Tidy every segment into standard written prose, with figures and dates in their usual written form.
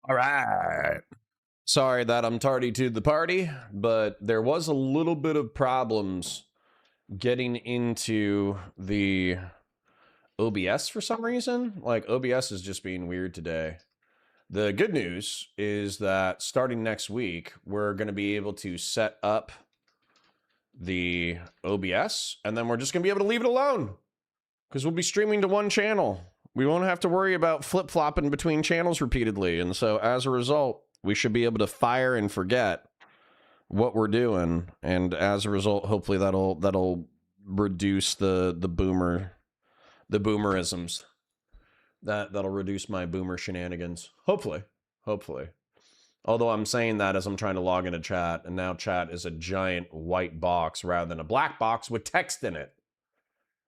All right. Sorry that I'm tardy to the party, but there was a little bit of problems getting into the OBS for some reason. Like, OBS is just being weird today. The good news is that starting next week, we're going to be able to set up the OBS, and then we're just going to be able to leave it alone because we'll be streaming to one channel. We won't have to worry about flip-flopping between channels repeatedly, and so as a result, we should be able to fire and forget what we're doing, and as a result, hopefully that'll reduce the boomerisms. That'll reduce my boomer shenanigans. Hopefully. Although I'm saying that as I'm trying to log into chat, and now chat is a giant white box rather than a black box with text in it.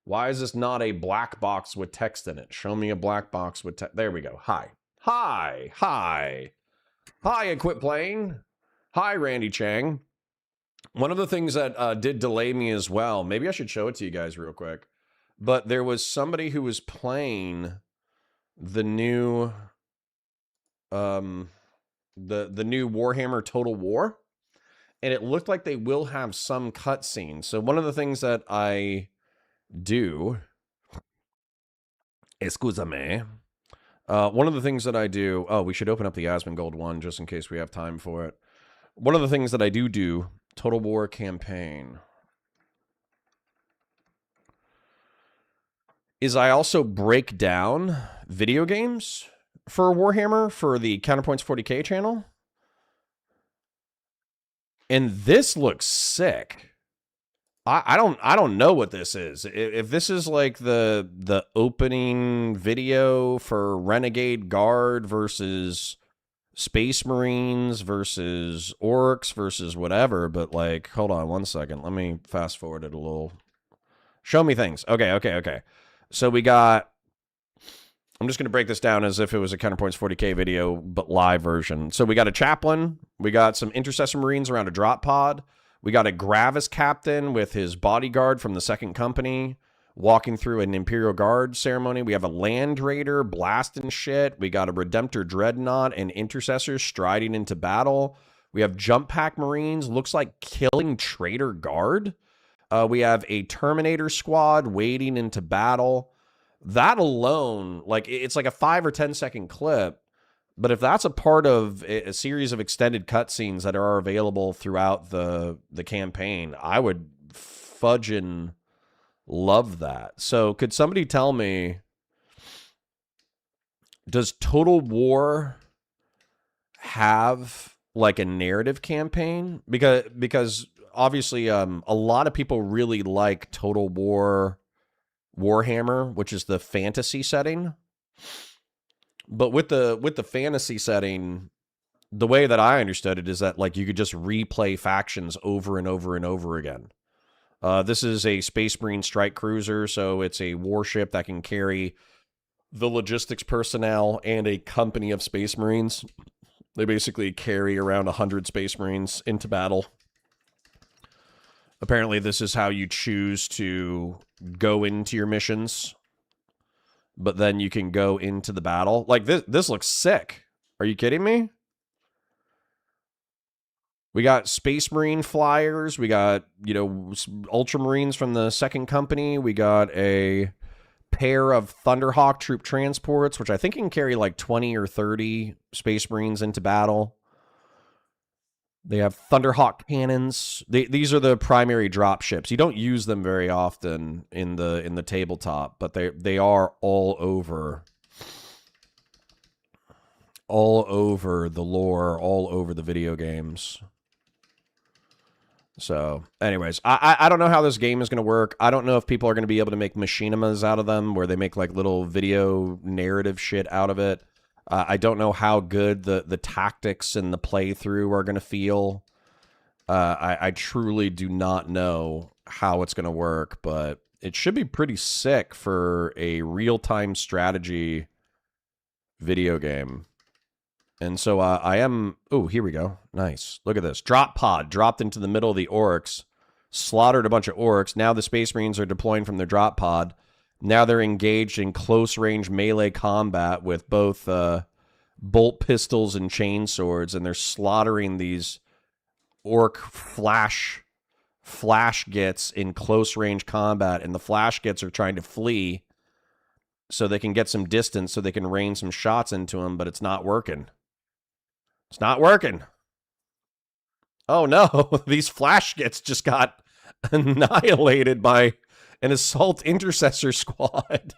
Why is this not a black box with text in it? Show me a black box with text. There we go. Hi, I quit playing. Hi, Randy Chang. One of the things that did delay me as well, maybe I should show it to you guys real quick, but there was somebody who was playing the new the new Warhammer Total War, and it looked like they will have some cutscenes. So one of the things that I do, excuse-me, one of the things that I do, oh, we should open up the Asmongold one just in case we have time for it. One of the things that I do, Total War campaign, is I also break down video games for Warhammer for the Counterpoints 40K channel. And this looks sick. I don't know what this is. If this is like the opening video for Renegade Guard versus Space Marines versus Orcs versus whatever, but like, hold on one second. Let me fast forward it a little. Show me things. Okay. So we got, I'm just going to break this down as if it was a Counterpoints 40K video, but live version. So we got a chaplain. We got some Intercessor Marines around a drop pod. We got a Gravis captain with his bodyguard from the second company walking through an Imperial Guard ceremony. We have a Land Raider blasting shit. We got a Redemptor Dreadnought and Intercessors striding into battle. We have Jump Pack Marines, looks like killing Traitor Guard. We have a Terminator squad wading into battle. That alone, like, it's like a 5 or 10 second clip. But if that's a part of a series of extended cutscenes that are available throughout the campaign, I would fudging love that. So could somebody tell me, does Total War have like a narrative campaign? Because obviously a lot of people really like Total War Warhammer, which is the fantasy setting. But with the fantasy setting, the way that I understood it is that like you could just replay factions over and over and over again. This is a Space Marine strike cruiser, so it's a warship that can carry the logistics personnel and a company of Space Marines. They basically carry around 100 Space Marines into battle. Apparently, this is how you choose to go into your missions. But then you can go into the battle. Like, this looks sick. Are you kidding me? We got Space Marine flyers. We got, Ultramarines from the second company. We got a pair of Thunderhawk troop transports, which I think can carry like 20 or 30 Space Marines into battle. They have Thunderhawk cannons. These are the primary drop ships. You don't use them very often in the tabletop, but they are all over the lore, all over the video games. So, anyways, I don't know how this game is going to work. I don't know if people are going to be able to make machinimas out of them, where they make like little video narrative shit out of it. I don't know how good the tactics and the playthrough are going to feel. I truly do not know how it's going to work, but it should be pretty sick for a real-time strategy video game. And so I am... Oh, here we go. Nice. Look at this. Drop pod dropped into the middle of the orcs. Slaughtered a bunch of orcs. Now the Space Marines are deploying from their drop pod. Now they're engaged in close-range melee combat with both bolt pistols and chain swords, and they're slaughtering these orc flash gets in close range combat, and the flash gets are trying to flee so they can get some distance so they can rain some shots into them, but it's not working. It's not working. Oh no, these flash gets just got annihilated by an assault intercessor squad.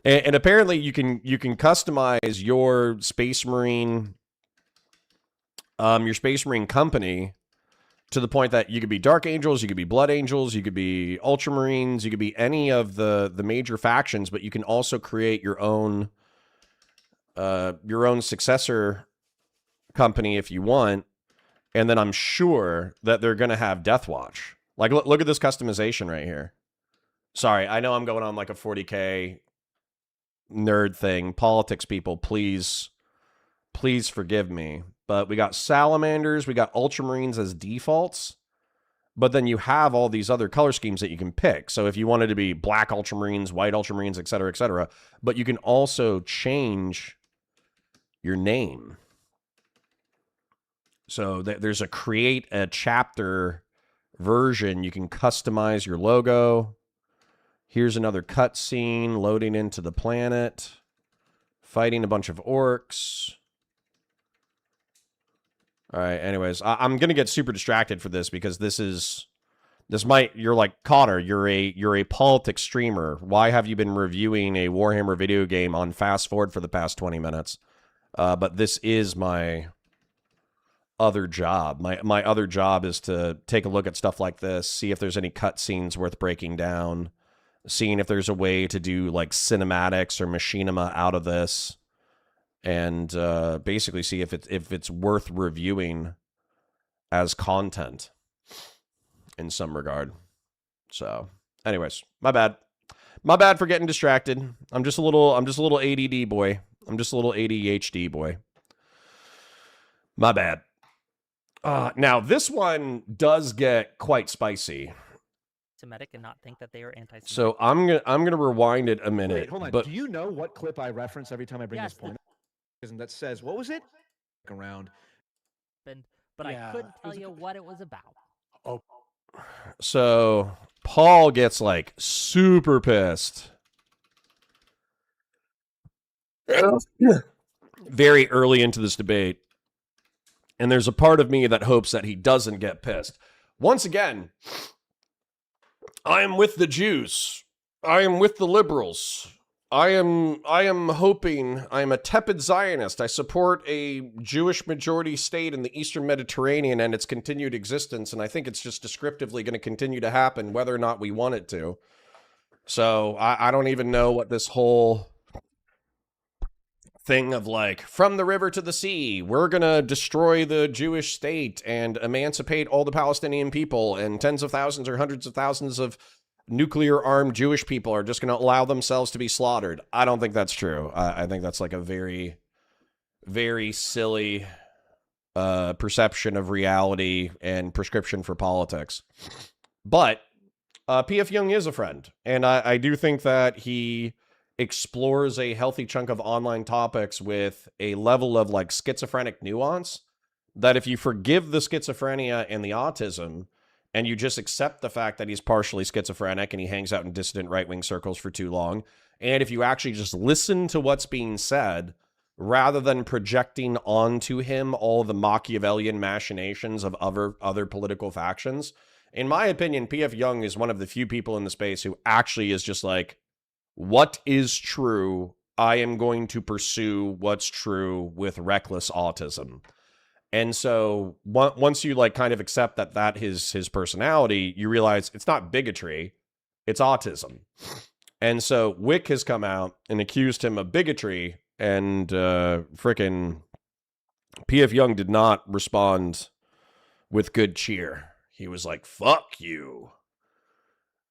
and apparently you can customize your Space Marine company to the point that you could be Dark Angels, you could be Blood Angels, you could be Ultramarines, you could be any of the major factions, but you can also create your own successor company if you want. And then I'm sure that they're going to have Death Watch. Like, look at this customization right here. Sorry, I know I'm going on like a 40K nerd thing. Politics people, please forgive me. But we got Salamanders, we got Ultramarines as defaults. But then you have all these other color schemes that you can pick. So if you wanted to be black Ultramarines, white Ultramarines, etc., etc., but you can also change your name. So there's a create a chapter version. You can customize your logo. Here's another cutscene loading into the planet. Fighting a bunch of orcs. All right, anyways, I'm going to get super distracted for this because you're like, Connor, you're a politics streamer. Why have you been reviewing a Warhammer video game on fast forward for the past 20 minutes? But this is my other job. My other job is to take a look at stuff like this, see if there's any cutscenes worth breaking down, seeing if there's a way to do like cinematics or machinima out of this, and basically see if it's worth reviewing as content in some regard. So, anyways, my bad for getting distracted. I'm just a little ADD boy. I'm just a little ADHD boy. My bad. Now this one does get quite spicy. Semitic and not think that they are anti-Semitic. So I'm gonna rewind it a minute. Wait, hold on. But do you know what clip I reference every time I bring this point up? That says, what was it? Around. But yeah, I couldn't tell you what it was about. Oh. So Paul gets like super pissed. Very early into this debate. And there's a part of me that hopes that he doesn't get pissed. Once again, I am with the Jews. I am with the liberals. I am hoping, I am a tepid Zionist. I support a Jewish majority state in the Eastern Mediterranean and its continued existence, and I think it's just descriptively going to continue to happen whether or not we want it to. So I don't even know what this whole thing of like, from the river to the sea, we're going to destroy the Jewish state and emancipate all the Palestinian people, and tens of thousands or hundreds of thousands of nuclear-armed Jewish people are just going to allow themselves to be slaughtered. I don't think that's true. I think that's like a very, very silly perception of reality and prescription for politics. But P.F. Jung is a friend, and I do think that he explores a healthy chunk of online topics with a level of like schizophrenic nuance that if you forgive the schizophrenia and the autism and you just accept the fact that he's partially schizophrenic and he hangs out in dissident right-wing circles for too long, and if you actually just listen to what's being said rather than projecting onto him all the Machiavellian machinations of other political factions, in my opinion, P.F. Jung is one of the few people in the space who actually is just like, what is true? I am going to pursue what's true with reckless autism. And so once you like kind of accept that is his personality, you realize it's not bigotry, it's autism. And so Whick has come out and accused him of bigotry, and frickin' P.F. Jung did not respond with good cheer. He was like, fuck you.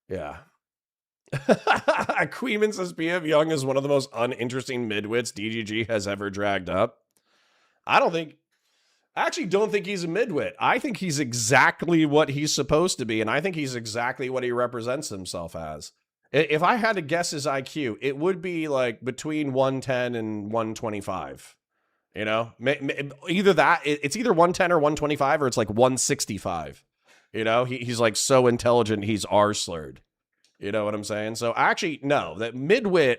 Yeah. Queeman says P.F. Jung is one of the most uninteresting midwits DGG has ever dragged up. I actually don't think he's a midwit. I think he's exactly what he's supposed to be, and I think he's exactly what he represents himself as. If I had to guess his IQ, it would be like between 110 and 125. You know, either that, it's either 110 or 125, or it's like 165. You know, he's like so intelligent, he's R-slurred. You know what I'm saying? So actually, no, that midwit.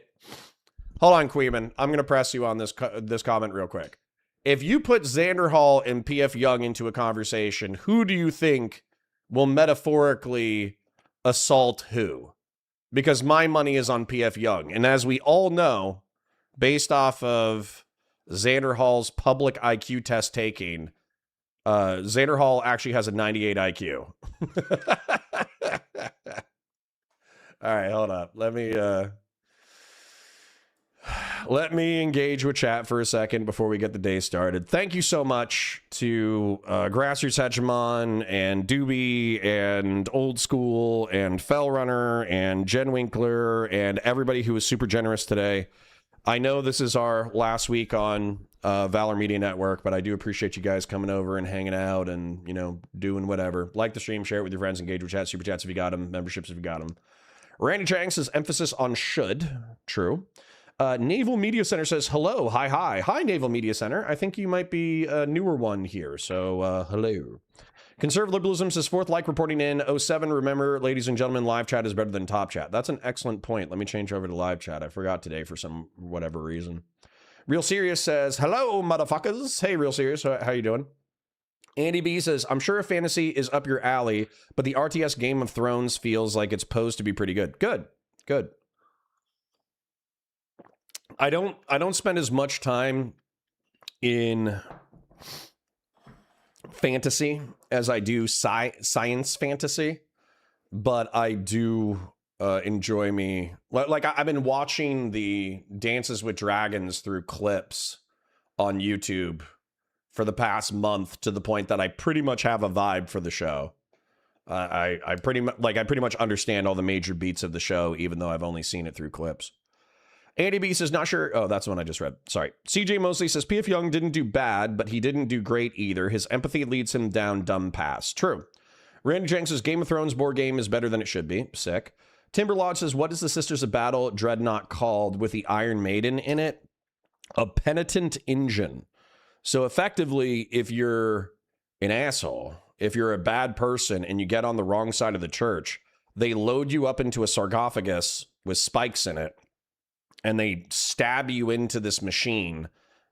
Hold on, Queeman. I'm going to press you on this comment real quick. If you put Xander Hall and PF Jung into a conversation, who do you think will metaphorically assault who? Because my money is on PF Jung. And as we all know, based off of Xander Hall's public IQ test taking, Xander Hall actually has a 98 IQ. All right, hold up. Let me engage with chat for a second before we get the day started. Thank you so much to Grassroots Hegemon and Doobie and Old School and Fellrunner and Jen Winkler and everybody who was super generous today. I know this is our last week on Valor Media Network, but I do appreciate you guys coming over and hanging out and, you know, doing whatever. Like the stream, share it with your friends, engage with chat, super chats if you got them, memberships if you got them. Randy Chang says emphasis on should. True. Naval Media Center says hello. Hi, Naval Media Center. I think you might be a newer one here, so hello. Conservative Liberalism says fourth like reporting in 07. Remember, ladies and gentlemen, live chat is better than top chat. That's an excellent point. Let me change over to live chat. I forgot today for some whatever reason. Real Serious says hello, motherfuckers. Hey, Real Serious, how you doing? Andy B says, I'm sure fantasy is up your alley, but the RTS Game of Thrones feels like it's posed to be pretty good. Good. I don't spend as much time in fantasy as I do science fantasy, but I do enjoy me. Like I've been watching the Dances with Dragons through clips on YouTube for the past month to the point that I pretty much have a vibe for the show. I pretty much understand all the major beats of the show, even though I've only seen it through clips. Andy B says, not sure. Oh, that's the one I just read. Sorry. CJ Mosley says, P.F. Jung didn't do bad, but he didn't do great either. His empathy leads him down dumb paths. True. Randy Chang says, Game of Thrones board game is better than it should be. Sick. Timberlodge says, what is the Sisters of Battle Dreadnought called with the Iron Maiden in it? A penitent engine. So effectively, if you're an asshole, if you're a bad person and you get on the wrong side of the church, they load you up into a sarcophagus with spikes in it, and they stab you into this machine,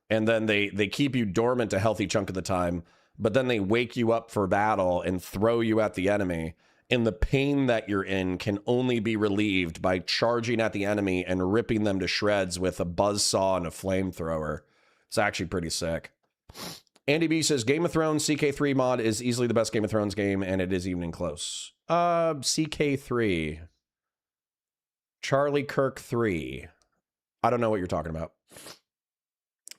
and then they keep you dormant a healthy chunk of the time, but then they wake you up for battle and throw you at the enemy, and the pain that you're in can only be relieved by charging at the enemy and ripping them to shreds with a buzzsaw and a flamethrower. It's actually pretty sick. Andy B says, Game of Thrones CK3 mod is easily the best Game of Thrones game, and it is even close. CK3. Charlie Kirk 3. I don't know what you're talking about.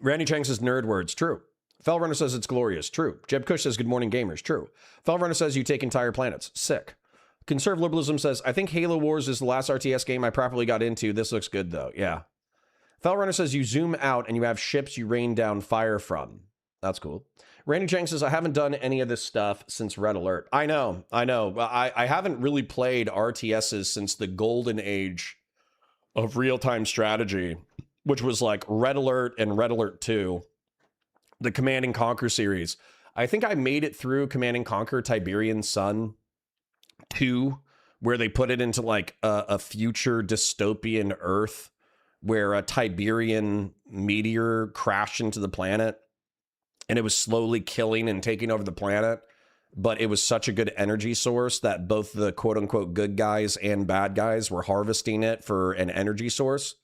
Randy Chang says nerd words. True. Fellrunner says it's glorious. True. Jeb Kush says good morning gamers. True. Fellrunner says you take entire planets. Sick. Conservative Liberalism says I think Halo Wars is the last RTS game I properly got into. This looks good though. Yeah. Fellrunner says you zoom out and you have ships you rain down fire from. That's cool. Randy Chang says I haven't done any of this stuff since Red Alert. I know. I haven't really played RTSs since the golden age of real-time strategy, which was like Red Alert and Red Alert 2, the Command and Conquer series. I think I made it through Command and Conquer Tiberian Sun 2, where they put it into like a future dystopian Earth where a Tiberian meteor crashed into the planet and it was slowly killing and taking over the planet. But it was such a good energy source that both the quote-unquote good guys and bad guys were harvesting it for an energy source.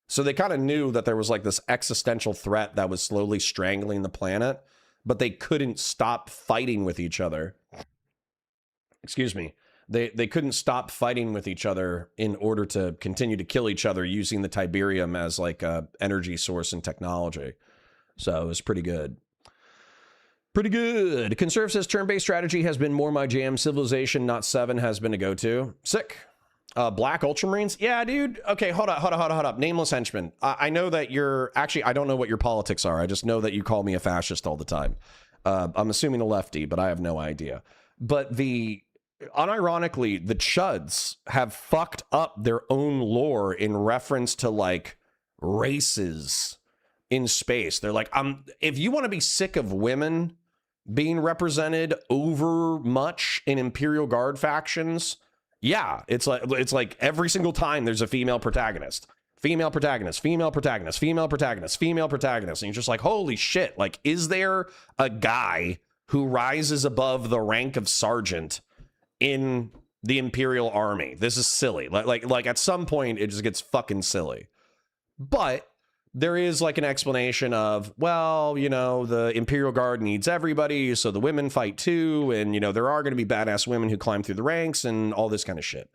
So they kind of knew that there was like this existential threat that was slowly strangling the planet, but they couldn't stop fighting with each other. Excuse me. They couldn't stop fighting with each other in order to continue to kill each other using the Tiberium as like a energy source and technology. So it was pretty good. Pretty good. Conserve says turn-based strategy has been more my jam. Civilization, not 7, has been a go-to. Sick. Black Ultramarines? Yeah, dude. Okay, hold up. Nameless Henchman. I know that you're... Actually, I don't know what your politics are. I just know that you call me a fascist all the time. I'm assuming a lefty, but I have no idea. But the unironically, the Chuds have fucked up their own lore in reference to like races in space. They're like, if you want to be sick of women being represented over much in Imperial Guard factions, yeah, it's like every single time there's a female protagonist. Female protagonist, female protagonist, female protagonist, female protagonist. And you're just like, holy shit. Like, is there a guy who rises above the rank of sergeant in the Imperial Army? This is silly. Like at some point, it just gets fucking silly. But there is like an explanation of, well, you know, the Imperial Guard needs everybody, so the women fight too. And, you know, there are going to be badass women who climb through the ranks and all this kind of shit.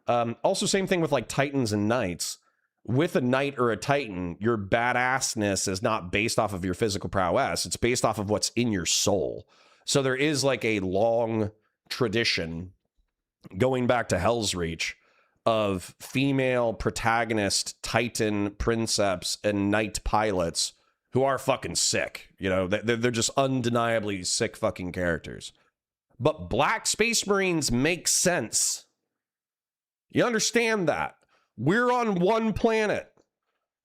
Also, same thing with like Titans and Knights. With a Knight or a Titan, your badassness is not based off of your physical prowess. It's based off of what's in your soul. So there is like a long tradition going back to Hell's Reach of female protagonist Titan princeps and Knight pilots who are fucking sick. You know, they're just undeniably sick fucking characters. But Black Space Marines make sense. You understand that? We're on one planet.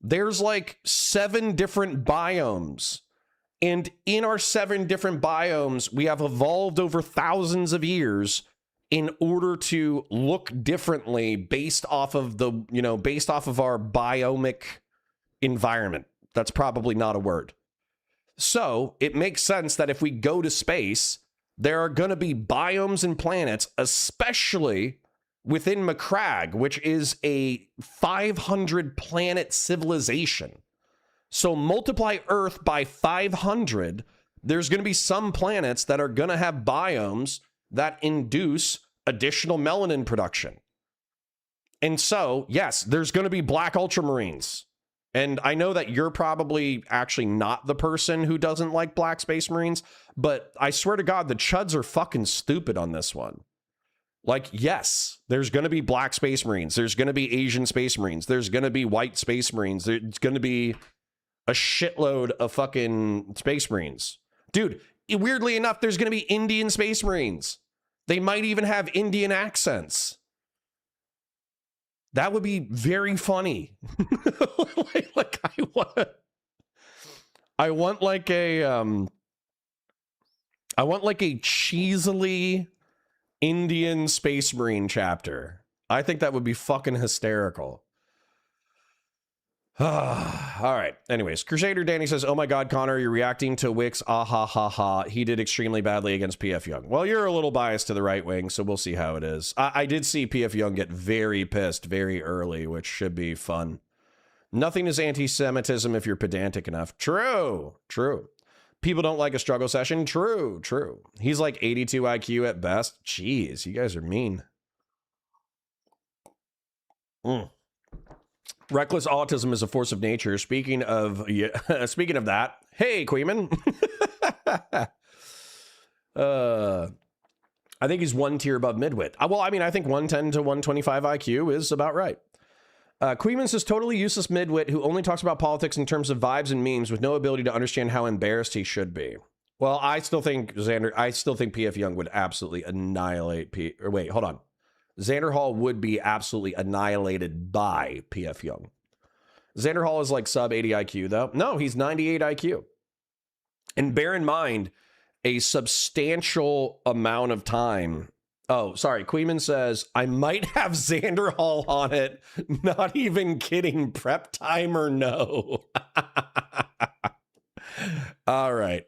There's like 7 different biomes. And in our 7 different biomes, we have evolved over thousands of years in order to look differently based off of the, you know, based off of our biomic environment. That's probably not a word. So it makes sense that if we go to space, there are going to be biomes and planets, especially within Macragge, which is a 500 planet civilization. So multiply Earth by 500, there's going to be some planets that are going to have biomes that induce additional melanin production. And so, yes, there's going to be Black Ultramarines. And I know that you're probably actually not the person who doesn't like Black Space Marines, but I swear to God, the Chuds are fucking stupid on this one. Like, yes, there's going to be Black Space Marines. There's going to be Asian Space Marines. There's going to be White Space Marines. There's going to be a shitload of fucking Space Marines. Dude, weirdly enough, there's going to be Indian Space Marines. They might even have Indian accents. That would be very funny. like I want like a cheesily Indian Space Marine chapter. I think that would be fucking hysterical. All right. Anyways, Crusader Danny says, oh my God, Connor, you're reacting to Wick's ah ha ha ha. He did extremely badly against PF Jung. Well, you're a little biased to the right wing, so we'll see how it is. I did see PF Jung get very pissed very early, which should be fun. Nothing is anti-Semitism if you're pedantic enough. True. People don't like a struggle session. True. He's like 82 IQ at best. Jeez, you guys are mean. Reckless autism is a force of nature. Speaking of that, hey, Queeman. I think he's 1 tier above midwit. Well, I mean, I think 110 to 125 IQ is about right. Queeman says totally useless midwit who only talks about politics in terms of vibes and memes with no ability to understand how embarrassed he should be. Well, I still think PF Jung would absolutely annihilate wait, hold on. Xander Hall would be absolutely annihilated by PF Jung. Xander Hall is like sub 80 IQ though. No, he's 98 IQ. And bear in mind, a substantial amount of time. Oh, sorry. Queeman says, I might have Xander Hall on it. Not even kidding. Prep time or no. All right.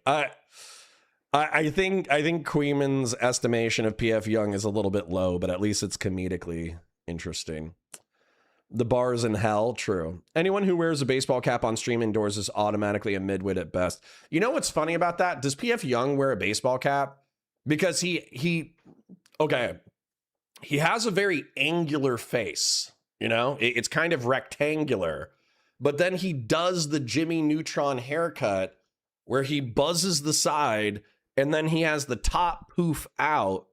I think Queeman's estimation of PF Jung is a little bit low, but at least it's comedically interesting. The bar is in hell. True. Anyone who wears a baseball cap on stream indoors is automatically a midwit at best. You know what's funny about that? Does PF Jung wear a baseball cap? Because he has a very angular face, you know? It's kind of rectangular. But then he does the Jimmy Neutron haircut where he buzzes the side and then he has the top poof out.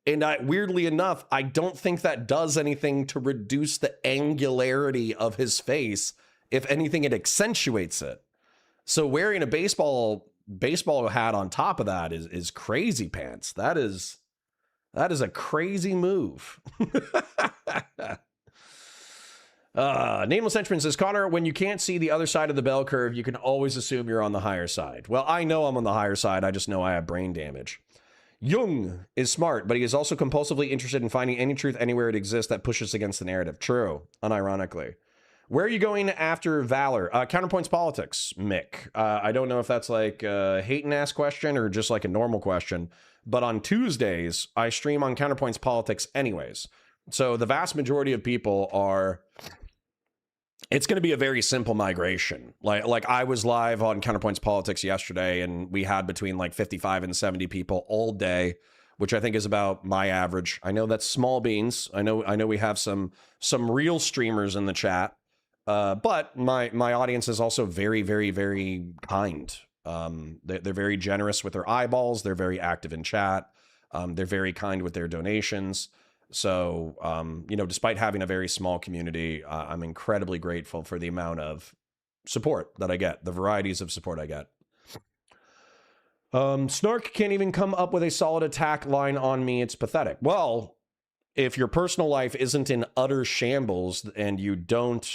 And weirdly enough, I don't think that does anything to reduce the angularity of his face. If anything, it accentuates it. So wearing a baseball hat on top of that is crazy pants. That is That is a crazy move. Nameless Henchman says, Connor, when you can't see the other side of the bell curve, you can always assume you're on the higher side. Well, I know I'm on the higher side. I just know I have brain damage. Jung is smart, but he is also compulsively interested in finding any truth anywhere it exists that pushes against the narrative. True, unironically. Where are you going after Valor? Counterpoints Politics, Mick. I don't know if that's like a hate-and-ass question or just like a normal question, but on Tuesdays, I stream on Counterpoints Politics anyways. So the vast majority of people are... It's going to be a very simple migration. Like I was live on Counterpoints Politics yesterday, and we had between like 55 and 70 people all day, which I think is about my average. I know that's small beans. I know we have some real streamers in the chat, but my audience is also very, very, very kind. They're very generous with their eyeballs. They're very active in chat. They're very kind with their donations. So, you know, despite having a very small community, I'm incredibly grateful for the amount of support that I get, the varieties of support I get. Snark can't even come up with a solid attack line on me. It's pathetic. Well, if your personal life isn't in utter shambles and you don't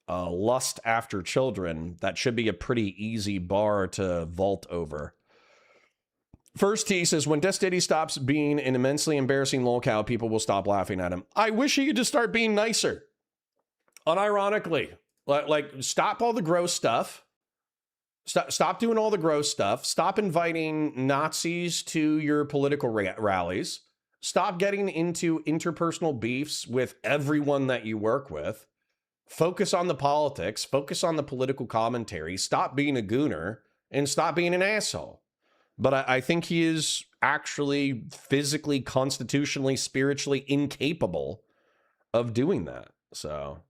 lust after children, that should be a pretty easy bar to vault over. First T says, when Death Diddy stops being an immensely embarrassing lolcow, people will stop laughing at him. I wish he could just start being nicer. Unironically. Like stop all the gross stuff. Stop doing all the gross stuff. Stop inviting Nazis to your political rallies. Stop getting into interpersonal beefs with everyone that you work with. Focus on the politics. Focus on the political commentary. Stop being a gooner and stop being an asshole. But I think he is actually physically, constitutionally, spiritually incapable of doing that. So,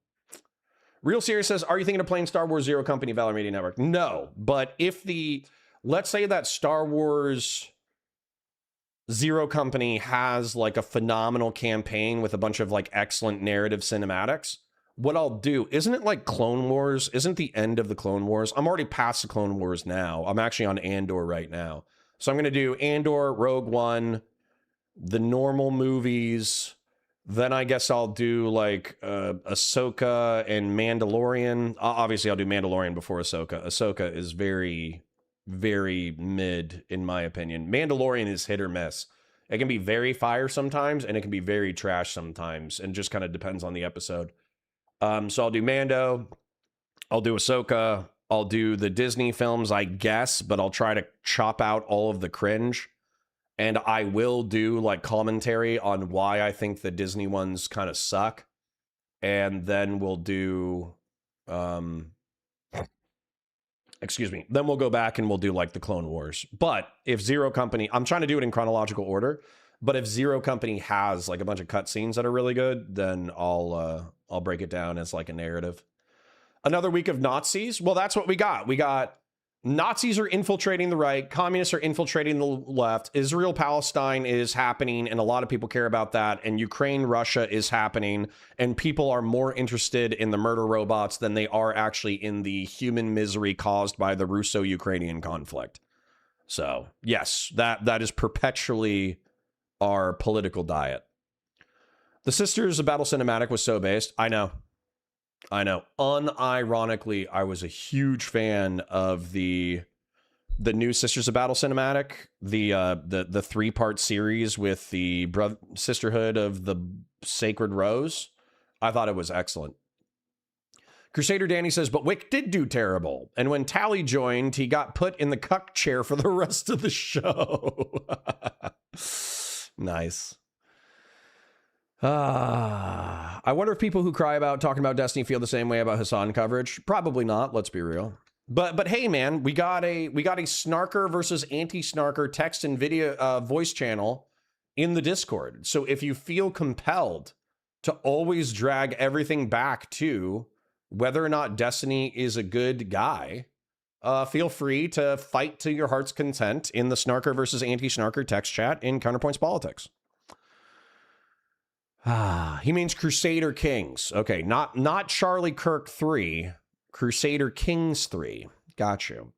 Real Serious says, are you thinking of playing Star Wars Zero Company Valor Media Network? No, but if let's say that Star Wars Zero Company has like a phenomenal campaign with a bunch of like excellent narrative cinematics, what I'll do, isn't it like Clone Wars? Isn't the end of the Clone Wars? I'm already past the Clone Wars now. I'm actually on Andor right now. So I'm going to do Andor, Rogue One, the normal movies. Then I guess I'll do like Ahsoka and Mandalorian. Obviously, I'll do Mandalorian before Ahsoka. Ahsoka is very, very mid, in my opinion. Mandalorian is hit or miss. It can be very fire sometimes, and it can be very trash sometimes, and just kind of depends on the episode. So I'll do Mando. I'll do Ahsoka. I'll do the Disney films, I guess, but I'll try to chop out all of the cringe. And I will do like commentary on why I think the Disney ones kind of suck. And then we'll do, excuse me, then we'll go back and we'll do like the Clone Wars. But if Zero Company, I'm trying to do it in chronological order, but if Zero Company has like a bunch of cutscenes that are really good, then I'll break it down as like a narrative. Another week of Nazis. Well, that's what we got. We got Nazis are infiltrating the right. Communists are infiltrating the left. Israel-Palestine is happening, and a lot of people care about that. And Ukraine-Russia is happening, and people are more interested in the murder robots than they are actually in the human misery caused by the Russo-Ukrainian conflict. So, yes, that is perpetually our political diet. The Sisters of Battle cinematic was so based. I know. Unironically, I was a huge fan of the new Sisters of Battle cinematic, the 3-part series with the Sisterhood of the Sacred Rose. I thought it was excellent. Crusader Danny says, but Whick did do terrible. And when Tally joined, he got put in the cuck chair for the rest of the show. Nice. I wonder if people who cry about talking about Destiny feel the same way about Hassan coverage. Probably not. Let's be real. But hey, man, we got a snarker versus anti-snarker text and video voice channel in the Discord. So if you feel compelled to always drag everything back to whether or not Destiny is a good guy, feel free to fight to your heart's content in the snarker versus anti-snarker text chat in Counterpoints Politics. He means Crusader Kings. Okay, not Charlie Kirk 3, Crusader Kings 3. Got you.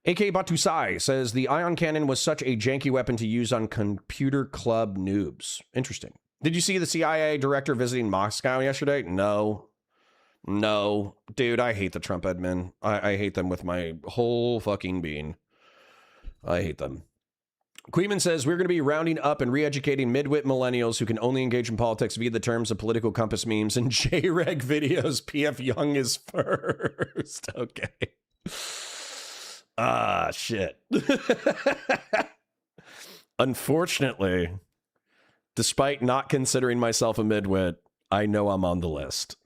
AK Batusai says the ion cannon was such a janky weapon to use on computer club noobs. Interesting. Did you see the CIA director visiting Moscow yesterday? No. No. Dude, I hate the Trump admin. I hate them with my whole fucking being. I hate them. Queeman says we're going to be rounding up and re-educating mid-wit millennials who can only engage in politics via the terms of political compass memes and J-Reg videos. PF Jung is first. Okay. Ah, shit. Unfortunately, despite not considering myself a midwit, I know I'm on the list.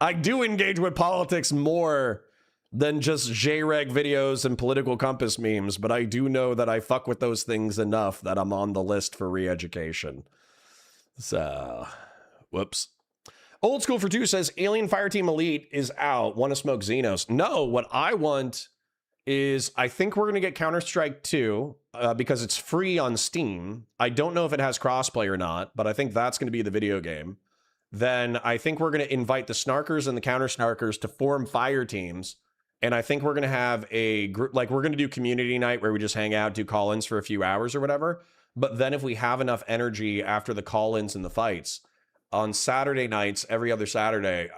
I do engage with politics more than just J-Reg videos and political compass memes, but I do know that I fuck with those things enough that I'm on the list for re-education. So, whoops. Old School for Two says Alien Fireteam Elite is out. Want to smoke Xenos? No, what I want is I think we're going to get Counter-Strike 2 because it's free on Steam. I don't know if it has crossplay or not, but I think that's going to be the video game. Then I think we're going to invite the Snarkers and the Counter-Snarkers to form fire teams. And I think we're going to have a group, like we're going to do community night where we just hang out, do call-ins for a few hours or whatever. But then if we have enough energy after the call-ins and the fights, on Saturday nights, every other Saturday,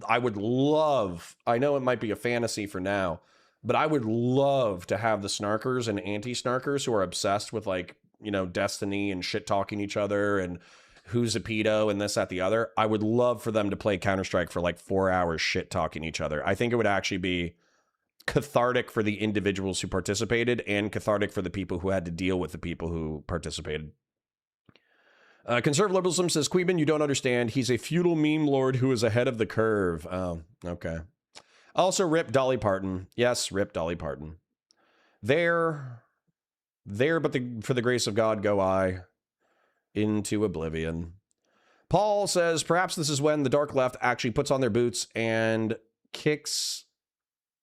I would love, I know it might be a fantasy for now, but I would love to have the Snarkers and anti-Snarkers who are obsessed with, like, you know, Destiny and shit-talking each other and who's a pedo and this, that, the other. I would love for them to play Counter-Strike for like 4 hours shit-talking each other. I think it would actually be cathartic for the individuals who participated and cathartic for the people who had to deal with the people who participated. Conservative Liberalism says, Queeben, you don't understand. He's a feudal meme lord who is ahead of the curve. Oh, okay. Also, rip Dolly Parton. Yes, rip Dolly Parton. There, but for the grace of God go I into oblivion. Paul says, perhaps this is when the dark left actually puts on their boots and kicks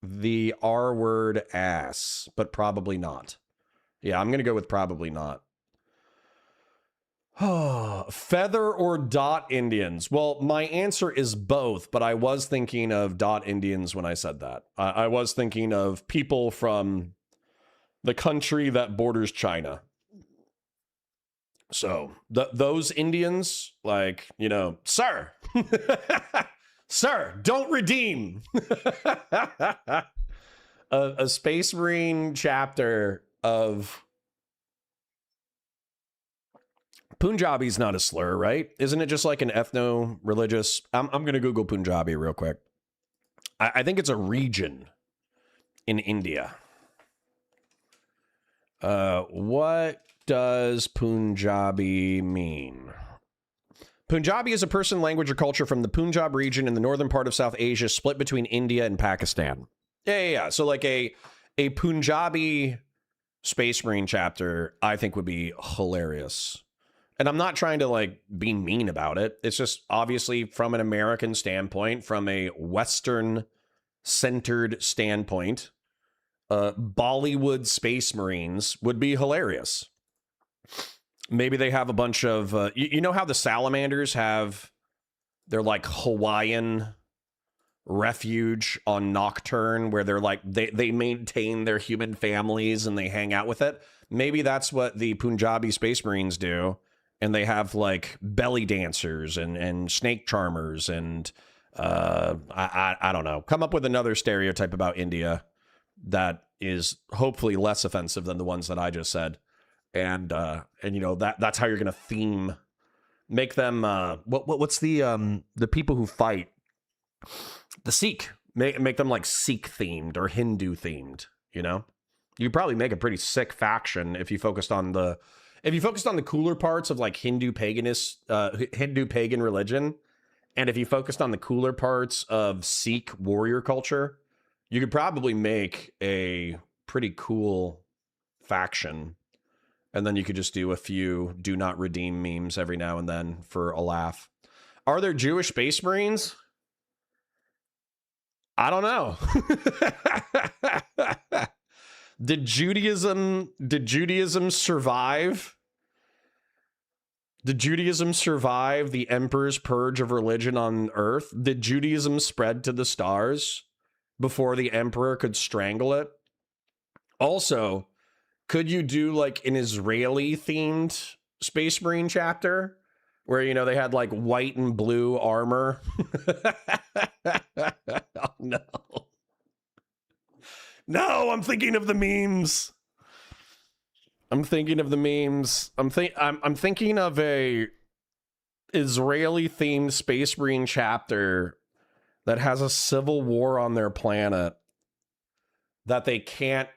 the R-word ass, but probably not. Yeah, I'm going to go with probably not. Feather or dot Indians? Well, my answer is both, but I was thinking of dot Indians when I said that. I was thinking of people from the country that borders China. So those Indians, like, you know, sir, sir, don't redeem. a Space Marine chapter of Punjabi's not a slur, right? Isn't it just like an ethno-religious? I'm going to Google Punjabi real quick. I think it's a region in India. What does Punjabi mean? Punjabi is a person, language, or culture from the Punjab region in the northern part of South Asia, split between India and Pakistan. Yeah. So like a Punjabi Space Marine chapter, I think would be hilarious. And I'm not trying to like be mean about it. It's just obviously from an American standpoint, from a Western centered standpoint, Bollywood Space Marines would be hilarious. Maybe they have a bunch of, you know how the salamanders have their like Hawaiian refuge on Nocturne where they're like, they maintain their human families and they hang out with it. Maybe that's what the Punjabi Space Marines do. And they have like belly dancers and snake charmers and I don't know. Come up with another stereotype about India that is hopefully less offensive than the ones that I just said. And you know, that's how you're gonna theme, make them what's the people who fight, the Sikh, make them like Sikh themed or Hindu themed, you know? You'd probably make a pretty sick faction if you focused on the cooler parts of like Hindu pagan religion, and if you focused on the cooler parts of Sikh warrior culture, you could probably make a pretty cool faction. And then you could just do a few do not redeem memes every now and then for a laugh. Are there Jewish Space Marines? I don't know. Did Judaism survive? Did Judaism survive the emperor's purge of religion on Earth? Did Judaism spread to the stars? before the Emperor could strangle it. Also, could you do like an Israeli themed Space Marine chapter where, you know, they had like white and blue armor? Oh, no. No, I'm thinking of the memes. I'm thinking of the memes. I'm thinking of a Israeli themed Space Marine chapter that has a civil war on their planet that they can't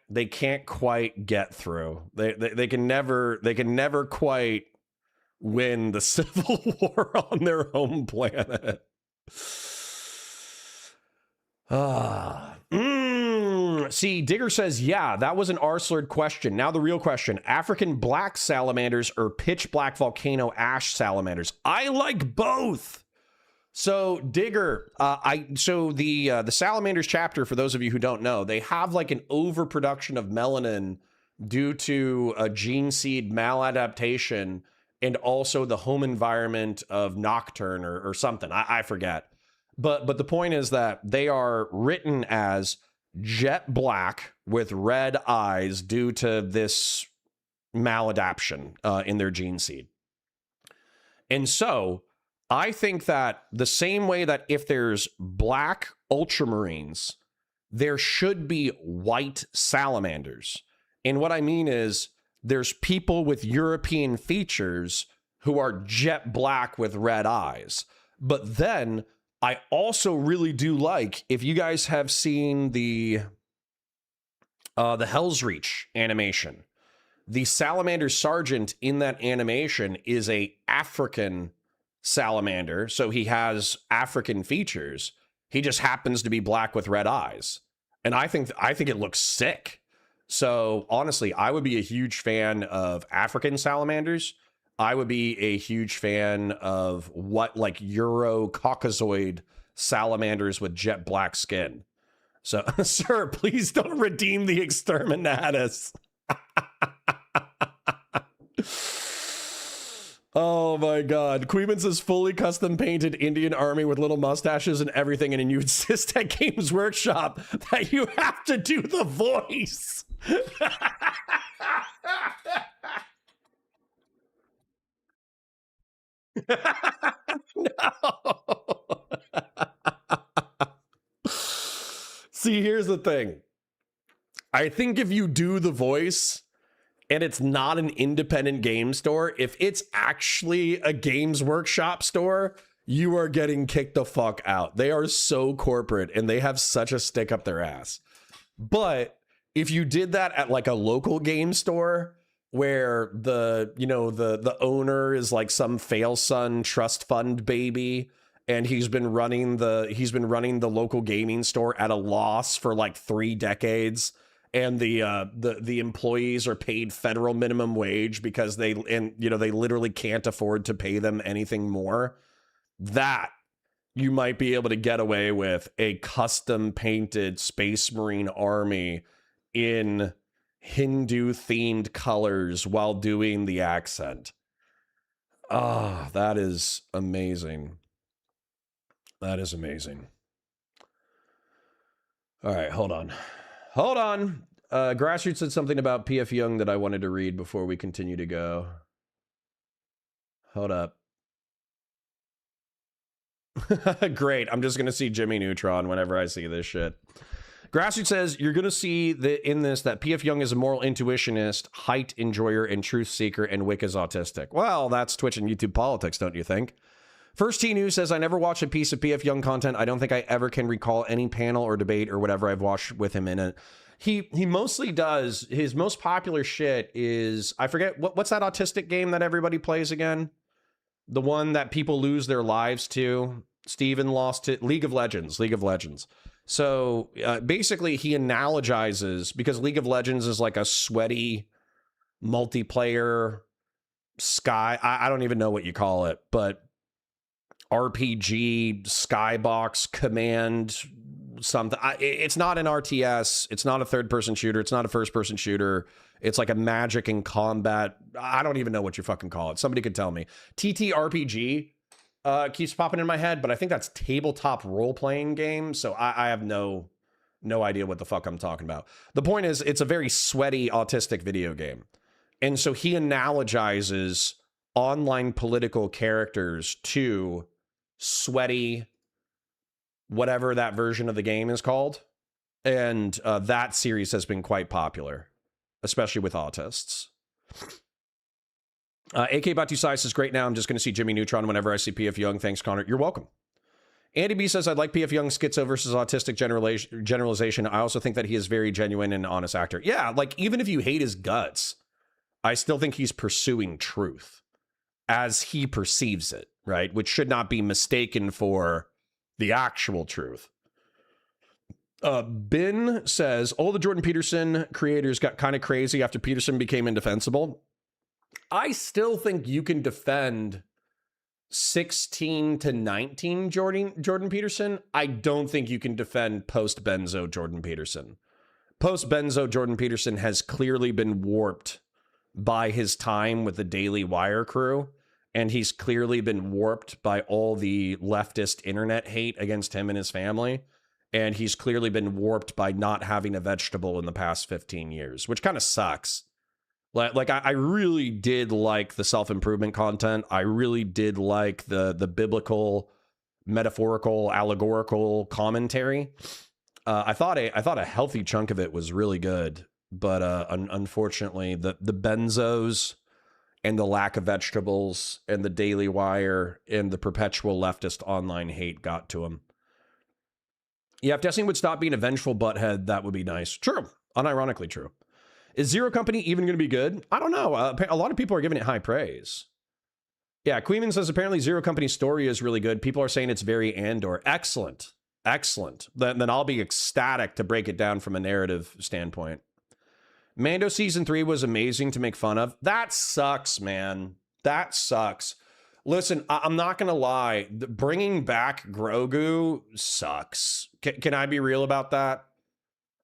quite get through. They can never quite win the civil war on their home planet. See, Digger says, yeah, that was an R-slurred question. Now the real question: African black salamanders or pitch black volcano ash salamanders? I like both. So Digger, the salamanders chapter, for those of you who don't know, they have like an overproduction of melanin due to a gene seed maladaptation and also the home environment of Nocturne or something. I forget. But the point is that they are written as jet black with red eyes due to this maladaptation in their gene seed. And so I think that the same way that if there's black ultramarines, there should be white salamanders. And what I mean is there's people with European features who are jet black with red eyes. But then I also really do like, if you guys have seen the Hell's Reach animation, the Salamander Sergeant in that animation is a African salamander, so he has African features. He just happens to be black with red eyes, and I think it looks sick. So honestly, I would be a huge fan of African salamanders. I would be a huge fan of what like Euro-Caucasoid salamanders with jet black skin. So, sir, please don't redeem the exterminatus. Oh my God. Queeman says fully custom painted Indian army with little mustaches and everything. And you insist at Games Workshop that you have to do the voice. No. See, here's the thing. I think if you do the voice and it's not an independent game store, if it's actually a Games Workshop store, you are getting kicked the fuck out. They are so corporate and they have such a stick up their ass. But if you did that at like a local game store where the owner is like some fail son trust fund baby, and he's been running the local gaming store at a loss for like 3 decades, and the employees are paid federal minimum wage because they literally can't afford to pay them anything more, that you might be able to get away with a custom painted Space Marine army in Hindu themed colors while doing the accent. Ah, that is amazing. That is amazing. All right, hold on. Grassroots said something about P.F. Jung that I wanted to read before we continue to go. Hold up. Great. I'm just going to see Jimmy Neutron whenever I see this shit. Grassroots says, you're going to see in this that P.F. Jung is a moral intuitionist, height enjoyer, and truth seeker, and Wick is autistic. Well, that's Twitch and YouTube politics, don't you think? First T News says, I never watched a piece of P.F. Jung content. I don't think I ever can recall any panel or debate or whatever I've watched with him in it. He mostly does. His most popular shit is, I forget, what's that autistic game that everybody plays again? The one that people lose their lives to. Steven lost to League of Legends. So basically he analogizes, because League of Legends is like a sweaty multiplayer I don't even know what you call it, but RPG, skybox, command, something. It's not an RTS. It's not a third-person shooter. It's not a first-person shooter. It's like a magic and combat. I don't even know what you fucking call it. Somebody could tell me. TTRPG keeps popping in my head, but I think that's tabletop role-playing game, so I have no no idea what the fuck I'm talking about. The point is, it's a very sweaty autistic video game. And so he analogizes online political characters to sweaty, whatever that version of the game is called. And that series has been quite popular, especially with autists. AK Batu Sai says, great now. I'm just going to see Jimmy Neutron whenever I see PF Jung. Thanks, Connor. You're welcome. Andy B says, I'd like PF Jung's schizo versus autistic generalization. I also think that he is very genuine and honest actor. Yeah, like, even if you hate his guts, I still think he's pursuing truth as he perceives it, right? Which should not be mistaken for the actual truth. Ben says, all the Jordan Peterson creators got kind of crazy after Peterson became indefensible. I still think you can defend 16 to 19 Jordan Peterson. I don't think you can defend post-Benzo Jordan Peterson. Post-Benzo Jordan Peterson has clearly been warped by his time with the Daily Wire crew, and he's clearly been warped by all the leftist internet hate against him and his family, and he's clearly been warped by not having a vegetable in the past 15 years, which kind of sucks. Like I really did like the self-improvement content. I really did like the biblical, metaphorical, allegorical commentary. I thought a healthy chunk of it was really good, but unfortunately, the benzos and the lack of vegetables and the Daily Wire and the perpetual leftist online hate got to him. Yeah, if Destiny would stop being a vengeful butthead, that would be nice. True, unironically true. Is Zero Company even going to be good? I don't know. A lot of people are giving it high praise. Yeah, Queeman says apparently Zero Company's story is really good. People are saying it's very Andor. Excellent. Excellent. Then I'll be ecstatic to break it down from a narrative standpoint. Mando Season 3 was amazing to make fun of. That sucks, man. That sucks. Listen, I'm not going to lie. Bringing back Grogu sucks. Can I be real about that?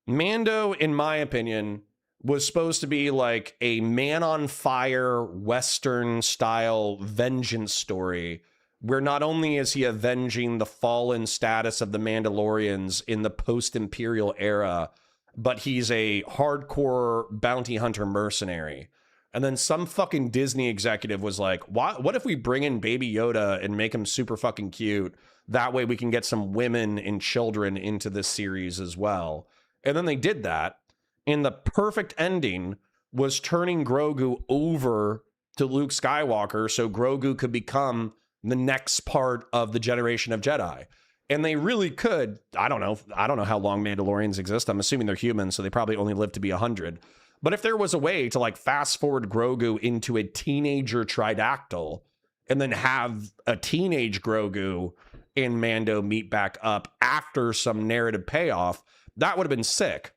Mando, in my opinion, was supposed to be like a man-on-fire Western-style vengeance story where not only is he avenging the fallen status of the Mandalorians in the post-Imperial era, but he's a hardcore bounty hunter mercenary. And then some fucking Disney executive was like, what if we bring in Baby Yoda and make him super fucking cute? That way we can get some women and children into this series as well. And then they did that. And the perfect ending was turning Grogu over to Luke Skywalker so Grogu could become the next part of the generation of Jedi. And they really could. I don't know how long Mandalorians exist. I'm assuming they're humans, so they probably only live to be 100. But if there was a way to like fast forward Grogu into a teenager Tridactyl and then have a teenage Grogu and Mando meet back up after some narrative payoff, that would have been sick.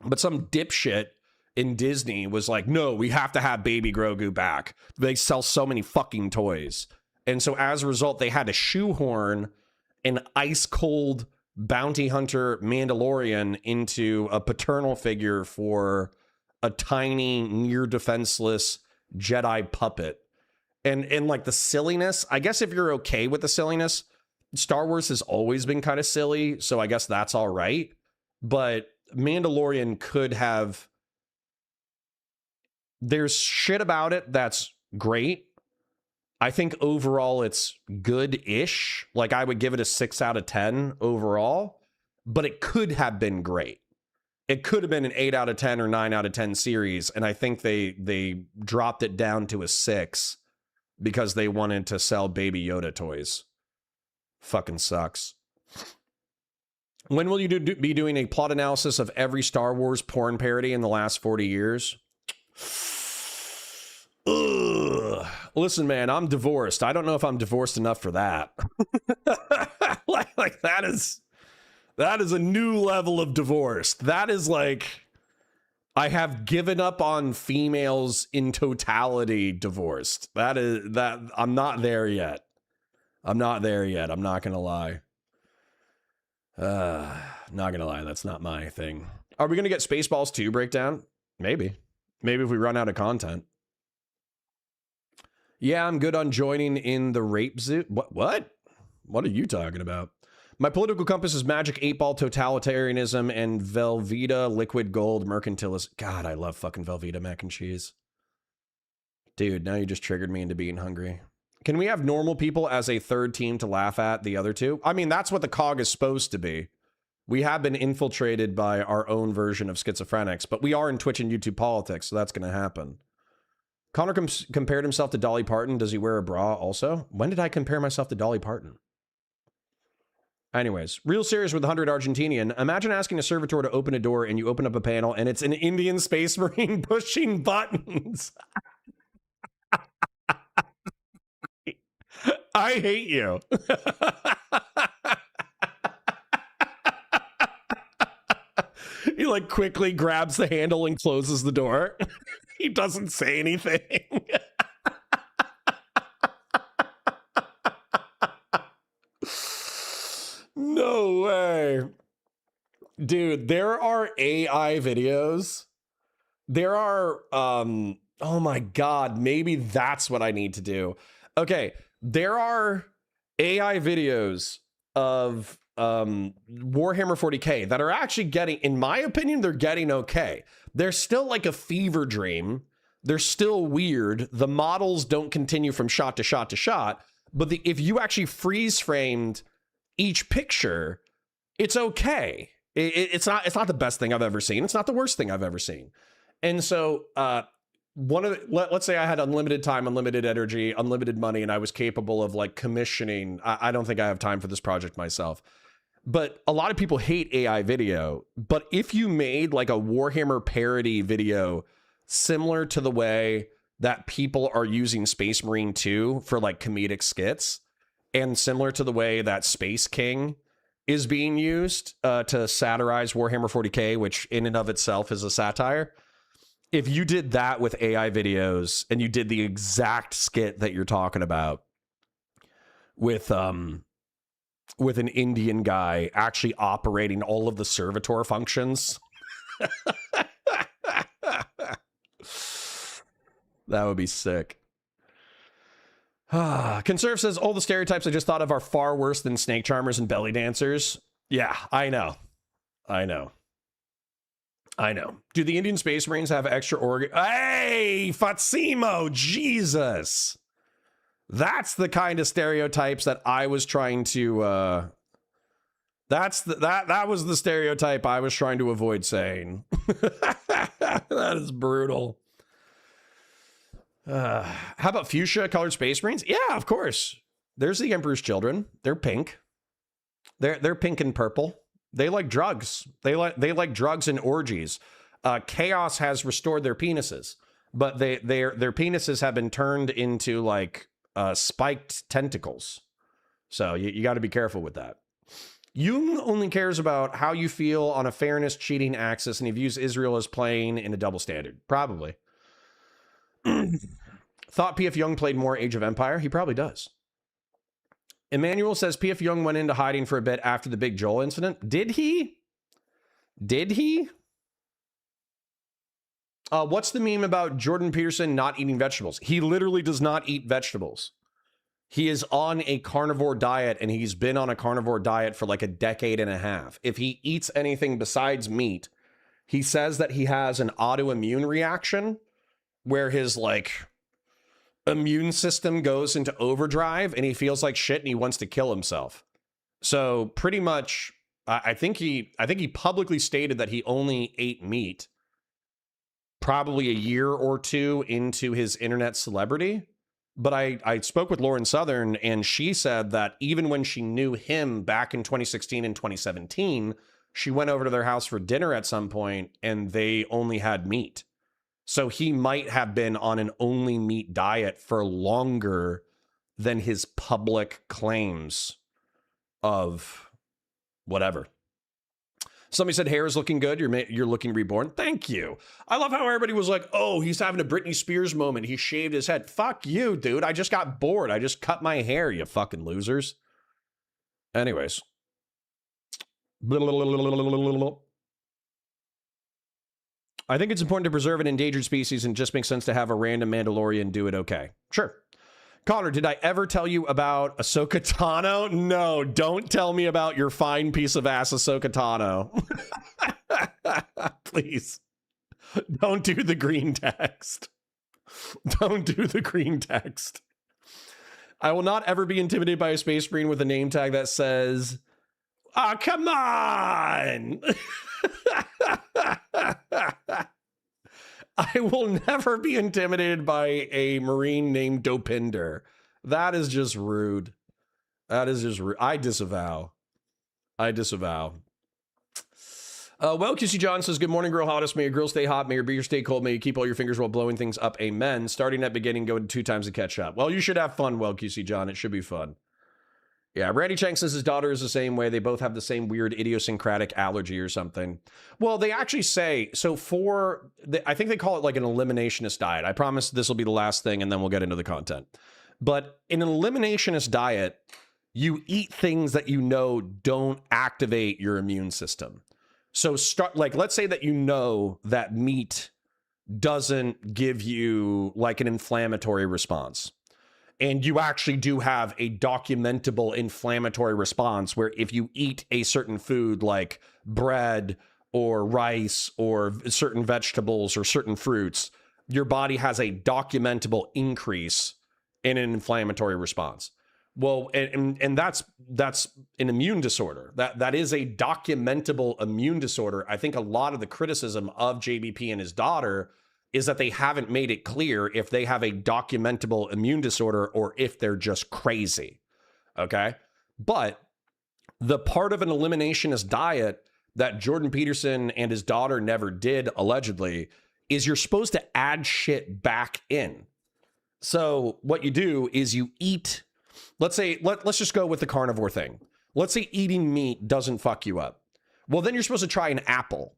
But some dipshit in Disney was like, no, we have to have baby Grogu back. They sell so many fucking toys. And so as a result, they had to shoehorn an ice cold bounty hunter Mandalorian into a paternal figure for a tiny, near defenseless Jedi puppet. And like the silliness, I guess if you're okay with the silliness, Star Wars has always been kind of silly. So I guess that's all right. But Mandalorian could have, there's shit about it that's great. I think overall it's good-ish. Like I would give it a 6 out of 10 overall, but it could have been great. It could have been an 8 out of 10 or 9 out of 10 series, and I think they dropped it down to a 6 because they wanted to sell Baby Yoda toys. Fucking sucks. When will you be doing a plot analysis of every Star Wars porn parody in the last 40 years? Ugh. Listen, man, I'm divorced. I don't know if I'm divorced enough for that. like that is a new level of divorced. That is like, I have given up on females in totality divorced. That I'm not there yet. I'm not there yet. I'm not gonna lie. Not gonna lie, that's not my thing. Are we gonna get Spaceballs 2 breakdown? Maybe if we run out of content. Yeah, I'm good on joining in the rape zoo. What are you talking about? My political compass is Magic 8-Ball totalitarianism and Velveeta liquid gold mercantilism. God, I love fucking Velveeta mac and cheese. Dude, now you just triggered me into being hungry. Can we have normal people as a third team to laugh at the other two? I mean, that's what the COG is supposed to be. We have been infiltrated by our own version of schizophrenics, but we are in Twitch and YouTube politics, so that's going to happen. Connor compared himself to Dolly Parton. Does he wear a bra also? When did I compare myself to Dolly Parton? Anyways, real serious with 100 Argentinian. Imagine asking a servitor to open a door and you open up a panel and it's an Indian Space Marine pushing buttons. I hate you. He like quickly grabs the handle and closes the door. He doesn't say anything. No way. Dude, there are AI videos. There are, oh my God, maybe that's what I need to do. Okay, there are AI videos of Warhammer 40K that are actually getting, in my opinion, they're getting okay. They're still like a fever dream. They're still weird. The models don't continue from shot to shot to shot, but if you actually freeze framed each picture, it's okay. It's not the best thing I've ever seen. It's not the worst thing I've ever seen. And so let's say I had unlimited time, unlimited energy, unlimited money, and I was capable of like commissioning. I don't think I have time for this project myself. But a lot of people hate AI video. But if you made like a Warhammer parody video similar to the way that people are using Space Marine 2 for like comedic skits, and similar to the way that Space King is being used to satirize Warhammer 40K, which in and of itself is a satire. If you did that with AI videos and you did the exact skit that you're talking about with an Indian guy actually operating all of the servitor functions, that would be sick. Conserve says, all the stereotypes I just thought of are far worse than snake charmers and belly dancers. Yeah, I know. Do the Indian Space Marines have extra organ? Hey, Fatsimo, Jesus. That's the kind of stereotypes that I was trying to, that was the stereotype I was trying to avoid saying. That is brutal. How about fuchsia colored Space Marines? Yeah, of course. There's the Emperor's Children. They're pink. They're pink and purple. They like drugs. They like drugs and orgies. Chaos has restored their penises, but their penises have been turned into like spiked tentacles. So you got to be careful with that. Jung only cares about how you feel on a fairness cheating axis, and he views Israel as playing in a double standard. Probably. Thought P.F. Jung played more Age of Empire. He probably does. Emmanuel says P.F. Jung went into hiding for a bit after the Big Joel incident. Did he? What's the meme about Jordan Peterson not eating vegetables? He literally does not eat vegetables. He is on a carnivore diet, and he's been on a carnivore diet for like a decade and a half. If he eats anything besides meat, he says that he has an autoimmune reaction where his like immune system goes into overdrive and he feels like shit and he wants to kill himself. So pretty much, I think he publicly stated that he only ate meat probably a year or two into his internet celebrity. But I spoke with Lauren Southern, and she said that even when she knew him back in 2016 and 2017, she went over to their house for dinner at some point and they only had meat. So he might have been on an only meat diet for longer than his public claims of whatever. Somebody said hair is looking good. You're looking reborn. Thank you. I love how everybody was like, oh, he's having a Britney Spears moment. He shaved his head. Fuck you, dude. I just got bored. I just cut my hair, you fucking losers. Anyways. I think it's important to preserve an endangered species, and it just makes sense to have a random Mandalorian do it okay. Sure. Connor, did I ever tell you about Ahsoka Tano? No, don't tell me about your fine piece of ass Ahsoka Tano. Please. Don't do the green text. Don't do the green text. I will not ever be intimidated by a space marine with a name tag that says, "Ah, oh, come on." I will never be intimidated by a marine named Dopinder. That is just rude. That is just rude. I disavow. I disavow. Well, QC John says, good morning, grill hottest. May your grill stay hot. May your beer stay cold. May you keep all your fingers while blowing things up. Amen. Starting at beginning, going 2 times to catch up. Well, you should have fun, well, QC John. It should be fun. Yeah, Randy Chang says his daughter is the same way. They both have the same weird idiosyncratic allergy or something. Well, they actually say, so I think they call it like an eliminationist diet. I promise this will be the last thing and then we'll get into the content. But in an eliminationist diet, you eat things that you know don't activate your immune system. So let's say that you know that meat doesn't give you like an inflammatory response. And you actually do have a documentable inflammatory response where if you eat a certain food like bread or rice or certain vegetables or certain fruits, your body has a documentable increase in an inflammatory response. Well, and that's an immune disorder. That is a documentable immune disorder. I think a lot of the criticism of JBP and his daughter is that they haven't made it clear if they have a documentable immune disorder or if they're just crazy. Okay? But the part of an eliminationist diet that Jordan Peterson and his daughter never did, allegedly, is you're supposed to add shit back in. So what you do is you eat, let's say, let's just go with the carnivore thing. Let's say eating meat doesn't fuck you up. Well, then you're supposed to try an apple.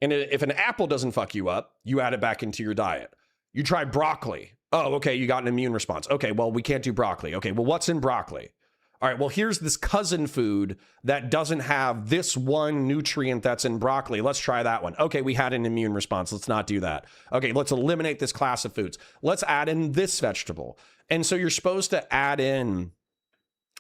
And if an apple doesn't fuck you up, you add it back into your diet. You try broccoli. Oh, okay, you got an immune response. Okay, well, we can't do broccoli. Okay, well, what's in broccoli? All right, well, here's this cousin food that doesn't have this one nutrient that's in broccoli. Let's try that one. Okay, we had an immune response. Let's not do that. Okay, let's eliminate this class of foods. Let's add in this vegetable. And so you're supposed to add in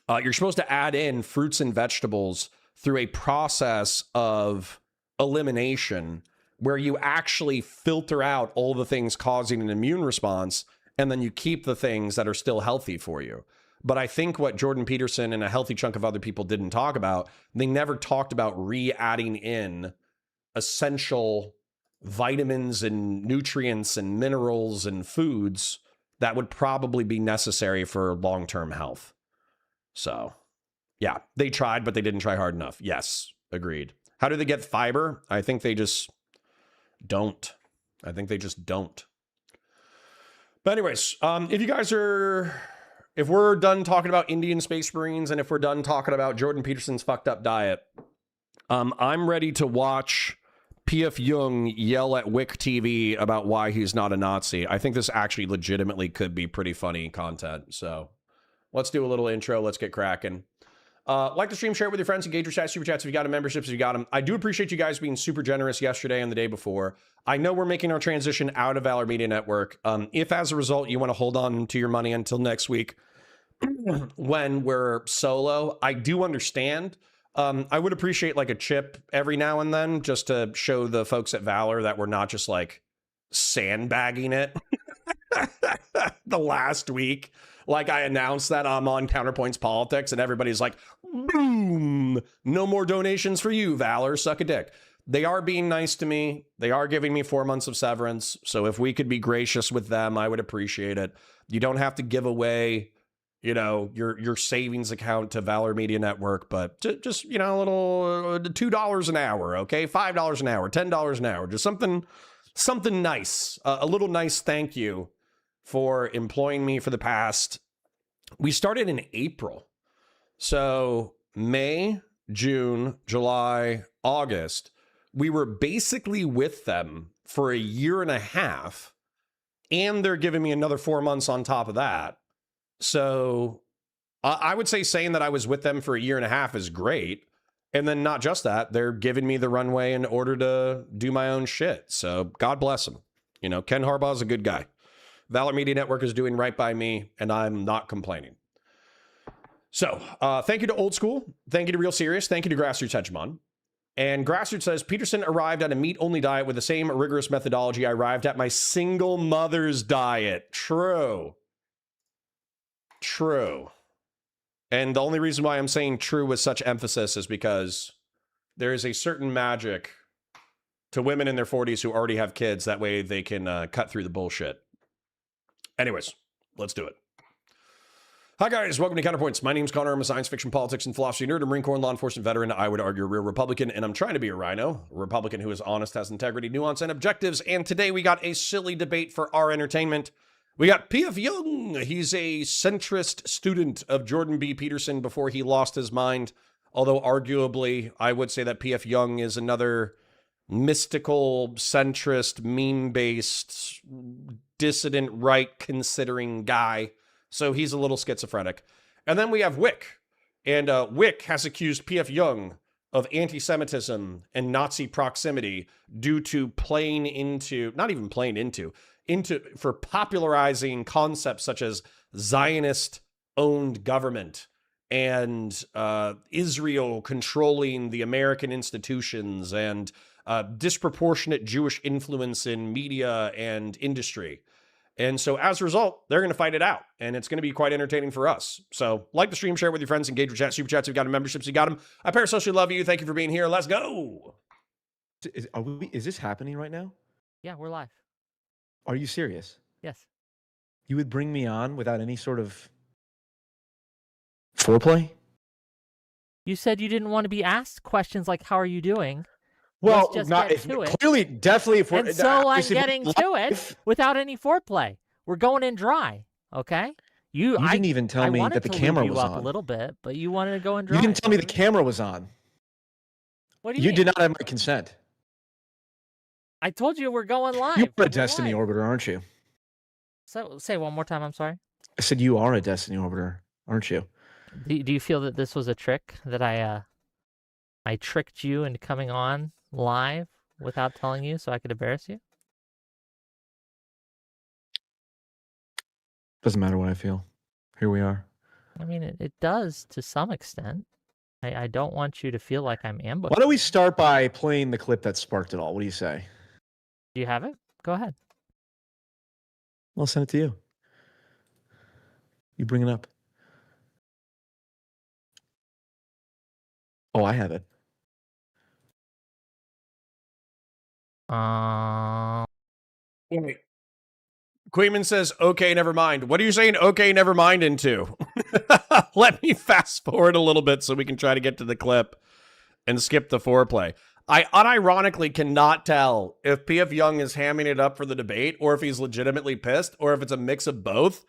fruits and vegetables through a process of elimination where you actually filter out all the things causing an immune response, and then you keep the things that are still healthy for you. But I think what Jordan Peterson and a healthy chunk of other people didn't talk about, they never talked about re-adding in essential vitamins and nutrients and minerals and foods that would probably be necessary for long-term health. So, yeah, they tried, but they didn't try hard enough. Yes, agreed. How do they get fiber? I think they just don't. I think they just don't. But anyways, if we're done talking about Indian Space Marines and if we're done talking about Jordan Peterson's fucked up diet, I'm ready to watch P.F. Jung yell at Whick TV about why he's not a Nazi. I think this actually legitimately could be pretty funny content. So let's do a little intro. Let's get cracking. Like the stream, share it with your friends, engage with chat, super chats if you got them, memberships if you got them. I do appreciate you guys being super generous yesterday and the day before. I know we're making our transition out of Valor Media Network. If as a result you want to hold on to your money until next week when we're solo, I do understand. I would appreciate like a chip every now and then just to show the folks at Valor that we're not just like sandbagging it. The last week, like I announced that I'm on Counterpoints Politics and everybody's like, boom, no more donations for you, Valor, suck a dick. They are being nice to me. They are giving me 4 months of severance. So if we could be gracious with them, I would appreciate it. You don't have to give away, you know, your savings account to Valor Media Network, but just, you know, a little $2 an hour, okay? $5 an hour, $10 an hour, just something nice, a little nice thank you for employing me for the past, we started in April. So May, June, July, August, we were basically with them for a year and a half, and they're giving me another 4 months on top of that. So I would say saying that I was with them for a year and a half is great. And then not just that, they're giving me the runway in order to do my own shit. So God bless them. You know, Ken Harbaugh's a good guy. Valor Media Network is doing right by me, and I'm not complaining. So, thank you to Old School. Thank you to Real Serious. Thank you to Grassroots Hegemon. And Grassroots says, Peterson arrived at a meat-only diet with the same rigorous methodology I arrived at my single mother's diet. True. True. And the only reason why I'm saying true with such emphasis is because there is a certain magic to women in their 40s who already have kids. That way they can cut through the bullshit. Anyways, let's do it. Hi, guys. Welcome to Counterpoints. My name's Connor. I'm a science fiction, politics, and philosophy nerd, a Marine Corps and law enforcement veteran. I would argue a real Republican, and I'm trying to be a rhino, a Republican who is honest, has integrity, nuance, and objectives. And today we got a silly debate for our entertainment. We got P.F. Jung. He's a centrist student of Jordan B. Peterson before he lost his mind. Although arguably, I would say that P.F. Jung is another mystical, centrist, meme-based, dissident, right-considering guy. So he's a little schizophrenic. And then we have Whick. And Whick has accused P.F. Jung of anti-Semitism and Nazi proximity due to playing into, not even playing into for popularizing concepts such as Zionist-owned government and Israel controlling the American institutions and disproportionate Jewish influence in media and industry. And so as a result, they're going to fight it out, and it's going to be quite entertaining for us. So like the stream, share it with your friends, engage with chat, super chats. We've got memberships. You got them. I parasocially love you. Thank you for being here. Let's go. Is this happening right now? Yeah, we're live. Are you serious? Yes. You would bring me on without any sort of foreplay? You said you didn't want to be asked questions like, how are you doing? Well, Let's just not get to it. clearly, definitely. If And so I'm getting to it without any foreplay. We're going in dry, okay? You didn't even tell me that the camera was on. a little bit, but you wanted to go in dry. You didn't tell me the camera was on. What do you mean? did not have my consent. I told you we're going live. You're a Destiny Orbiter, aren't you? So say one more time. I'm sorry. I said you are a Destiny Orbiter, aren't you? Do you feel that this was a trick, that I tricked you into coming on live without telling you so I could embarrass you? Doesn't matter what I feel. Here we are. I mean, it does to some extent. I don't want you to feel like I'm ambushing. Why don't we start by playing the clip that sparked it all? What do you say? Do you have it? Go ahead. I'll send it to you. You bring it up. Oh, I have it. Wait. Queeman says, okay, never mind. What are you saying okay, never mind into? Let me fast forward a little bit so we can try to get to the clip and skip the foreplay. I unironically cannot tell if P.F. Jung is hamming it up for the debate or if he's legitimately pissed or if it's a mix of both.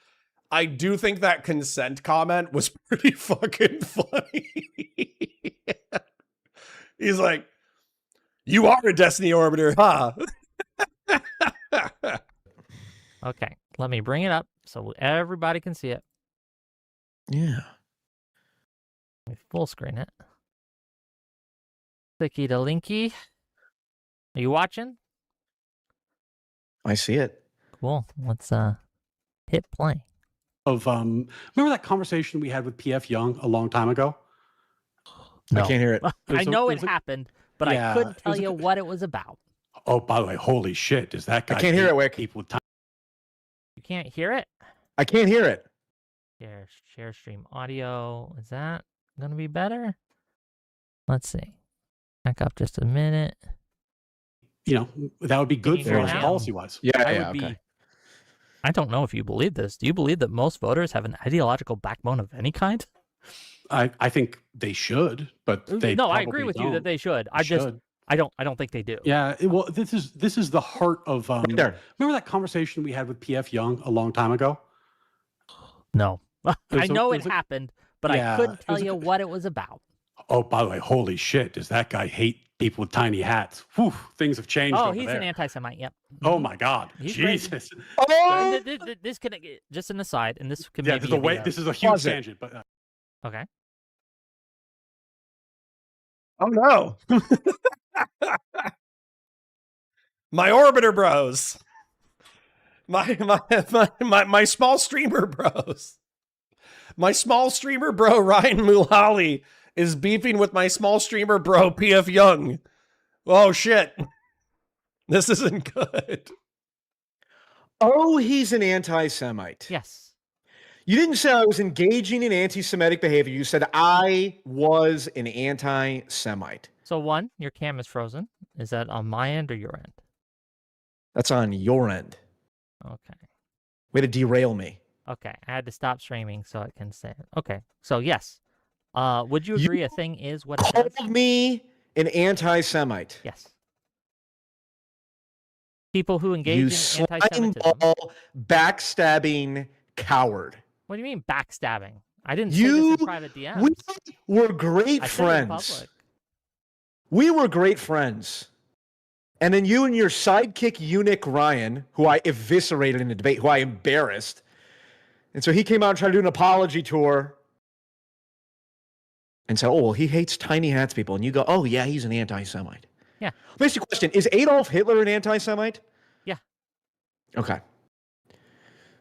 I do think that consent comment was pretty fucking funny. He's like, you are a Destiny Orbiter, huh? Okay, let me bring it up so everybody can see it. Yeah. Let me full screen it. Clicky to linky. Are you watching? I see it. Cool. Let's hit play. Remember that conversation we had with P.F. Jung a long time ago? No. I can't hear it. I know it happened, but I couldn't tell you what it was about. Oh, by the way, holy shit! Does that guy? I can't hear it, Wick. People You can't hear it? I can't hear it. Share stream audio. Is that going to be better? Let's see. Back up just a minute. You know, that would be good for us policy-wise. Yeah, okay. I don't know if you believe this. Do you believe that most voters have an ideological backbone of any kind? I think they should, but they no. I agree with you that they should. I don't think they do. Yeah. Well, this is the heart of. Remember that conversation we had with P.F. Jung a long time ago? No, I know it happened, but I couldn't tell you what it was about. Oh, by the way, holy shit! Does that guy hate people with tiny hats? Whew, things have changed. Oh, over he's there. an anti-Semite. Yep. Oh my God, he's Jesus! Oh! This can just an aside, and this could maybe this is a huge tangent, but okay. Oh no! My orbiter bros. My small streamer bros. My small streamer bro Ryan Mulally is beefing with my small streamer bro PF Jung. Oh shit. This isn't good. Oh, he's an anti-Semite. Yes. You didn't say I was engaging in anti-Semitic behavior. You said I was an anti-Semite. So one, your cam is frozen. Is that on my end or your end? That's on your end. Okay. Way to derail me. Okay. I had to stop streaming so I can say it. Okay. So yes. Would you agree a thing is what it Called says? me an anti-Semite. Yes. People who engage in anti-Semitism. Slime-ball, backstabbing coward. What do you mean backstabbing? I didn't say this in private DMs. We were great I said it in friends. public. We were great friends. And then you and your sidekick eunuch Ryan, who I eviscerated in a debate, who I embarrassed. And so he came out and tried to do an apology tour and said, oh, well, he hates tiny hats people. And you go, oh, yeah, he's an anti-Semite. Yeah. Let me ask you a question. Is Adolf Hitler an anti-Semite? Yeah. Okay.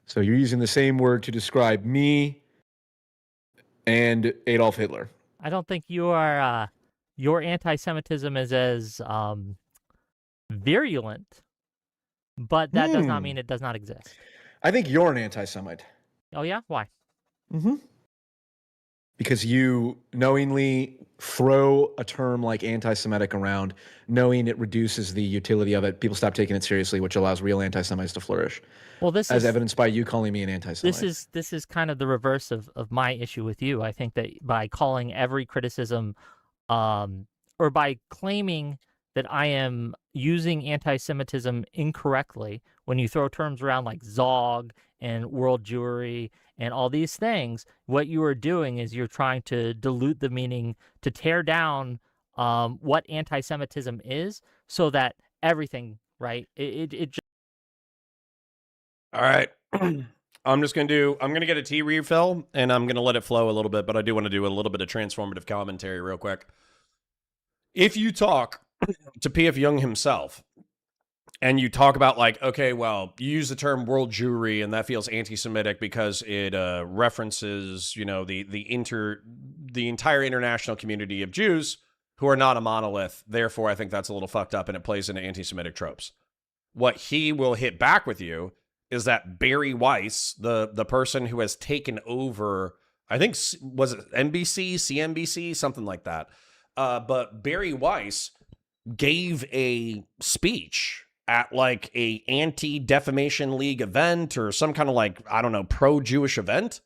So you're using the same word to describe me and Adolf Hitler. I don't think you are, your anti-Semitism is as virulent, but that does not mean it does not exist. I think you're an anti-Semite. Oh, yeah? Why? Mm-hmm. Because you knowingly throw a term like anti-Semitic around, knowing it reduces the utility of it. People stop taking it seriously, which allows real anti-Semites to flourish. Well, this as is evidenced by you calling me an anti-Semite. This is kind of the reverse of my issue with you. I think that by calling every criticism, or by claiming that I am using anti-Semitism incorrectly, when you throw terms around like Zog and world Jewry and all these things, what you are doing is you're trying to dilute the meaning, to tear down what anti-Semitism is, so that everything, right? It just... All right. I'm gonna get a tea refill and I'm gonna let it flow a little bit, but I do want to do a little bit of transformative commentary real quick. If you talk to P.F. Jung himself, and you talk about like, okay, well, you use the term world Jewry, and that feels anti-Semitic because it references, you know, the entire international community of Jews who are not a monolith. Therefore, I think that's a little fucked up, and it plays into anti-Semitic tropes. What he will hit back with you is that Barry Weiss, the person who has taken over, I think, was it NBC, CNBC, something like that. But Barry Weiss gave a speech at like a anti-defamation league event or some kind of like, I don't know, pro-Jewish event,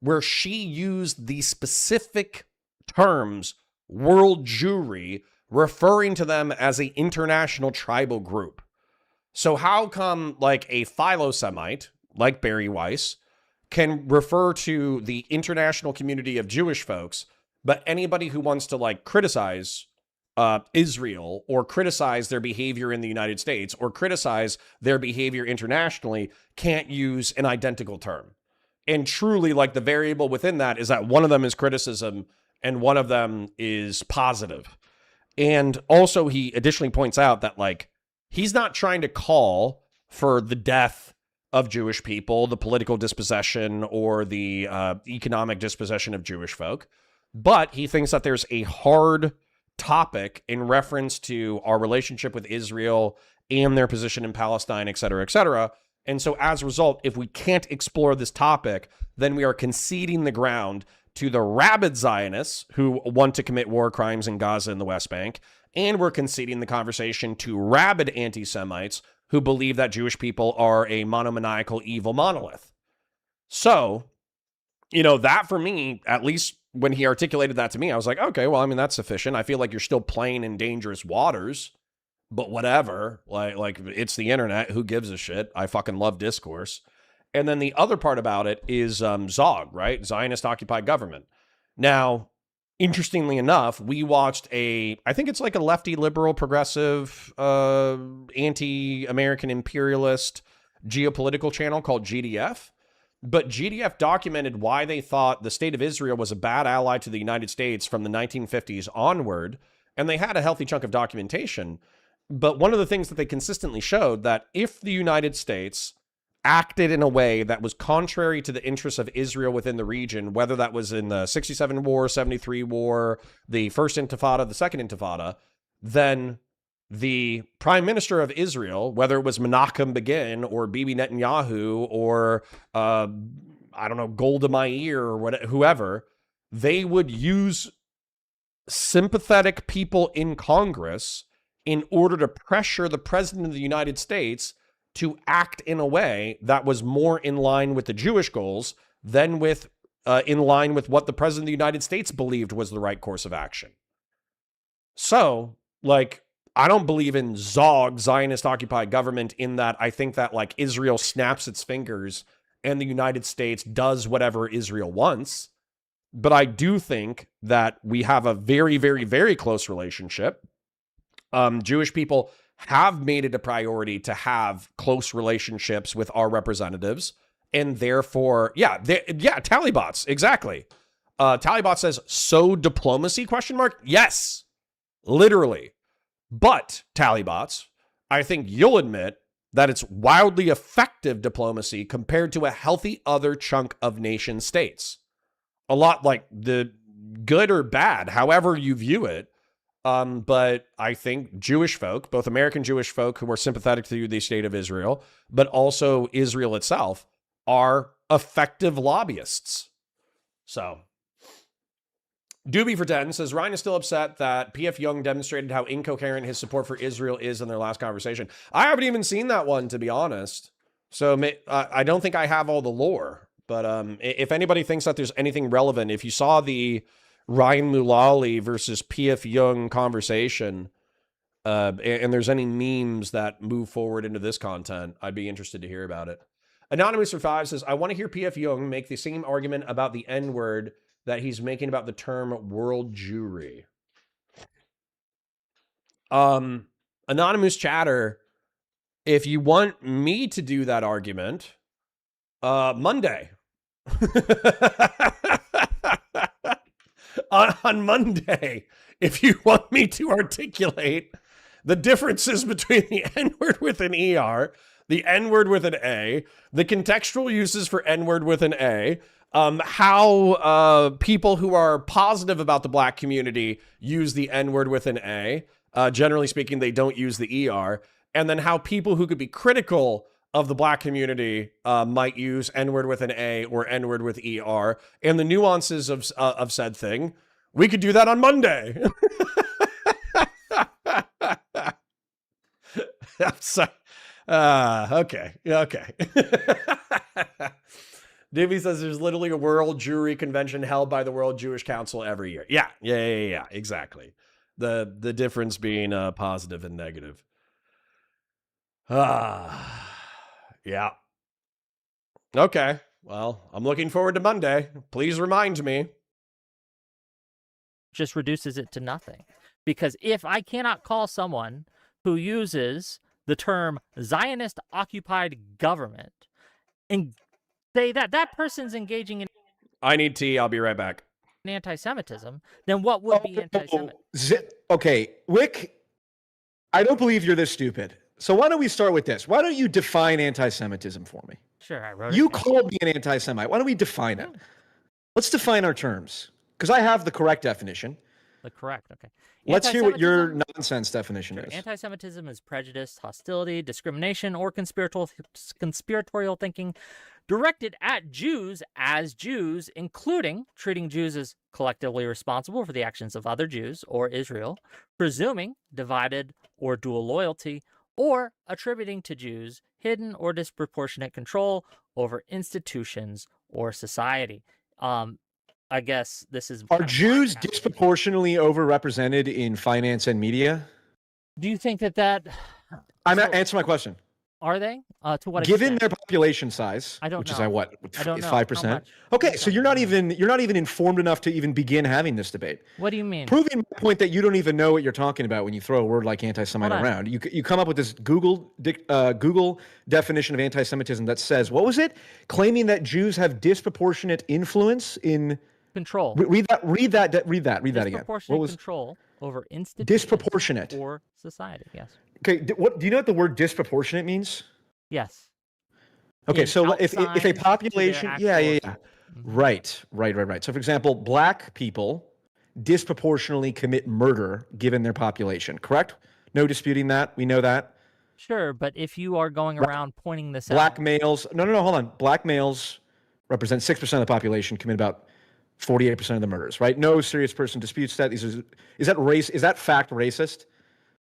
where she used the specific terms world Jewry, referring to them as an international tribal group. So how come like a philo-Semite like Barry Weiss can refer to the international community of Jewish folks, but anybody who wants to like criticize Israel or criticize their behavior in the United States or criticize their behavior internationally can't use an identical term? And truly, like, the variable within that is that one of them is criticism and one of them is positive. And also he additionally points out that like he's not trying to call for the death of Jewish people, the political dispossession or the economic dispossession of Jewish folk, but he thinks that there's a hard topic in reference to our relationship with Israel and their position in Palestine, et cetera, et cetera. And so as a result, if we can't explore this topic, then we are conceding the ground to the rabid Zionists who want to commit war crimes in Gaza and the West Bank, and we're conceding the conversation to rabid anti-Semites who believe that Jewish people are a monomaniacal evil monolith. So, you know, that for me, at least when he articulated that to me, I was like, okay, well, I mean, that's sufficient. I feel like you're still playing in dangerous waters, but whatever. Like it's the internet. Who gives a shit? I fucking love discourse. And then the other part about it is Zog, right? Zionist occupied government. Now, interestingly enough, we watched I think it's like a lefty, liberal, progressive, anti-American imperialist geopolitical channel called GDF. But GDF documented why they thought the state of Israel was a bad ally to the United States from the 1950s onward, and they had a healthy chunk of documentation. But one of the things that they consistently showed that if the United States acted in a way that was contrary to the interests of Israel within the region, whether that was in the 67 war, 73 war, the first intifada, the second intifada, then the prime minister of Israel, whether it was Menachem Begin or Bibi Netanyahu or, I don't know, Golda Meir or whoever, they would use sympathetic people in Congress in order to pressure the president of the United States to act in a way that was more in line with the Jewish goals than with in line with what the president of the United States believed was the right course of action. So, like, I don't believe in Zog, Zionist occupied government, in that I think that, like, Israel snaps its fingers and the United States does whatever Israel wants. But I do think that we have a very, very, very close relationship. Jewish people have made it a priority to have close relationships with our representatives. And therefore, Tallybots, exactly. Tallybot says, so diplomacy, question mark? Yes, literally. But, Tallybots, I think you'll admit that it's wildly effective diplomacy compared to a healthy other chunk of nation states. A lot, like, the good or bad, however you view it. But I think Jewish folk, both American Jewish folk who are sympathetic to the state of Israel, but also Israel itself, are effective lobbyists. So, Doobie for 10 says, Ryan is still upset that P.F. Jung demonstrated how incoherent his support for Israel is in their last conversation. I haven't even seen that one, to be honest. So I don't think I have all the lore. But if anybody thinks that there's anything relevant, if you saw the Ryan Mullally versus P.F. Jung conversation, and there's any memes that move forward into this content, I'd be interested to hear about it. Anonymous for 5 says, I want to hear P.F. Jung make the same argument about the N-word that he's making about the term world Jewry. Anonymous chatter, if you want me to do that argument, Monday. On Monday, if you want me to articulate the differences between the N-word with an ER, the N-word with an A, the contextual uses for N-word with an A, how people who are positive about the black community use the N-word with an A. Generally speaking, they don't use the ER. And then how people who could be critical of the black community might use N-word with an A or N-word with ER, and the nuances of said thing. We could do that on Monday. I'm sorry. Okay. Divvy says there's literally a World Jewry Convention held by the World Jewish Council every year. Yeah, exactly. The difference being positive and negative. Yeah. Okay. Well, I'm looking forward to Monday. Please remind me. Just reduces it to nothing. Because if I cannot call someone who uses the term Zionist occupied government and say that that person's engaging in I need tea. I'll be right back. Anti-Semitism, then what would be anti-Semitic? Okay, Whick, I don't believe you're this stupid. So why don't we start with this? Why don't you define anti-Semitism for me? Sure, I wrote it. You called me an anti-Semite. Why don't we define it? Let's define our terms. Because I have the correct definition. The correct, okay. Let's hear what your nonsense definition is. Anti-Semitism is prejudice, hostility, discrimination, or conspiratorial thinking directed at Jews as Jews, including treating Jews as collectively responsible for the actions of other Jews or Israel, presuming divided or dual loyalty, or attributing to Jews hidden or disproportionate control over institutions or society. I guess this is... Are Jews disproportionately overrepresented in finance and media? Do you think that... Answer my question. Are they? To what Given extent? their population size, I don't which know. is what, I don't know. 5%? Okay, so you're not even informed enough to even begin having this debate. What do you mean? Proving my point that you don't even know what you're talking about when you throw a word like anti-Semite around. You come up with this Google definition of anti-Semitism that says, what was it? Claiming that Jews have disproportionate influence in control. Read that again. Disproportionate control over institutions disproportionate or society. Yes. Okay. What do you know what the word disproportionate means? Yes. Okay, so if a outside to their population, yeah. actual- Right. So, for example, black people disproportionately commit murder given their population, correct? No disputing that. We know that. Sure, but if you are going around pointing this Black out, males, no, hold on. Black males represent 6% of the population, commit about 48% of the murders, right? No serious person disputes that. Is that fact racist?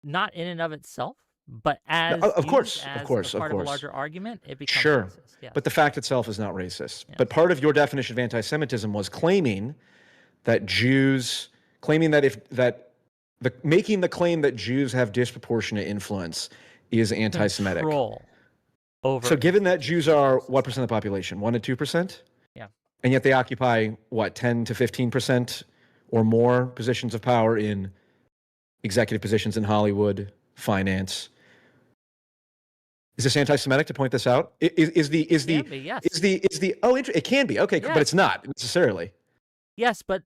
not in and of itself, but as of course, used as of course, a part of of a course. larger argument, it becomes Sure. racist. Yes. But the fact itself is not racist. Yes. But part of your definition of anti-Semitism was claiming that making the claim that Jews have disproportionate influence is anti-Semitic. Control over. So given that Jews are what percent of the population? 1 to 2%? Yeah. And yet they occupy what, 10 to 15% or more positions of power in executive positions in Hollywood, finance. Is this anti-Semitic to point this out? It can be. Okay, Yes. but it's not necessarily. Yes, but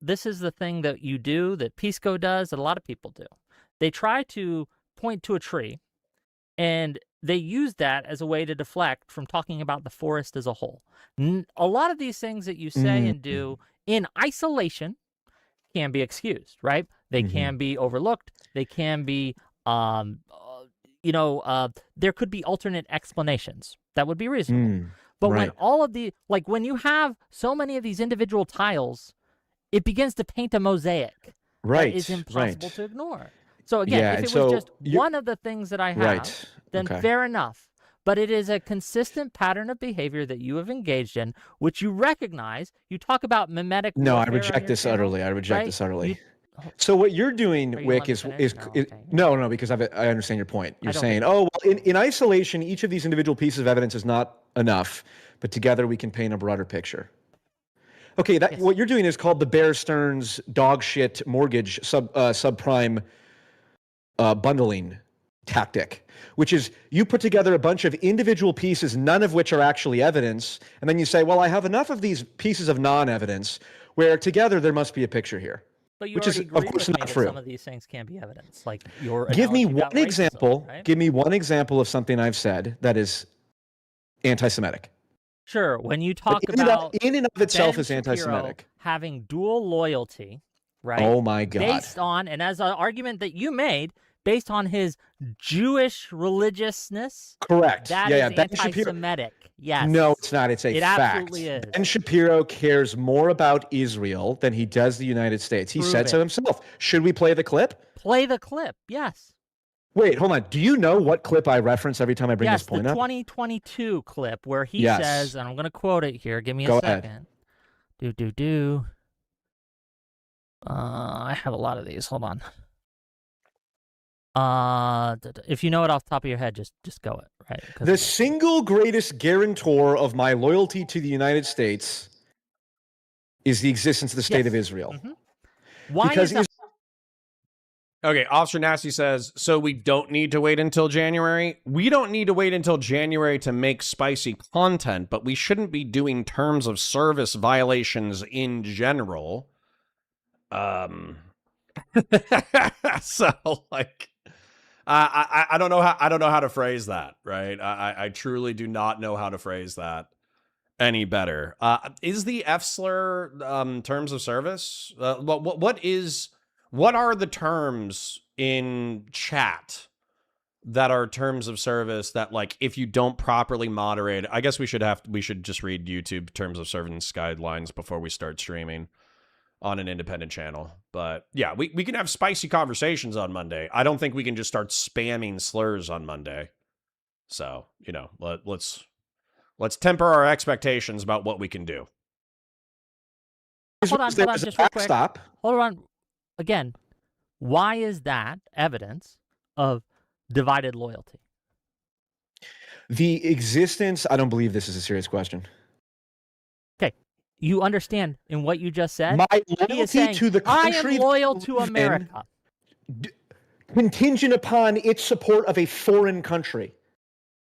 this is the thing that you do, that Pisco does, that a lot of people do. They try to point to a tree, and they use that as a way to deflect from talking about the forest as a whole. A lot of these things that you say and do in isolation can be excused, right? They can be overlooked. They can be, there could be alternate explanations that would be reasonable. But when all of when you have so many of these individual tiles, it begins to paint a mosaic that is impossible to ignore. So again, if it was just one of the things that I have, then fair enough. But it is a consistent pattern of behavior that you have engaged in, which you recognize. You talk about mimetic. No, I reject this utterly. So what you're doing, Whick, is no, because I understand your point. You're saying, in isolation, each of these individual pieces of evidence is not enough, but together we can paint a broader picture. Okay, what you're doing is called the Bear Stearns dog shit mortgage subprime bundling tactic, which is you put together a bunch of individual pieces, none of which are actually evidence, and then you say, well, I have enough of these pieces of non-evidence where together there must be a picture here. But you which is, of course, not true. Some of these things can be evidence. Like your give me one racism, example. Right? Give me one example of something I've said that is anti-Semitic. Sure. When you talk about in and of itself is anti-Semitic, having dual loyalty, right? Oh my God! Based on, and as an argument that you made, based on his Jewish religiousness. Correct. That is anti-Semitic. Yes. No, it's not. It's a fact. Absolutely is. Ben Shapiro cares more about Israel than he does the United States. He said so himself. Should we play the clip? Play the clip. Yes. Wait, hold on. Do you know what clip I reference every time I bring this point up? Yes, the 2022 clip where he says, and I'm going to quote it here. Give me a second. I have a lot of these. Hold on. If you know it off the top of your head, just go it, right? The single greatest guarantor of my loyalty to the United States is the existence of the state of Israel. Why is that? Okay, Officer Nasty says, so we don't need to wait until January? We don't need to wait until January to make spicy content, but we shouldn't be doing terms of service violations in general. So, like... I don't know how to phrase that, right? I truly do not know how to phrase that any better. Is the F-slur terms of service? What are the terms in chat that are terms of service that, like, if you don't properly moderate, I guess we should just read YouTube terms of service guidelines before we start streaming on an independent channel. But yeah, we can have spicy conversations on Monday. I don't think we can just start spamming slurs on Monday. So, let's temper our expectations about what we can do. Hold on, just real quick. Stop. Hold on. Again, why is that evidence of divided loyalty? The existence, I don't believe this is a serious question. Okay. You understand in what you just said? My loyalty to the country, I am loyal to America. Contingent upon its support of a foreign country.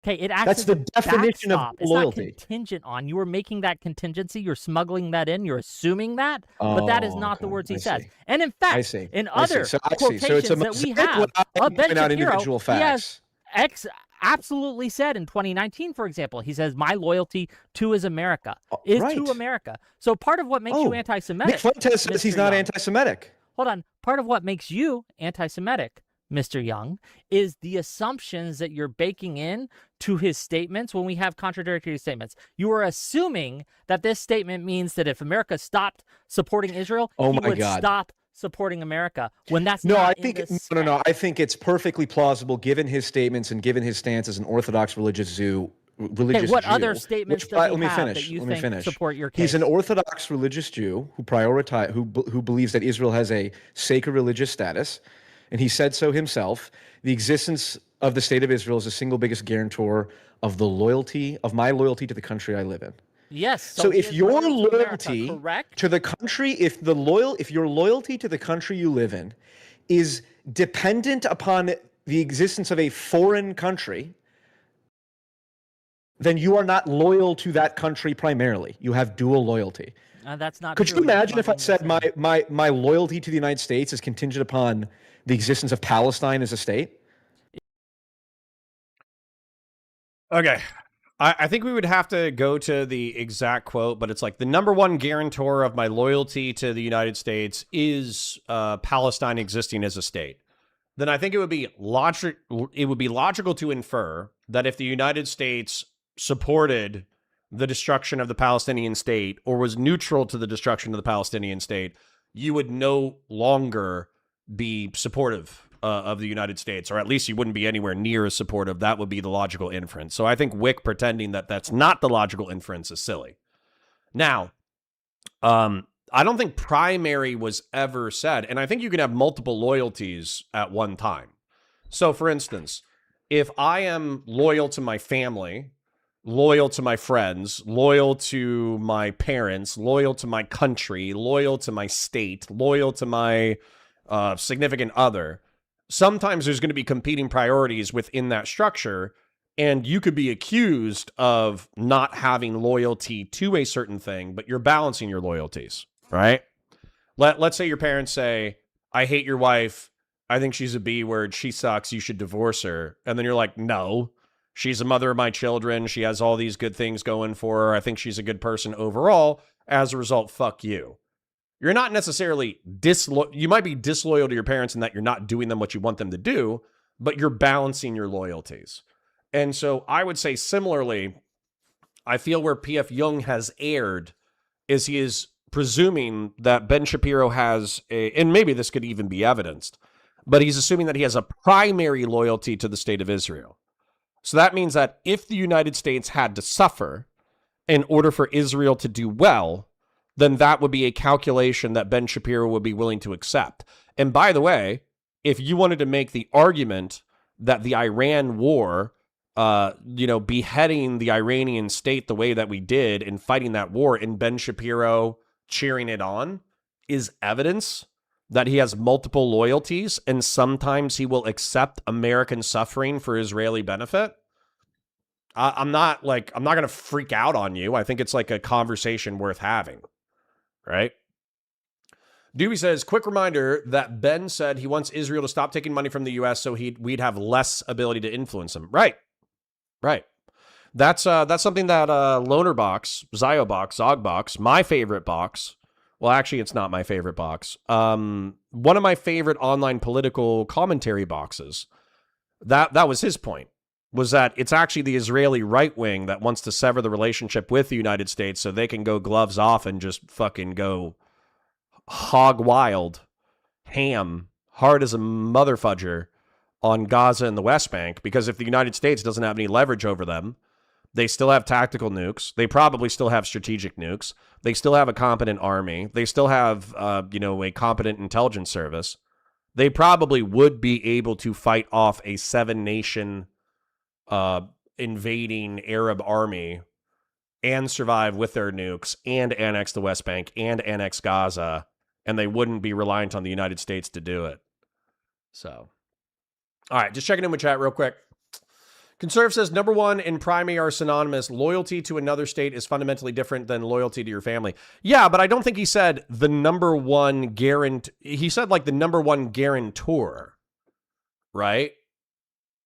Okay, it acts That's the definition of loyalty. It's not contingent on. You are making that contingency. You're smuggling that in. You're assuming that. But that is not the words he says. And in fact, in other quotations that we have, Ben Shapiro, he has absolutely said in 2019, for example, he says, my loyalty to is America, is to America. So part of what makes you anti-Semitic. Nick Fuentes says he's not anti-Semitic. Hold on. Part of what makes you anti-Semitic, Mr. Jung, is the assumptions that you're baking in to his statements when we have contradictory statements. You are assuming that this statement means that if America stopped supporting Israel, he would stop supporting America, when that's no. not I think no. I think it's perfectly plausible, given his statements and given his stance as an Orthodox religious Jew. What other statements does he have that you think support your case? He's an Orthodox religious Jew who believes that Israel has a sacred religious status, and he said so himself. The existence of the state of Israel is the single biggest guarantor of my loyalty to the country I live in. Yes. So if your loyalty to the country, if your loyalty to the country you live in is dependent upon the existence of a foreign country, then you are not loyal to that country primarily. You have dual loyalty. That's not Could true. you imagine if I said my loyalty to the United States is contingent upon the existence of Palestine as a state? Okay. I think we would have to go to the exact quote, but it's like the number one guarantor of my loyalty to the United States is Palestine existing as a state. Then I think it would be logical to infer that if the United States supported the destruction of the Palestinian state or was neutral to the destruction of the Palestinian state, you would no longer be supportive of the United States, or at least you wouldn't be anywhere near as supportive. That would be the logical inference. So I think Whick pretending that that's not the logical inference is silly. Now, I don't think primary was ever said, and I think you can have multiple loyalties at one time. So for instance, if I am loyal to my family, loyal to my friends, loyal to my parents, loyal to my country, loyal to my state, loyal to my significant other, sometimes there's going to be competing priorities within that structure, and you could be accused of not having loyalty to a certain thing, but you're balancing your loyalties, right? Let's say your parents say, I hate your wife, I think she's a B word, she sucks, you should divorce her. And then you're like, no, she's the mother of my children, she has all these good things going for her, I think she's a good person overall, as a result, fuck you. You're not necessarily you might be disloyal to your parents in that you're not doing them what you want them to do, but you're balancing your loyalties. And so I would say similarly, I feel where P.F. Jung has erred is he is presuming that Ben Shapiro has and maybe this could even be evidenced, but he's assuming that he has a primary loyalty to the state of Israel. So that means that if the United States had to suffer in order for Israel to do well, then that would be a calculation that Ben Shapiro would be willing to accept. And by the way, if you wanted to make the argument that the Iran war, beheading the Iranian state the way that we did and fighting that war, and Ben Shapiro cheering it on, is evidence that he has multiple loyalties and sometimes he will accept American suffering for Israeli benefit, I'm not going to freak out on you. I think it's like a conversation worth having. Right? Dewey says, quick reminder that Ben said he wants Israel to stop taking money from the U.S. so we'd have less ability to influence him. Right. That's something that Lonerbox, Ziobox, Zogbox, my favorite box. Well, actually, it's not my favorite box. One of my favorite online political commentary boxes. That was his point. Was that it's actually the Israeli right wing that wants to sever the relationship with the United States so they can go gloves off and just fucking go hog wild, ham, hard as a motherfudger on Gaza and the West Bank. Because if the United States doesn't have any leverage over them, they still have tactical nukes. They probably still have strategic nukes. They still have a competent army. They still have, a competent intelligence service. They probably would be able to fight off a 7-nation invading Arab army and survive with their nukes and annex the West Bank and annex Gaza, and they wouldn't be reliant on the United States to do it. So, all right, just checking in with chat real quick. Conserve says, number one and primary are synonymous. Loyalty to another state is fundamentally different than loyalty to your family. Yeah, but I don't think he said the number one guarantee. He said like the number one guarantor, right?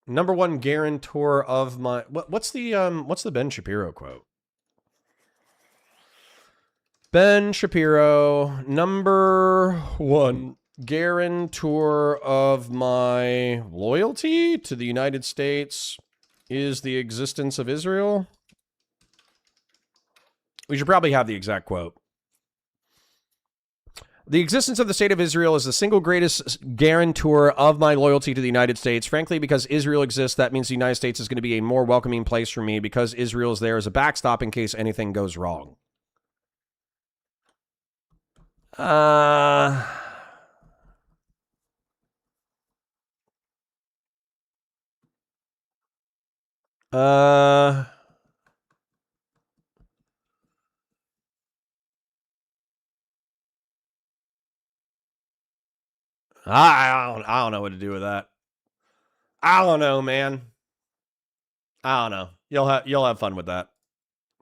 Number one guarantor of my what's the Ben Shapiro quote? Ben Shapiro, number one guarantor of my loyalty to the United States is the existence of Israel. We should probably have the exact quote. The existence of the state of Israel is the single greatest guarantor of my loyalty to the United States. Frankly, because Israel exists, that means the United States is going to be a more welcoming place for me because Israel is there as a backstop in case anything goes wrong. I don't know what to do with that. I don't know, man. I don't know. You'll have fun with that.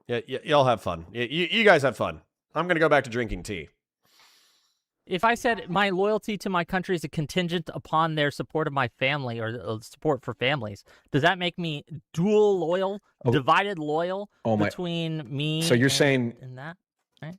Yeah, you'll have fun. You guys have fun. I'm gonna go back to drinking tea. If I said my loyalty to my country is a contingent upon their support of my family or support for families, does that make me dual loyal, divided loyal between me? So you're saying and that, right?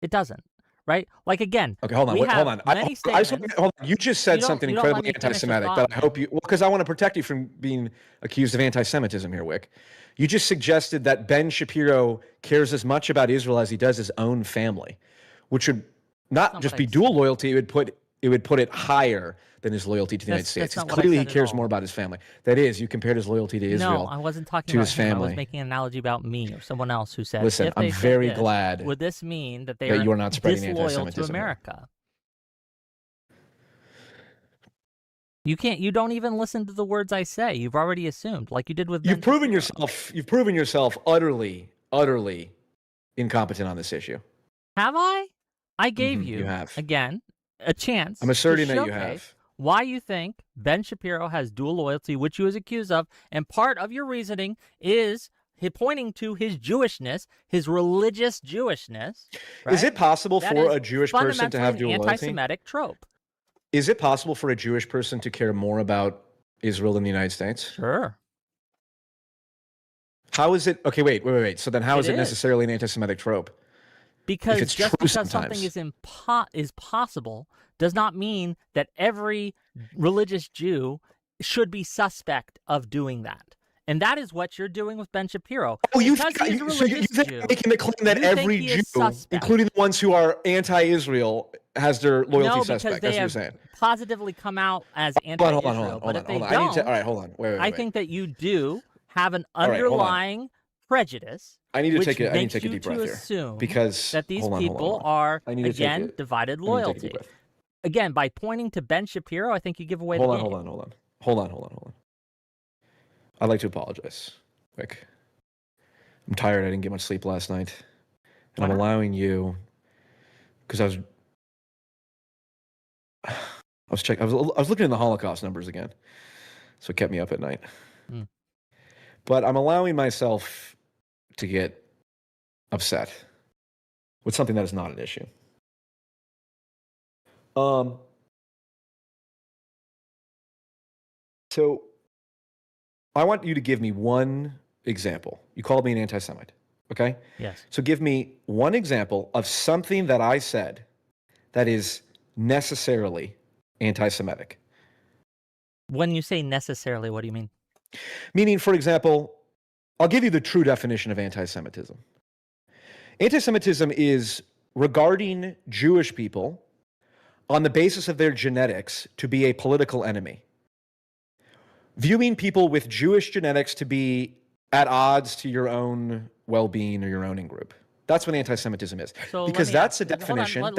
It doesn't, right? Like again. Okay, hold on. Hold on. Hold on. You just said something incredibly anti-Semitic that I hope you, because I want to protect you from being accused of anti-Semitism here, Whick. You just suggested that Ben Shapiro cares as much about Israel as he does his own family, which would not just be dual loyalty. It would put it higher than his loyalty to the United States. Clearly, he cares more about his family. That is, you compared his loyalty to Israel. No, I wasn't talking to about his him. family. I was making an analogy about me or someone else who said. Listen, I'm very glad. Would this mean that they are you are not spreading disloyal anti-Semitism to America? You can't. You don't even listen to the words I say. You've already assumed, like you did with. You've proven yourself. You've proven yourself utterly incompetent on this issue. Have I? I gave you have. Again a chance. I'm asserting that you have. Why you think Ben Shapiro has dual loyalty, which he was accused of, and part of your reasoning is pointing to his Jewishness, his religious Jewishness. Right? Is it possible for a Jewish person to have dual loyalty? Anti-Semitic trope. Is it possible for a Jewish person to care more about Israel than the United States? Sure. How is it? Okay, wait. So then how is it necessarily an anti-Semitic trope? Because just because something is possible does not mean that every religious Jew should be suspect of doing that. And that is what you're doing with Ben Shapiro. Oh, you're making the claim that every Jew, including the ones who are anti-Israel, has their loyalty suspect. That's what you're saying. Positively come out as anti-Israel. Hold on. All right, hold on. Wait. I think that you do have an underlying prejudice. I need to take a deep breath here because that these people are again divided loyalty. Again, by pointing to Ben Shapiro, I think you give away the game. Hold on. I'd like to apologize, Whick. I'm tired. I didn't get much sleep last night, and I'm allowing you because I was looking at the Holocaust numbers again, so it kept me up at night. But I'm allowing myself to get upset with something that is not an issue. So I want you to give me one example. You called me an anti-Semite, okay? Yes. So give me one example of something that I said that is necessarily anti-Semitic. When you say necessarily, what do you mean? Meaning, for example, I'll give you the true definition of anti-Semitism. Anti-Semitism is regarding Jewish people on the basis of their genetics to be a political enemy. Viewing people with Jewish genetics to be at odds to your own well-being or your own in-group. That's what anti-Semitism is. So because that's a definition. No.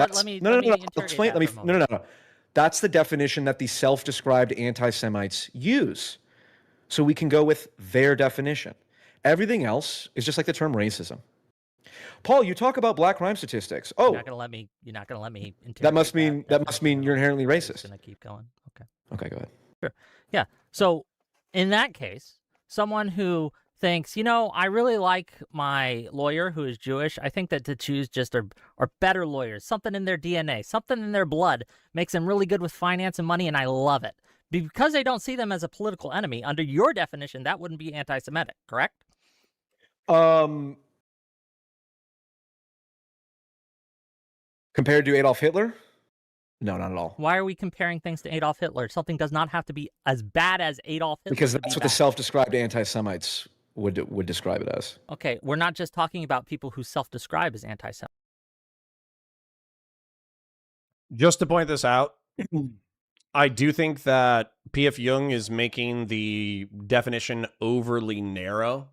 That's the definition that the self-described anti-Semites use. So we can go with their definition. Everything else is just like the term racism. Paul, you talk about black crime statistics. Oh, you're not gonna let me. That must mean you're inherently racist. I'm gonna keep going. Okay. Okay, go ahead. Sure. Yeah. So in that case, someone who thinks, I really like my lawyer who is Jewish. I think that the Jews just are better lawyers. Something in their DNA, something in their blood makes them really good with finance and money, and I love it Because they don't see them as a political enemy, under your definition, that wouldn't be anti-Semitic, correct? Compared to Adolf Hitler? No, not at all. Why are we comparing things to Adolf Hitler? Something does not have to be as bad as Adolf Hitler. Because that's what the self-described anti-Semites would describe it as. Okay, we're not just talking about people who self-describe as anti-Semitic. Just to point this out, I do think that P.F. Jung is making the definition overly narrow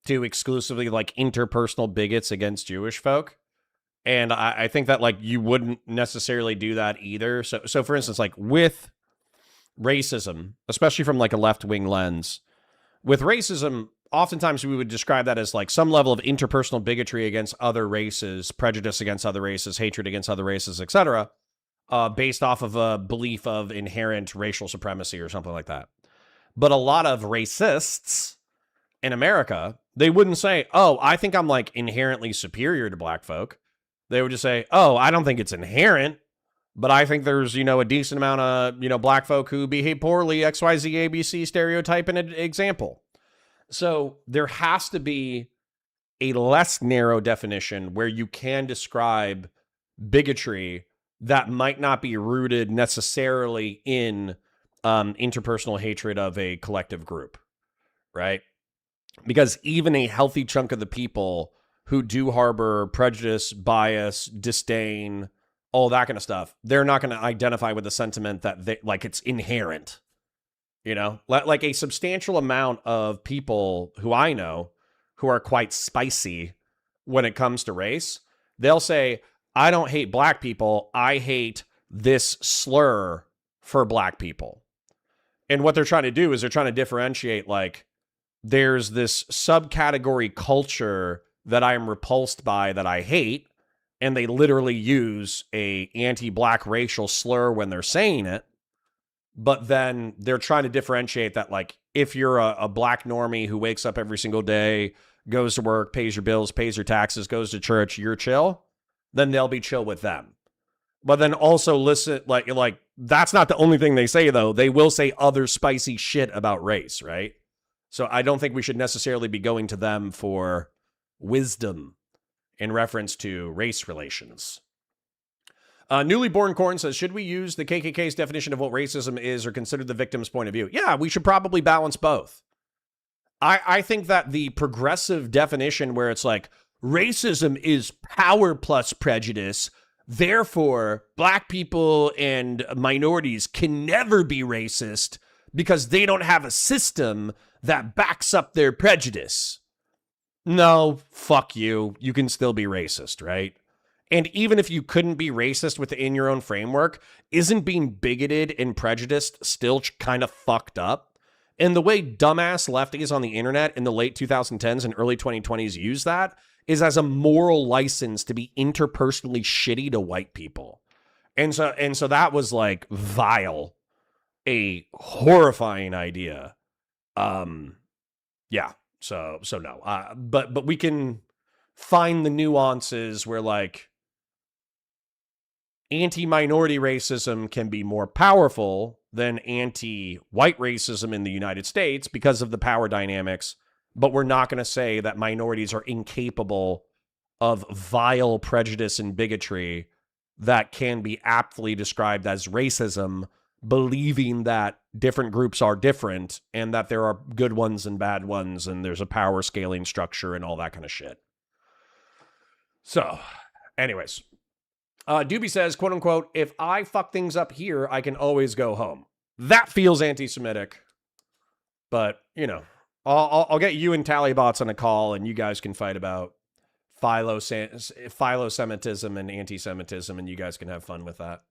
to exclusively like interpersonal bigots against Jewish folk. And I think that like you wouldn't necessarily do that either. So for instance, like with racism, especially from like a left-wing lens, with racism, oftentimes we would describe that as like some level of interpersonal bigotry against other races, prejudice against other races, hatred against other races, etc., based off of a belief of inherent racial supremacy or something like that. But a lot of racists in America, they wouldn't say, oh, I think I'm like inherently superior to black folk. They would just say, oh, I don't think it's inherent, but I think there's, a decent amount of, black folk who behave poorly, XYZ, ABC stereotype and an example. So there has to be a less narrow definition where you can describe bigotry that might not be rooted necessarily in interpersonal hatred of a collective group, right? Because even a healthy chunk of the people who do harbor prejudice, bias, disdain, all that kind of stuff, they're not going to identify with the sentiment that it's inherent. Like a substantial amount of people who I know who are quite spicy when it comes to race, they'll say, I don't hate black people, I hate this slur for black people. And what they're trying to do is they're trying to differentiate, like, there's this subcategory culture that I am repulsed by that I hate, and they literally use a anti-black racial slur when they're saying it, but then they're trying to differentiate that, like, if you're a black normie who wakes up every single day, goes to work, pays your bills, pays your taxes, goes to church, you're chill, then they'll be chill with them. But then also listen, like that's not the only thing they say, though. They will say other spicy shit about race, right? So I don't think we should necessarily be going to them for wisdom in reference to race relations. Newly Born Corn says, should we use the KKK's definition of what racism is or consider the victim's point of view? Yeah, we should probably balance both. I think that the progressive definition where it's like, racism is power plus prejudice, therefore black people and minorities can never be racist because they don't have a system that backs up their prejudice. No, fuck you. You can still be racist, right? And even if you couldn't be racist within your own framework, isn't being bigoted and prejudiced still kind of fucked up? And the way dumbass lefties on the internet in the late 2010s and early 2020s use that is as a moral license to be interpersonally shitty to white people. And so that was like vile, a horrifying idea. Yeah. So no. But we can find the nuances where like anti-minority racism can be more powerful than anti-white racism in the United States because of the power dynamics. But we're not going to say that minorities are incapable of vile prejudice and bigotry that can be aptly described as racism, believing that different groups are different and that there are good ones and bad ones and there's a power scaling structure and all that kind of shit. So, anyways, Doobie says, quote unquote, if I fuck things up here, I can always go home. That feels anti-Semitic, but I'll get you and Tallybots on a call and you guys can fight about philo-Semitism and anti-Semitism and you guys can have fun with that.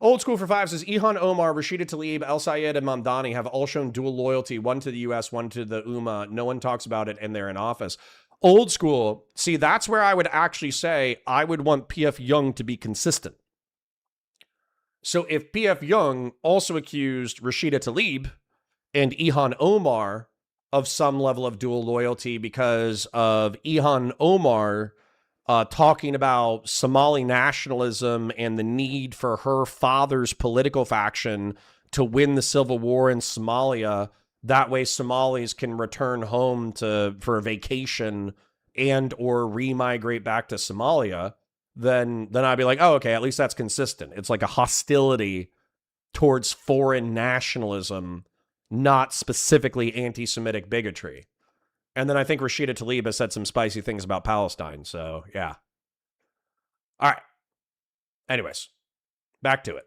Old School for Five says, Ilhan Omar, Rashida Tlaib, El Sayed, and Mamdani have all shown dual loyalty, one to the U.S., one to the Ummah. No one talks about it and they're in office. Old School, see, that's where I would actually say I would want P.F. Jung to be consistent. So if P.F. Jung also accused Rashida Tlaib and Ilhan Omar of some level of dual loyalty because of Ilhan Omar talking about Somali nationalism and the need for her father's political faction to win the civil war in Somalia. That way Somalis can return home for a vacation and or re-migrate back to Somalia, then I'd be like, oh, okay, at least that's consistent. It's like a hostility towards foreign nationalism, not specifically anti-Semitic bigotry. And then I think Rashida Tlaib has said some spicy things about Palestine. So, yeah. All right. Anyways, back to it.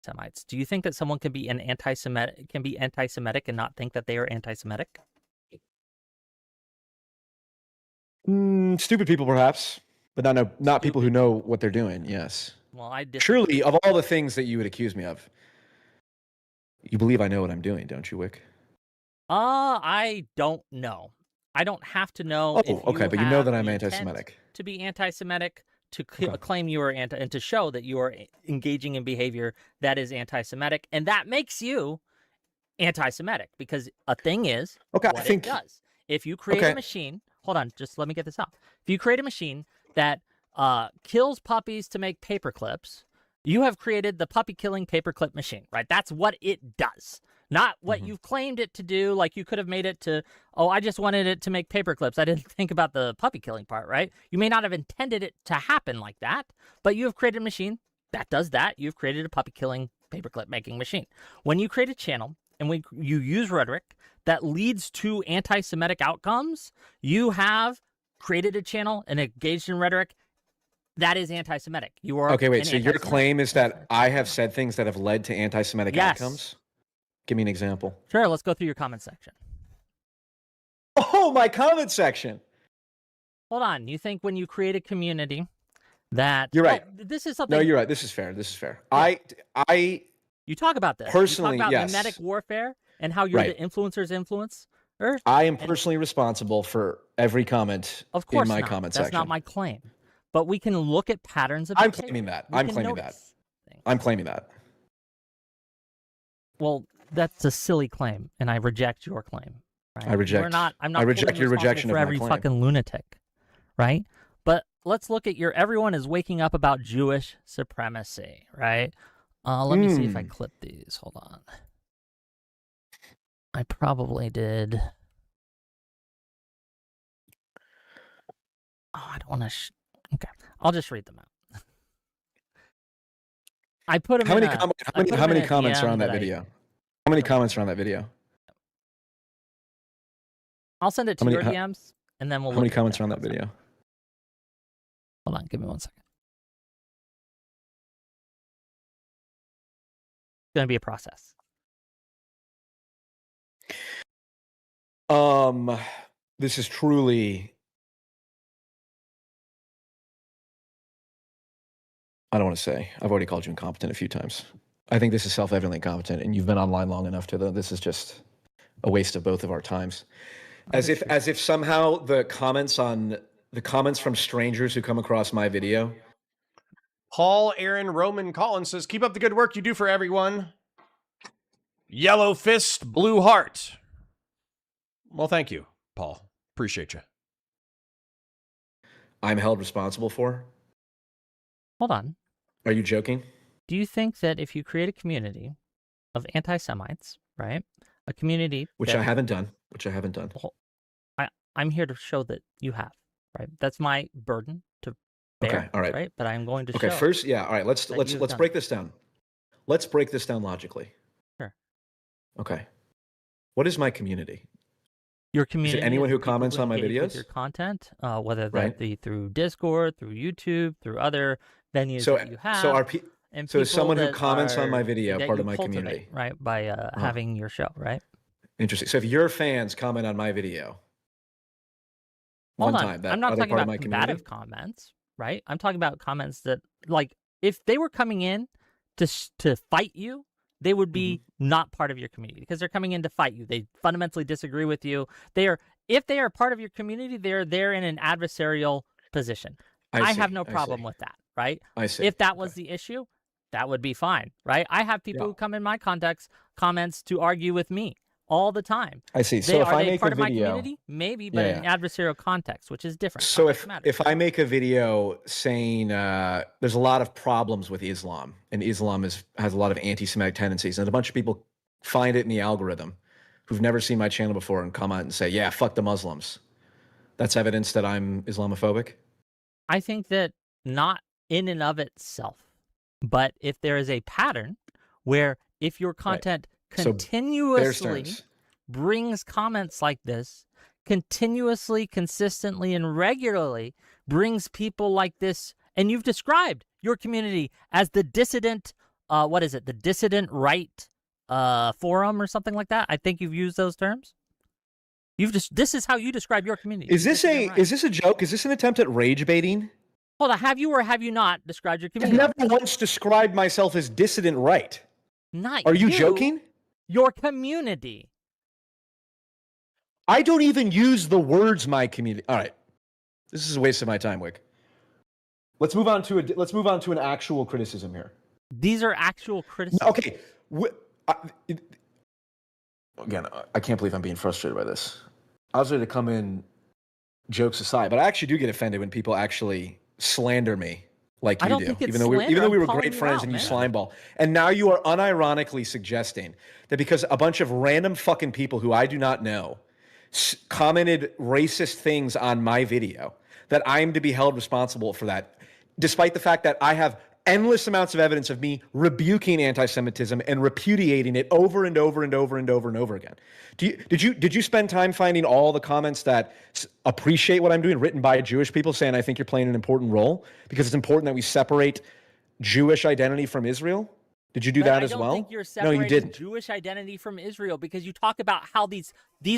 Semites. Do you think that someone can be anti-Semitic and not think that they are anti-Semitic? Stupid people, perhaps, but not people who know what they're doing. Yes. Well, I disagree. Surely, of all the things that you would accuse me of, you believe I know what I'm doing, don't you, Whick? I don't know. I don't have to know. Oh, okay, but you know that I'm anti-Semitic. To be anti-Semitic, to claim you are and to show that you are engaging in behavior that is anti-Semitic, and that makes you anti-Semitic, because a thing is what it does. If you create a machine, hold on, just let me get this out. If you create a machine that kills puppies to make paper clips, you have created the puppy killing paperclip machine, right? That's what it does. Not what you've claimed it to do. Like, you could have made it to, oh, I just wanted it to make paper clips. I didn't think about the puppy killing part, right? You may not have intended it to happen like that, but you have created a machine that does that. You've created a puppy killing paperclip making machine. When you create a channel and when you use rhetoric that leads to anti-Semitic outcomes, you have created a channel and engaged in rhetoric that is anti-Semitic. You are okay. Wait. So your claim is that I have said things that have led to anti-Semitic outcomes? Give me an example. Sure. Let's go through your comment section. Oh, my comment section. Hold on. You think when you create a community that you're right? This is something. No, you're right. This is fair. This is fair. Yeah. You talk about this personally. You talk about yes. mimetic warfare and how you're the influencer's influencer. I am personally responsible for every comment in my comment section. That's not my claim. But we can look at patterns of. I'm claiming that. I'm claiming that. Well, that's a silly claim, and I reject your claim. Right? I reject. I'm not I reject your rejection for of every my claim. fucking lunatic, right? But let's look at everyone is waking up about Jewish supremacy, right? Let me see if I clip these. Hold on. I probably did. Oh, I don't want to. Okay, I'll just read them out. I put them. How many comments are on that video? How many comments are on that video? I'll send it to your DMs, and then we'll. How many comments are on that video? Hold on, give me 1 second. It's going to be a process. This is truly. I don't want to say. I've already called you incompetent a few times. I think this is self-evidently incompetent, and you've been online long enough to know this is just a waste of both of our times. As if somehow the comments from strangers who come across my video. Paul Aaron Roman Collins says, "Keep up the good work you do for everyone." Yellow fist, blue heart. Well, thank you, Paul. Appreciate you. I'm held responsible for. Hold on. Are you joking? Do you think that if you create a community of anti-Semites, right? A community which I haven't done. Well, I'm here to show that you have, right? That's my burden to bear. Okay, all right. Right? But I'm going to show. Okay, first, yeah, all right. Let's break this down. Let's break this down logically. Sure. Okay. What is my community? Your community. Is it anyone who comments on my videos? With your content, whether that be through Discord, through YouTube, through other venues that you have. So is someone who comments on my video part of my community? Right, by having your show, right? Interesting. So if your fans comment on my video I'm not talking about combative comments, right? I'm talking about comments that, like, if they were coming in to fight you, they would be not part of your community because they're coming in to fight you. They fundamentally disagree with you. If they are part of your community, they're there in an adversarial position. I have no problem with that, right? I see. If that was the issue, that would be fine, right? I have people who come in my comments to argue with me, all the time. I see. They, So if are I they make part a of my video, community? Maybe, but in an adversarial context, which is different. so Context matters. if I make a video saying there's a lot of problems with Islam, and Islam has a lot of anti-Semitic tendencies, and a bunch of people find it in the algorithm who've never seen my channel before and come out and say, yeah, fuck the Muslims, that's evidence that I'm Islamophobic? I think that not in and of itself, but if there is a pattern where if your content So continuously brings comments like this, continuously, consistently, and regularly brings people like this, and you've described your community as the dissident, what is it, the dissident right forum or something like that? I think you've used those terms. This is how you describe your community. Is this a joke? Is this an attempt at rage baiting? Hold on, have you or have you not described your I've community? never once described myself as dissident right. Not Are you joking? Your community. I don't even use the words my community. All right. This is a waste of my time, Whick. Let's move on to an actual criticism here. These are actual criticisms. Okay. Again, I can't believe I'm being frustrated by this. I was ready to come in, jokes aside, but I actually do get offended when people actually slander me like you do. Even though we were great friends and you slimeball. And now you are unironically suggesting that because a bunch of random fucking people who I do not know commented racist things on my video, that I'm to be held responsible for that, despite the fact that I have endless amounts of evidence of me rebuking anti-Semitism and repudiating it over and over and over and over and over again. Did you spend time finding all the comments that appreciate what I'm doing, written by Jewish people, saying I think you're playing an important role because it's important that we separate Jewish identity from Israel? Did you do that as well? I don't think you're separating No, you didn't. Jewish identity from Israel because you talk about how these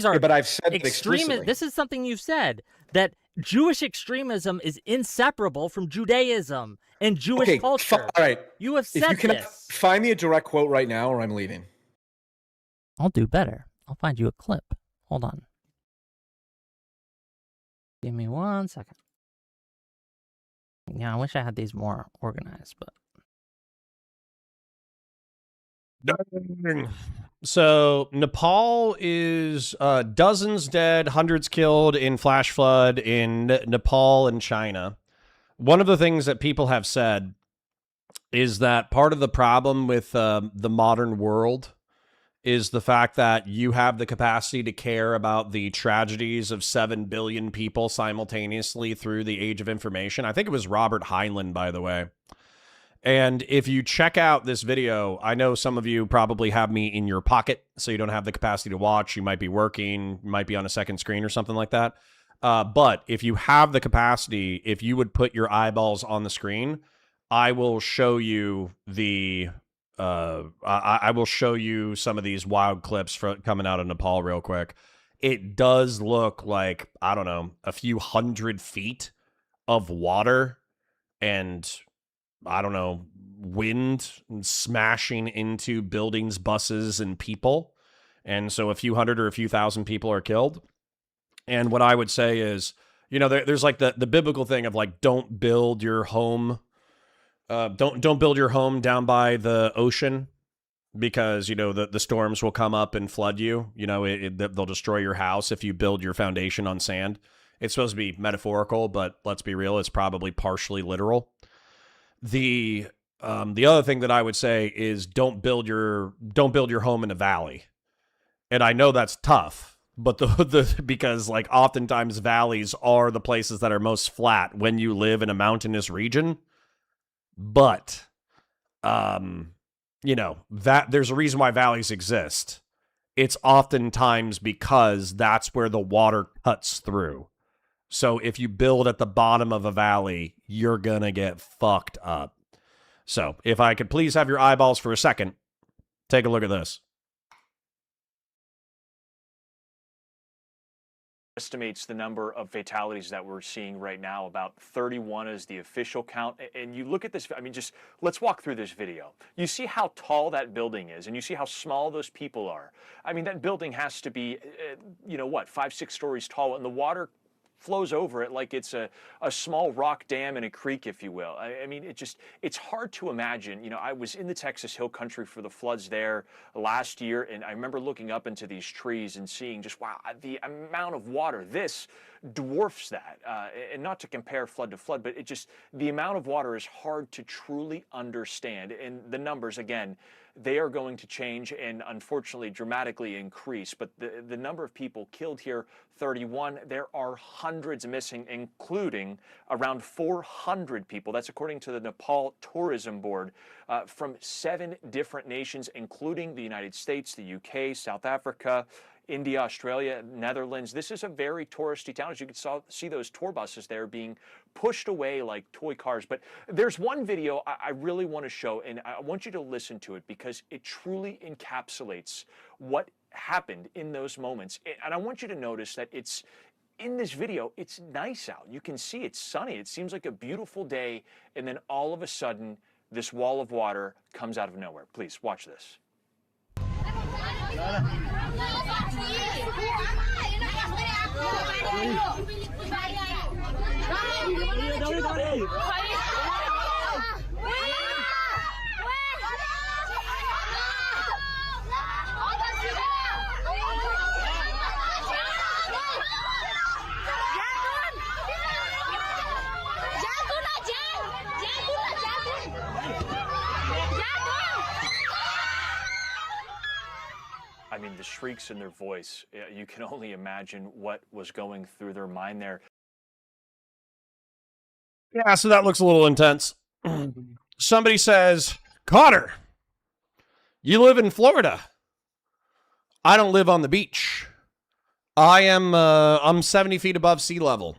are but I've said it explicitly. This is something you've said, that Jewish extremism is inseparable from Judaism and Jewish culture. All right. You have said this. Find me a direct quote right now or I'm leaving. I'll do better. I'll find you a clip. Hold on. Give me 1 second. Yeah, I wish I had these more organized, but... So Nepal is dozens dead, hundreds killed in flash flood in Nepal and China. One of the things that people have said is that part of the problem with the modern world is the fact that you have the capacity to care about the tragedies of 7 billion people simultaneously through the age of information. I think it was Robert Heinlein, by the way. And if you check out this video, I know some of you probably have me in your pocket, so you don't have the capacity to watch. You might be working, you might be on a second screen or something like that. But if you have the capacity, if you would put your eyeballs on the screen, I will show you the... I will show you some of these wild clips coming out of Nepal real quick. It does look like, I don't know, a few 100 feet of water and... I don't know, wind smashing into buildings, buses, and people. And so a few hundred or a few thousand people are killed. And what I would say is, you know, there's like the biblical thing of like, don't build your home. Don't build your home down by the ocean because, you know, the storms will come up and flood you. You know, they'll destroy your house if you build your foundation on sand. It's supposed to be metaphorical, but let's be real, it's probably partially literal. The other thing that I would say is don't build your home in a valley. And I know that's tough, but because like oftentimes valleys are the places that are most flat when you live in a mountainous region. But you know, that there's a reason why valleys exist. It's oftentimes because that's where the water cuts through. So if you build at the bottom of a valley, you're going to get fucked up. So if I could please have your eyeballs for a second, take a look at this. Estimates the number of fatalities that we're seeing right now. About 31 is the official count. And you look at this, I mean, just let's walk through this video. You see how tall that building is, and you see how small those people are. I mean, that building has to be, you know what, 5-6 stories tall, and the water flows over it like it's a small rock dam in a creek, if you will. I mean, it's hard to imagine. You know, I was in the Texas Hill Country for the floods there last year, and I remember looking up into these trees and seeing just, wow, the amount of water. This dwarfs that. And not to compare flood to flood, but the amount of water is hard to truly understand. And the numbers, again, they are going to change and unfortunately dramatically increase. But the number of people killed here, 31, there are hundreds missing, including around 400 people. That's according to the Nepal Tourism Board, from 7 different nations, including the United States, the UK, South Africa, India, Australia, Netherlands. This is a very touristy town. As you can see those tour buses there being pushed away like toy cars. But there's one video I really want to show, and I want you to listen to it because it truly encapsulates what happened in those moments. And I want you to notice that in this video, it's nice out. You can see it's sunny. It seems like a beautiful day. And then all of a sudden, this wall of water comes out of nowhere. Please watch this. I mean, the shrieks in their voice, you can only imagine what was going through their mind there. Yeah, so that looks a little intense. Somebody says, Connor, you live in Florida. I don't live on the beach. I'm 70 feet above sea level.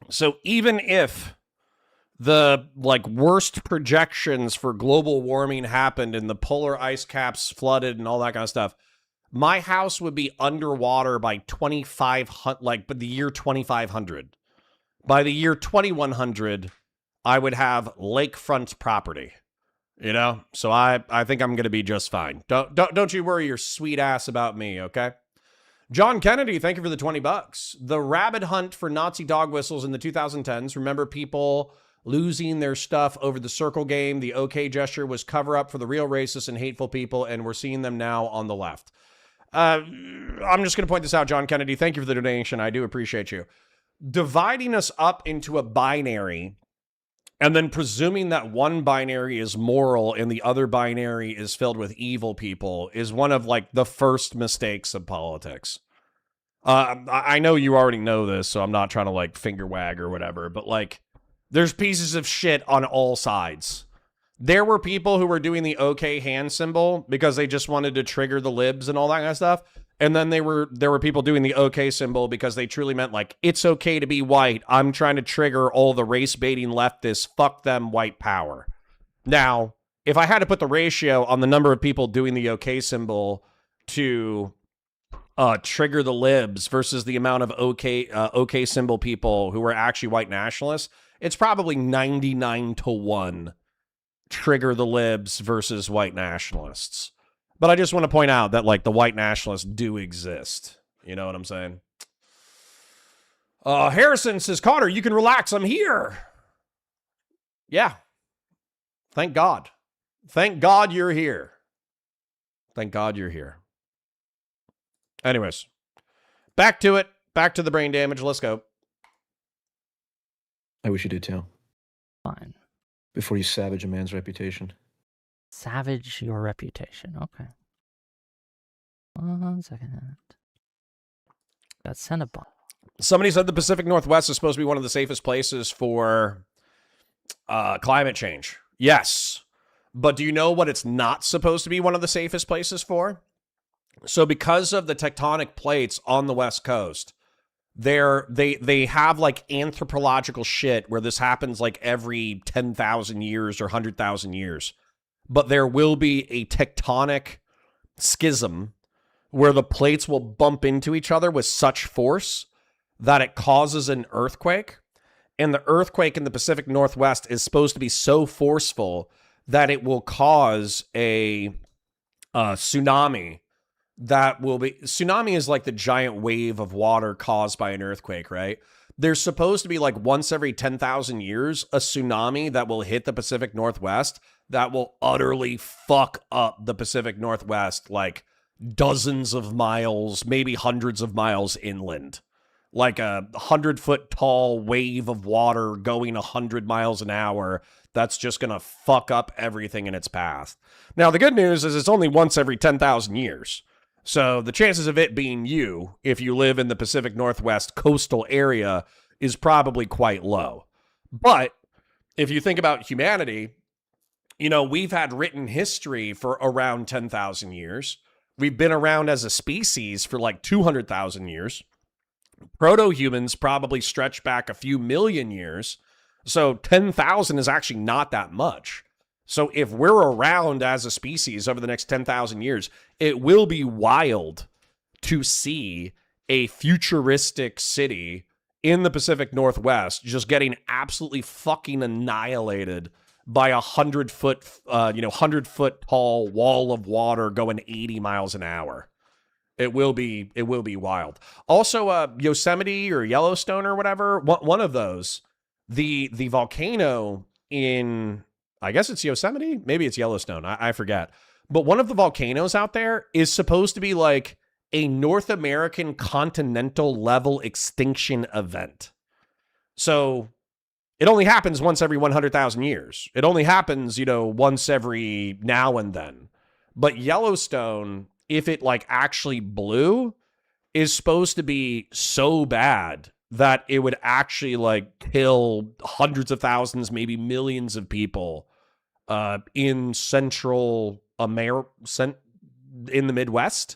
So even if the worst projections for global warming happened and the polar ice caps flooded and all that kind of stuff, my house would be underwater by 2500, by the year 2500. By the year 2100, I would have lakefront property. You know? So I think I'm going to be just fine. Don't you worry your sweet ass about me, okay? John Kennedy, thank you for the $20. The rabbit hunt for Nazi dog whistles in the 2010s. Remember people losing their stuff over the circle game? The OK gesture was cover up for the real racist and hateful people, and we're seeing them now on the left. I'm just going to point this out, John Kennedy. Thank you for the donation. I do appreciate you. Dividing us up into a binary and then presuming that one binary is moral and the other binary is filled with evil people is one of the first mistakes of politics. I know you already know this, so I'm not trying to finger wag or whatever, but there's pieces of shit on all sides. There were people who were doing the OK hand symbol because they just wanted to trigger the libs and all that kind of stuff. And then there were people doing the OK symbol because they truly meant it's okay to be white. I'm trying to trigger all the race baiting leftists. Fuck them, white power. Now, if I had to put the ratio on the number of people doing the OK symbol to trigger the libs versus the amount of OK symbol people who were actually white nationalists, it's probably 99-1. Trigger the libs versus white nationalists. But I just want to point out that the white nationalists do exist. You know what I'm saying? Harrison says, Connor, you can relax. I'm here. Yeah. Thank God. Thank God you're here. Thank God you're here. Anyways, back to it. Back to the brain damage. Let's go. I wish you did too. Fine. Before you savage a man's reputation. Savage your reputation. Okay. 1 second. Got Cinnabon. Somebody said the Pacific Northwest is supposed to be one of the safest places for climate change. Yes. But do you know what it's not supposed to be one of the safest places for? So because of the tectonic plates on the West Coast, they have anthropological shit where this happens every 10,000 years or 100,000 years. But there will be a tectonic schism where the plates will bump into each other with such force that it causes an earthquake. And the earthquake in the Pacific Northwest is supposed to be so forceful that it will cause a tsunami. Tsunami is the giant wave of water caused by an earthquake, right? there's supposed to be like once every 10,000 years, a tsunami that will hit the Pacific Northwest that will utterly fuck up the Pacific Northwest, like dozens of miles, maybe hundreds of miles inland. Like a 100-foot tall wave of water going 100 miles an hour that's just going to fuck up everything in its path. Now, the good news is it's only once every 10,000 years. So the chances of it being you, if you live in the Pacific Northwest coastal area, is probably quite low. But if you think about humanity, you know, we've had written history for around 10,000 years. We've been around as a species for like 200,000 years. Proto-humans probably stretch back a few million years. So 10,000 is actually not that much. So if we're around as a species over the next 10,000 years, it will be wild to see a futuristic city in the Pacific Northwest just getting absolutely fucking annihilated by a 100-foot tall wall of water going 80 miles an hour. It will be wild. Also, Yosemite or Yellowstone or whatever, one of those, the volcano in, I guess it's Yosemite, maybe it's Yellowstone, I forget. But one of the volcanoes out there is supposed to be like a North American continental level extinction event. So it only happens once every 100,000 years. It only happens, you know, once every now and then. But Yellowstone, if it like actually blew, is supposed to be so bad that it would actually like kill hundreds of thousands, maybe millions of people in Central America, in the Midwest.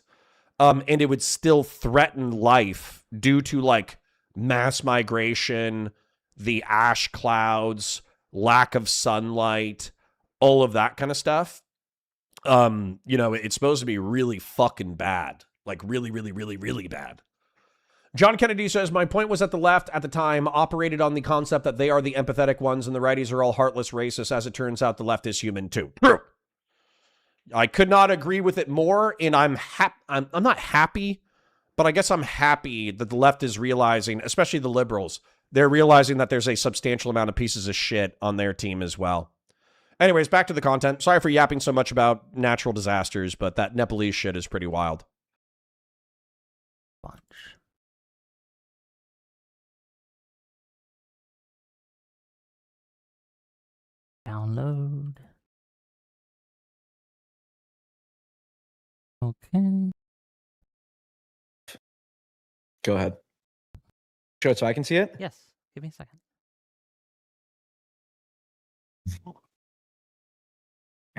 And it would still threaten life due to like mass migration, the ash clouds, lack of sunlight, all of that kind of stuff. You know, it's supposed to be really fucking bad. Like really, really, really, really bad. John Kennedy says, my point was that the left at the time operated on the concept that they are the empathetic ones and the righties are all heartless racists. As it turns out, the left is human too. I could not agree with it more, and I'm not happy, but I guess I'm happy that the left is realizing, especially the liberals, they're realizing that there's a substantial amount of pieces of shit on their team as well. Anyways, back to the content. Sorry for yapping so much about natural disasters, but that Nepalese shit is pretty wild. Bunch. Download. Okay. Go ahead. Show it so I can see it? Yes. Give me a second.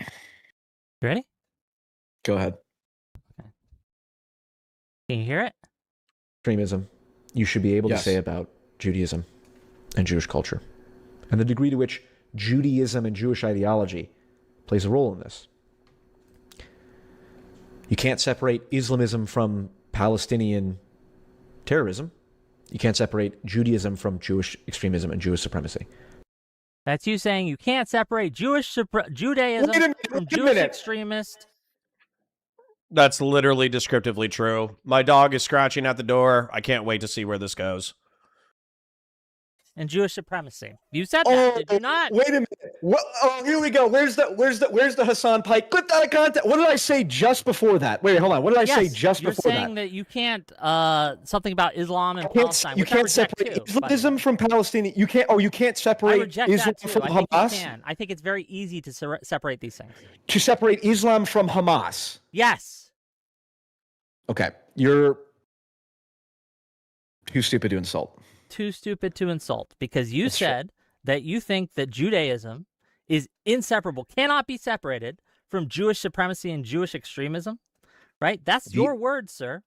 You ready? Go ahead. Okay. Can you hear it? Extremism, you should be able to say about Judaism and Jewish culture, and the degree to which Judaism and Jewish ideology plays a role in this. You can't separate Islamism from Palestinian terrorism. You can't separate Judaism from Jewish extremism and Jewish supremacy. That's you saying you can't separate Judaism from Jewish extremists. That's literally descriptively true. My dog is scratching at the door. I can't wait to see where this goes. And Jewish supremacy. You said that, did you not? Wait a minute. What? Oh, here we go. Where's the Hassan Pike? Clip out of context. What did I say just before that? Wait, hold on. What did I say just before that? You're saying that you can't something about Islam and Palestine. You can't separate Islamism from Palestinian. You can't. Oh, you can't separate Islam from Hamas. I think you can. I think it's very easy to separate these things. To separate Islam from Hamas. Yes. Okay, you're too stupid to insult. Too stupid to insult, because you said that you think that Judaism is inseparable, cannot be separated from Jewish supremacy and Jewish extremism, right? That's your words, sir.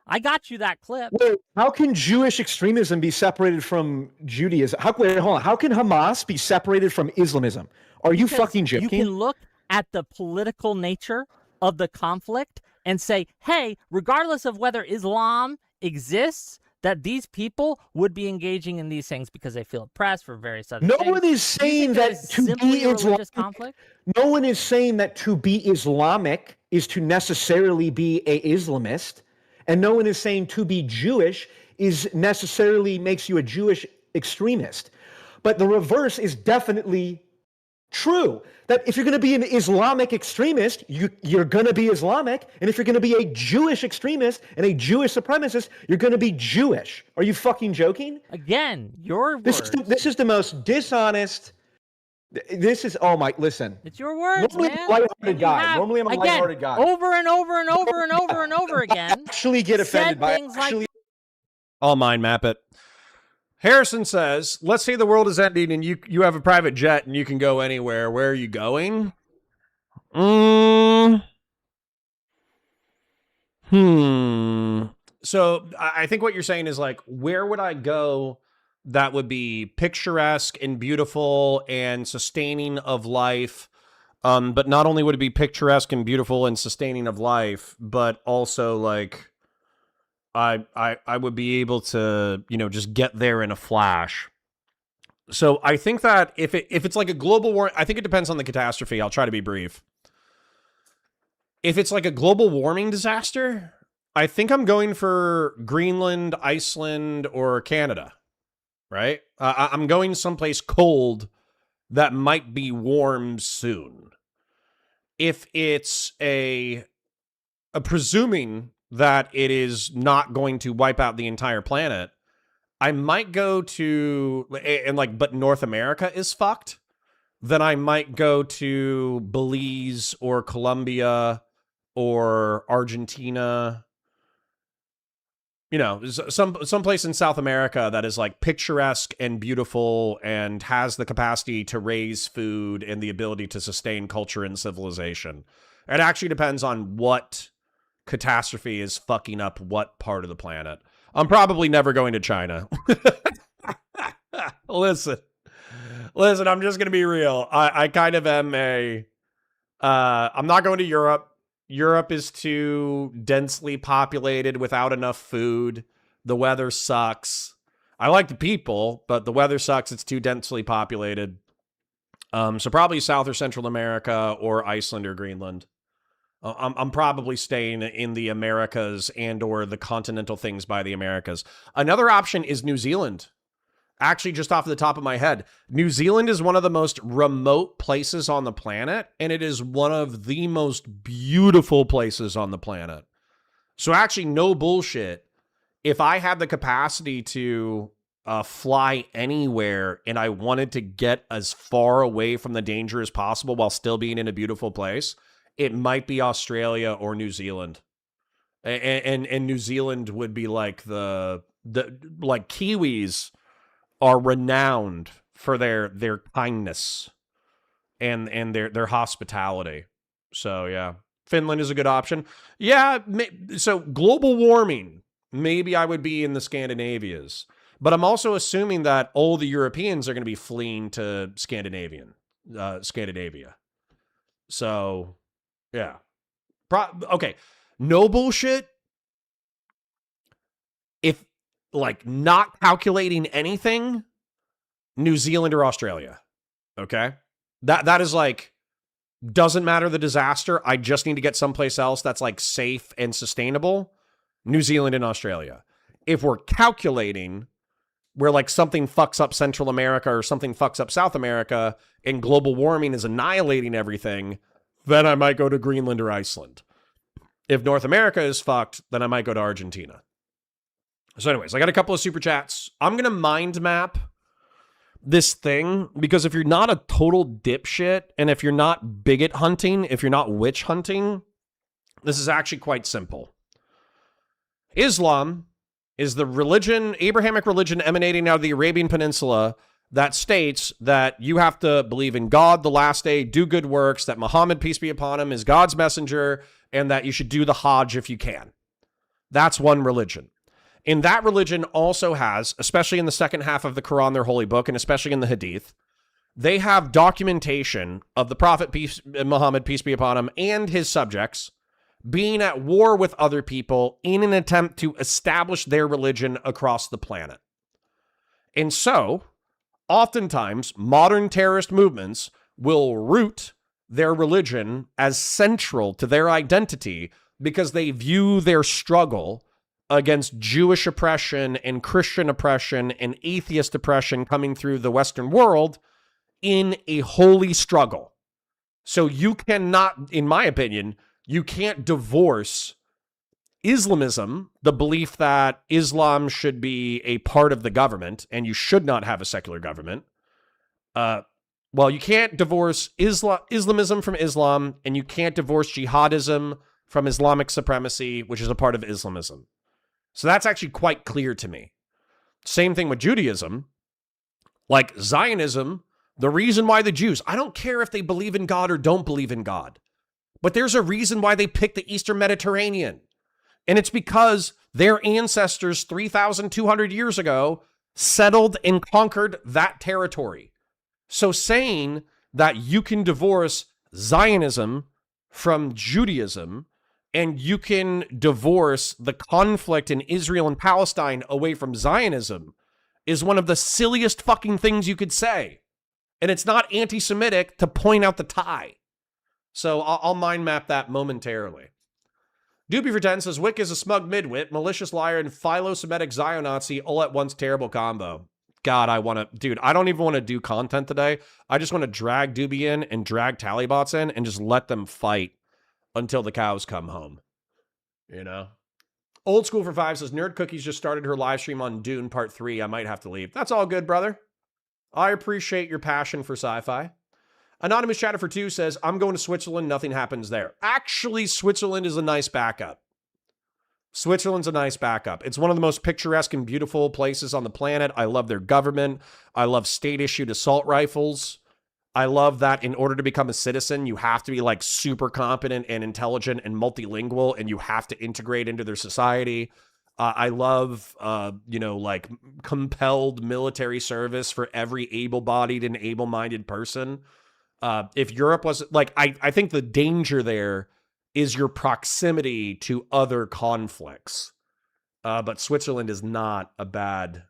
I got you that clip. Wait, how can Jewish extremism be separated from Judaism? Wait, hold on. How can Hamas be separated from Islamism? Are you fucking joking? You can look at the political nature of the conflict and say, hey, regardless of whether Islam exists, that these people would be engaging in these things because they feel oppressed for various other things. No one is saying that to be Islamic. No one is saying that to be Islamic is to necessarily be a Islamist, and no one is saying to be Jewish is necessarily makes you a Jewish extremist. But the reverse is definitely true. That if you're going to be an Islamic extremist, you're going to be Islamic. And if you're going to be a Jewish extremist and a Jewish supremacist, you're going to be Jewish. Are you fucking joking? Again, your words. This is the most dishonest. This is, oh my, listen. It's your words, Normally man. I'm a lighthearted guy. Normally I'm a again, lighthearted guy. over and over and over and over and over again. Actually get offended by things like I'll mind map it. Harrison says, let's say the world is ending and you have a private jet and you can go anywhere. Where are you going? So I think what you're saying is like, where would I go that would be picturesque and beautiful and sustaining of life? But not only would it be picturesque and beautiful and sustaining of life, but also like I would be able to, just get there in a flash. So I think that if it's like a global war, I think it depends on the catastrophe. I'll try to be brief. If it's like a global warming disaster, I think I'm going for Greenland, Iceland, or Canada, right? I'm going someplace cold that might be warm soon. If it's presuming that it is not going to wipe out the entire planet, I might go to, but North America is fucked, then I might go to Belize or Colombia or Argentina. Some place in South America that is like picturesque and beautiful and has the capacity to raise food and the ability to sustain culture and civilization. It actually depends on what catastrophe is fucking up what part of the planet. I'm probably never going to China. Listen, I'm just going to be real. I kind of am I'm not going to Europe. Europe is too densely populated without enough food. The weather sucks. I like the people, but the weather sucks. It's too densely populated. So probably South or Central America or Iceland or Greenland. I'm probably staying in the Americas and or the continental things by the Americas. Another option is New Zealand. Actually, just off the top of my head, New Zealand is one of the most remote places on the planet, and it is one of the most beautiful places on the planet. So actually, no bullshit. If I had the capacity to fly anywhere and I wanted to get as far away from the danger as possible while still being in a beautiful place, it might be Australia or New Zealand. And New Zealand would be like the Kiwis are renowned for their kindness and their hospitality. So yeah, Finland is a good option. Yeah, so global warming, maybe I would be in the Scandinavias. But I'm also assuming that all the Europeans are going to be fleeing to Scandinavia. So yeah. Okay, no bullshit. If not calculating anything, New Zealand or Australia. Okay? That is doesn't matter the disaster. I just need to get someplace else that's safe and sustainable. New Zealand and Australia. If we're calculating where something fucks up Central America or something fucks up South America and global warming is annihilating everything, then I might go to Greenland or Iceland. If North America is fucked, then I might go to Argentina. So anyways, I got a couple of super chats. I'm going to mind map this thing because if you're not a total dipshit and if you're not bigot hunting, if you're not witch hunting, this is actually quite simple. Islam is the religion, Abrahamic religion emanating out of the Arabian Peninsula that states that you have to believe in God, the last day, do good works, that Muhammad, peace be upon him, is God's messenger, and that you should do the Hajj if you can. That's one religion. And that religion also has, especially in the second half of the Quran, their holy book, and especially in the Hadith, they have documentation of the Prophet, Muhammad, peace be upon him, and his subjects being at war with other people in an attempt to establish their religion across the planet. And so, oftentimes, modern terrorist movements will root their religion as central to their identity because they view their struggle against Jewish oppression and Christian oppression and atheist oppression coming through the Western world in a holy struggle. So you cannot, in my opinion, you can't divorce Islamism, the belief that Islam should be a part of the government and you should not have a secular government. You can't divorce Islamism from Islam, and you can't divorce jihadism from Islamic supremacy, which is a part of Islamism. So that's actually quite clear to me. Same thing with Judaism. Like Zionism, the reason why the Jews, I don't care if they believe in God or don't believe in God, but there's a reason why they picked the Eastern Mediterranean. And it's because their ancestors 3,200 years ago settled and conquered that territory. So saying that you can divorce Zionism from Judaism and you can divorce the conflict in Israel and Palestine away from Zionism is one of the silliest fucking things you could say. And it's not anti-Semitic to point out the tie. So I'll mind map that momentarily. Doopy for 10 says, Whick is a smug midwit, malicious liar, and philo-Semitic Zio-Nazi all at once terrible combo. God, I don't even want to do content today. I just want to drag Doobie in and drag Tallybots in and just let them fight until the cows come home. You know? Old School for 5 says, Nerd Cookies just started her live stream on Dune Part 3. I might have to leave. That's all good, brother. I appreciate your passion for sci-fi. Anonymous Chatter for 2 says, I'm going to Switzerland. Nothing happens there. Actually, Switzerland is a nice backup. Switzerland's a nice backup. It's one of the most picturesque and beautiful places on the planet. I love their government. I love state-issued assault rifles. I love that in order to become a citizen, you have to be like super competent and intelligent and multilingual, and you have to integrate into their society. I love, like compelled military service for every able-bodied and able-minded person. If Europe was like, I think the danger there is your proximity to other conflicts. But Switzerland is not a bad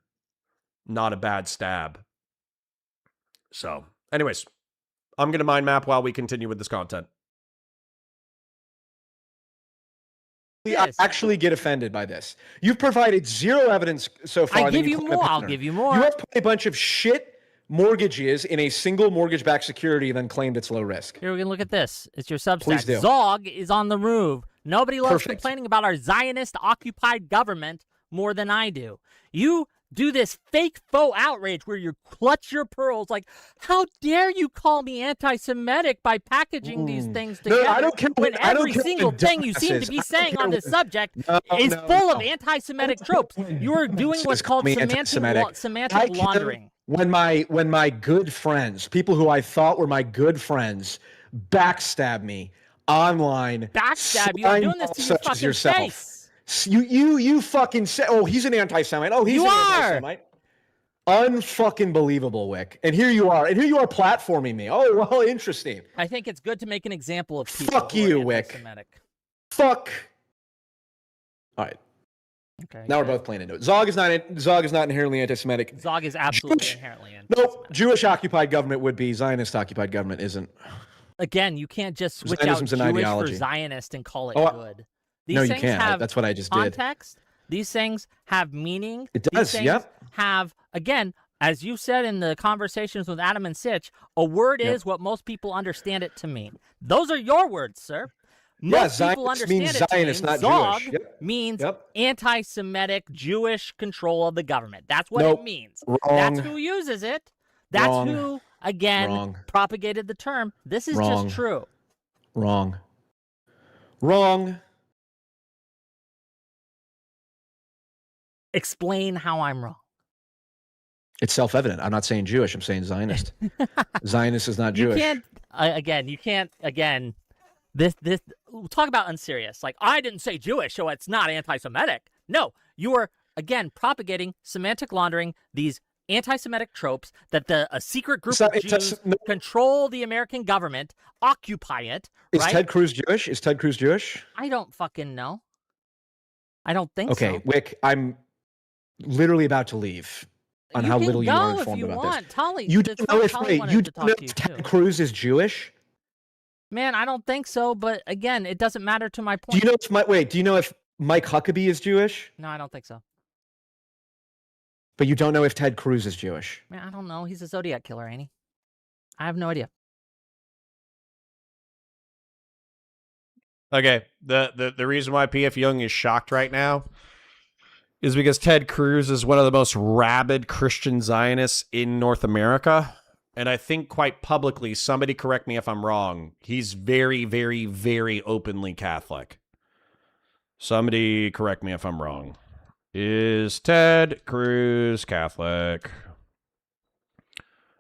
stab. So anyways, I'm going to mind map while we continue with this content. I actually get offended by this. You've provided zero evidence so far. I'll give you more. You have put a bunch of shit mortgages in a single mortgage-backed security and then claimed it's low risk. Here, we can look at this. It's your Substack. Please do. Zog is on the move. Nobody loves complaining about our Zionist-occupied government more than I do. You do this fake faux outrage where you clutch your pearls like, how dare you call me anti-Semitic by packaging these things together? No, I don't care. When every single thing you seem to be saying on this subject is full of anti-Semitic tropes. You are doing what's called semantic laundering. When my good friends, people who I thought were my good friends, backstab me online. Backstab you? I'm doing this to your fucking face. You fucking say, oh, he's an anti-Semite. Oh, he's an anti-Semite. Unfucking believable, Wick. And here you are platforming me. Oh, well, interesting. I think it's good to make an example of people. Fuck you, Wick. Fuck. All right. Okay. Now we're both playing into it. Zog is not inherently anti-Semitic. Zog is absolutely inherently anti-Semitic. Nope. Jewish occupied government would be. Zionist occupied government isn't. Again, you can't just switch out Jewish for Zionist and call it good. No, you can't. That's what I just did. Context. These things have meaning. It does. Yep. Have, again, as you said in the conversations with Adam and Sitch, a word is what most people understand it to mean. Those are your words, sir. Most people understand means it Zionist, to mean. not Zog Jewish. means anti-Semitic Jewish control of the government. That's what it means. Wrong. That's who uses it. That's who, again, propagated the term. This is just true. Wrong. Explain how I'm wrong. It's self-evident. I'm not saying Jewish. I'm saying Zionist. Zionist is not Jewish. You can't, this, talk about unserious. Like, I didn't say Jewish, so it's not anti-Semitic. No, you are, again, propagating semantic laundering, these anti-Semitic tropes that a secret group of Jews control the American government, occupy it. Is Ted Cruz Jewish? I don't fucking know. I don't think so. Okay, Wick, I'm literally about to leave on how little you are informed about this. Tully, you don't know if Ted Cruz is Jewish? Man, I don't think so, but again, it doesn't matter to my point. Do you know if Mike Huckabee is Jewish, No, I don't think so. but you don't know if Ted Cruz is Jewish. Man, I don't know. He's a Zodiac killer, ain't he? I have no idea. Okay, the reason why PF Jung is shocked right now is because Ted Cruz is one of the most rabid Christian Zionists in North America. And I think quite publicly, somebody correct me if I'm wrong, he's very, very, very openly Catholic. Somebody correct me if I'm wrong. Is Ted Cruz Catholic?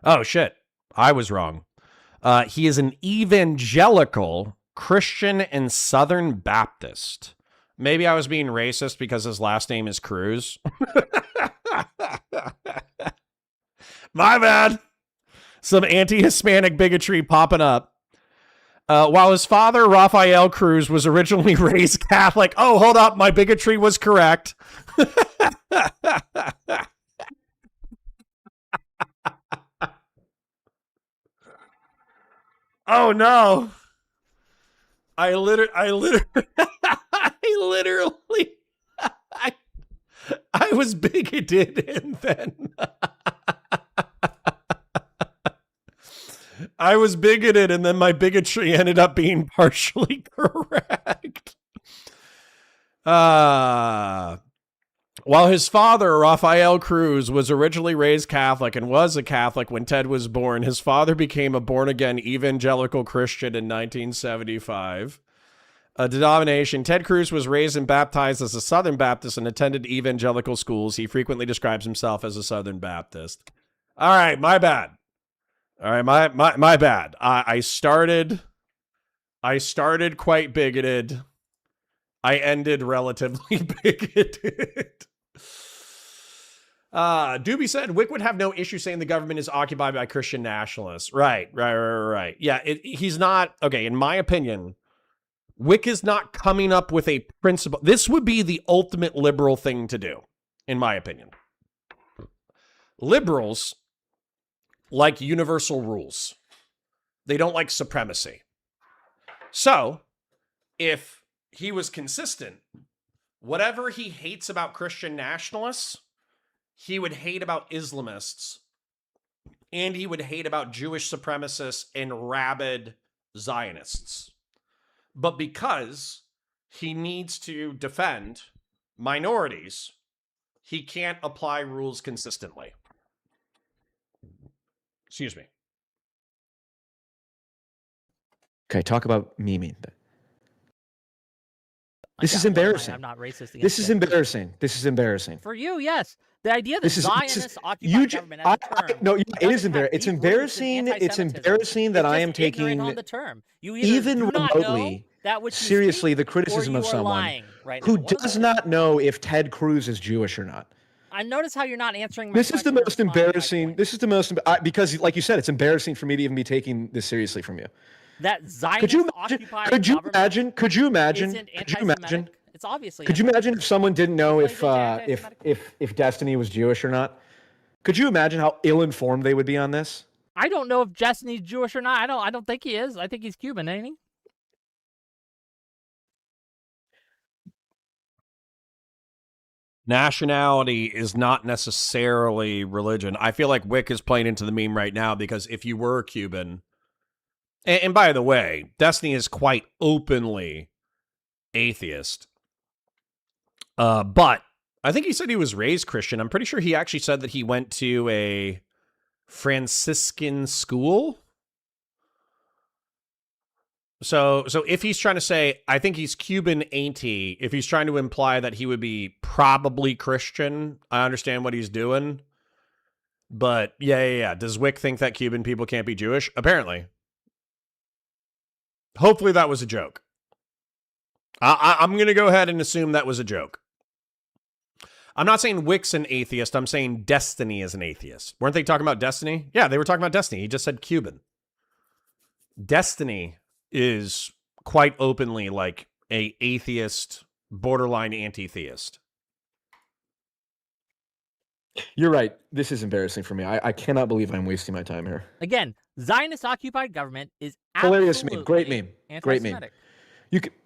Oh, shit. I was wrong. He is an evangelical Christian and Southern Baptist. Maybe I was being racist because his last name is Cruz. My bad. Some anti-Hispanic bigotry popping up. While his father, Rafael Cruz, was originally raised Catholic. Oh, hold up. My bigotry was correct. Oh, no. I literally, I was bigoted and then I was bigoted and then my bigotry ended up being partially correct. While his father, Rafael Cruz, was originally raised Catholic and was a Catholic when Ted was born, his father became a born-again evangelical Christian in 1975. A denomination. Ted Cruz was raised and baptized as a Southern Baptist and attended evangelical schools. He frequently describes himself as a Southern Baptist. All right, my bad. All right, my bad. I started quite bigoted. I ended relatively bigoted. Doobie said Wick would have no issue saying the government is occupied by Christian nationalists. Right. Yeah, he's not. Okay, in my opinion, Wick is not coming up with a principle. This would be the ultimate liberal thing to do, in my opinion. Liberals like universal rules. They don't like supremacy. So, if he was consistent, whatever he hates about Christian nationalists, he would hate about Islamists, and he would hate about Jewish supremacists and rabid Zionists. But because he needs to defend minorities, he can't apply rules consistently. Excuse me. Okay, talk about memeing. This is embarrassing. I'm not racist. This is embarrassing. This is embarrassing. For you, yes. The idea that Zionists occupy you government as a term. No, it is embarrassing. It's embarraing. It's embarrassing that I am taking on the term. You even do not remotely that which seriously speak, the criticism of someone who does not know if Ted Cruz is Jewish or not. I notice how you're not answering my question. This is the most embarrassing. This is the most because, like you said, it's embarrassing for me to even be taking this seriously from you. That Zionists occupy government. Could you imagine? It's obviously. Could you imagine if someone didn't know if Destiny was Jewish or not? Could you imagine how ill-informed they would be on this? I don't know if Destiny's Jewish or not. I don't think he is. I think he's Cuban, ain't he? Nationality is not necessarily religion. I feel like Wick is playing into the meme right now because if you were Cuban, and by the way, Destiny is quite openly atheist. But I think he said he was raised Christian. I'm pretty sure he actually said that he went to a Franciscan school. So if he's trying to say, I think he's Cuban, ain't he? If he's trying to imply that he would be probably Christian, I understand what he's doing. But yeah. Does Wick think that Cuban people can't be Jewish? Apparently. Hopefully that was a joke. I'm going to go ahead and assume that was a joke. I'm not saying Wick's an atheist. I'm saying Destiny is an atheist. Weren't they talking about Destiny? Yeah, they were talking about Destiny. He just said Cuban. Destiny is quite openly like a atheist, borderline anti-theist. You're right. This is embarrassing for me. I cannot believe I'm wasting my time here. Again, Zionist occupied government is hilarious meme. Great meme. Great meme.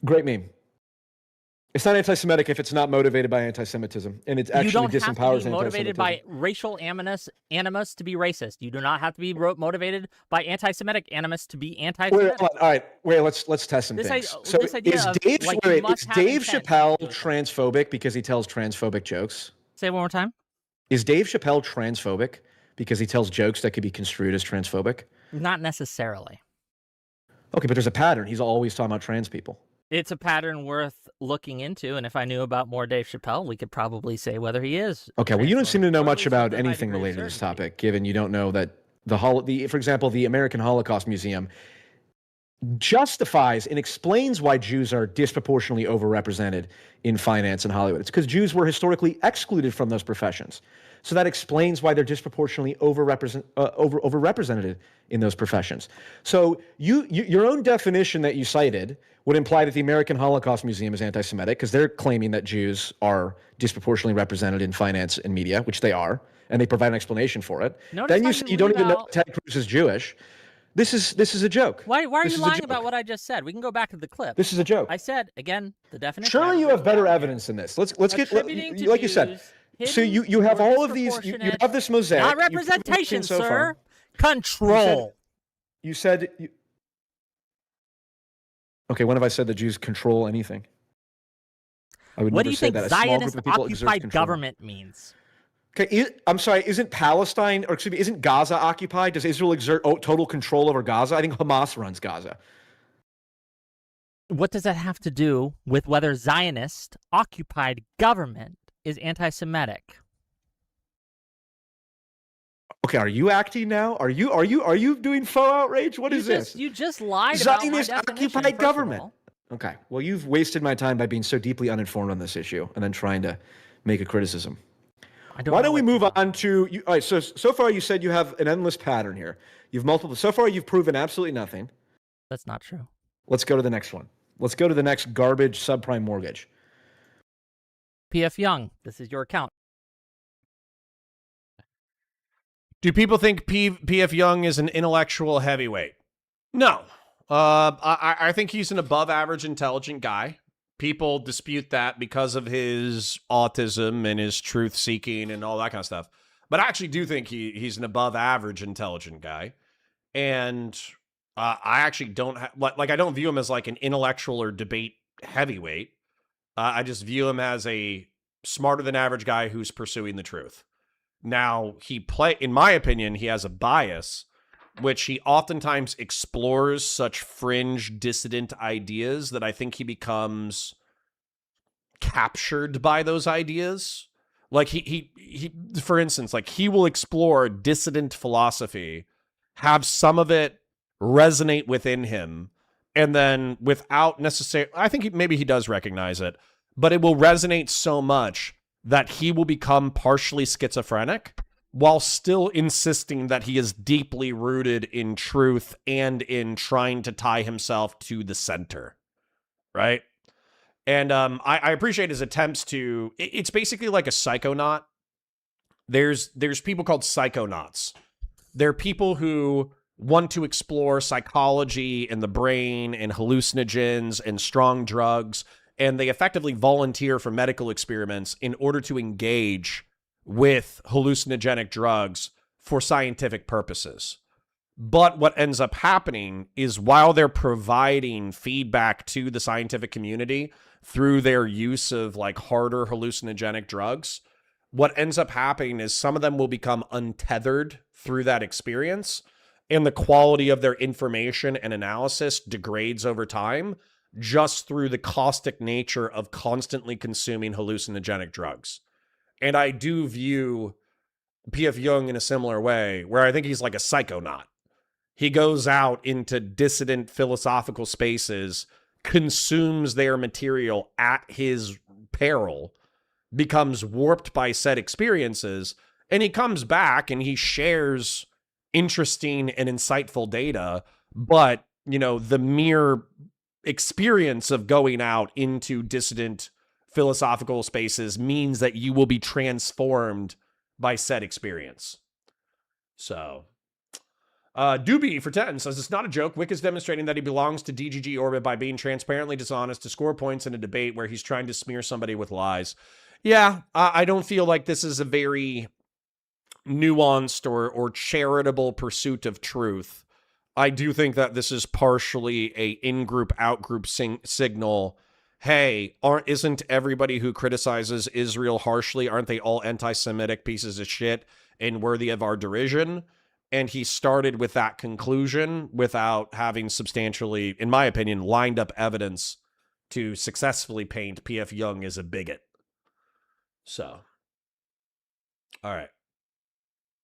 Great meme. It's not anti-Semitic if it's not motivated by anti-Semitism, and it actually You don't disempowers have to be anti-Semitism. motivated by racial animus to be racist. You do not have to be motivated by anti-Semitic animus to be anti-Semitic. All right, wait. Let's test some This things. idea- So this idea is of, Dave like, wait, you must is have Dave intent Chappelle to do it. transphobic because he tells transphobic jokes? Say it one more time. Is Dave Chappelle transphobic because he tells jokes that could be construed as transphobic? Not necessarily. Okay, but there's a pattern. He's always talking about trans people. It's a pattern worth looking into, and if I knew about more Dave Chappelle, we could probably say whether he is. Okay, well, you don't seem to know transphobic, or at much least about with a high anything degree of related to this certainty. topic, given you don't know that for example, the American Holocaust Museum justifies and explains why Jews are disproportionately overrepresented in finance in Hollywood. It's because Jews were historically excluded from those professions. So that explains why they're disproportionately overrepresented in those professions. So your own definition that you cited would imply that the American Holocaust Museum is anti-Semitic because they're claiming that Jews are disproportionately represented in finance and media, which they are, and they provide an explanation for it. Notice Then how you say you don't leave even know out- Ted Cruz is Jewish. This is a joke. Why are This you is a lying joke. about what I just said? We can go back to the clip. This is a joke. I said, again, the definition. Surely you have better evidence than this. Let's get Attributing to like you said. Jews, So hidden you have or all of these. You disproportionate- have this mosaic. Not You've proven representation, everything so sir. far. Control. You said. Okay, when have I said that Jews control anything? I would What never do you say think that. A small group Zionist of people exert occupied control. government means? Okay, I'm sorry. Isn't Palestine, or excuse me, isn't Gaza occupied? Does Israel exert total control over Gaza? I think Hamas runs Gaza. What does that have to do with whether Zionist occupied government is anti-Semitic? Okay, are you acting now? Are you doing faux outrage? What is this? You just lied about my Zionist definition, occupied first of government. all. Okay, well, you've wasted my time by being so deeply uninformed on this issue and then trying to make a criticism. Why don't we move on to all right? So far you said you have an endless pattern here. You've multiple. So far you've proven absolutely nothing. That's not true. Let's go to the next one. Let's go to the next garbage subprime mortgage. P.F. Jung, this is your account. Do people think P.F. Jung is an intellectual heavyweight? No. I think he's an above-average intelligent guy. People dispute that because of his autism and his truth-seeking and all that kind of stuff. But I actually do think he's an above-average intelligent guy. And I actually don't I don't view him as like an intellectual or debate heavyweight. I just view him as a smarter-than-average guy who's pursuing the truth. Now, in my opinion, he has a bias, which he oftentimes explores such fringe dissident ideas that I think he becomes captured by those ideas. Like he for instance, like he will explore dissident philosophy, have some of it resonate within him, and then without necessarily, I think maybe he does recognize it, but it will resonate so much that he will become partially schizophrenic while still insisting that he is deeply rooted in truth and in trying to tie himself to the center, right? And I appreciate his attempts to, it's basically like a psychonaut. There's people called psychonauts. They're people who want to explore psychology and the brain and hallucinogens and strong drugs, and they effectively volunteer for medical experiments in order to engage with hallucinogenic drugs for scientific purposes. But what ends up happening is while they're providing feedback to the scientific community through their use of like harder hallucinogenic drugs, what ends up happening is some of them will become untethered through that experience, and the quality of their information and analysis degrades over time just through the caustic nature of constantly consuming hallucinogenic drugs. And I do view P.F. Jung in a similar way, where I think he's like a psychonaut. He goes out into dissident philosophical spaces, consumes their material at his peril, becomes warped by said experiences, and he comes back and he shares interesting and insightful data, but, you know, the mere experience of going out into dissident philosophical spaces means that you will be transformed by said experience. So, Doobie for 10 says, it's not a joke. Whick is demonstrating that he belongs to DGG orbit by being transparently dishonest to score points in a debate where he's trying to smear somebody with lies. Yeah, I don't feel like this is a very nuanced or charitable pursuit of truth. I do think that this is partially a in-group, out-group signal. Hey, isn't everybody who criticizes Israel harshly, aren't they all anti-Semitic pieces of shit and worthy of our derision? And he started with that conclusion without having substantially, in my opinion, lined up evidence to successfully paint P.F. Jung as a bigot. So, all right.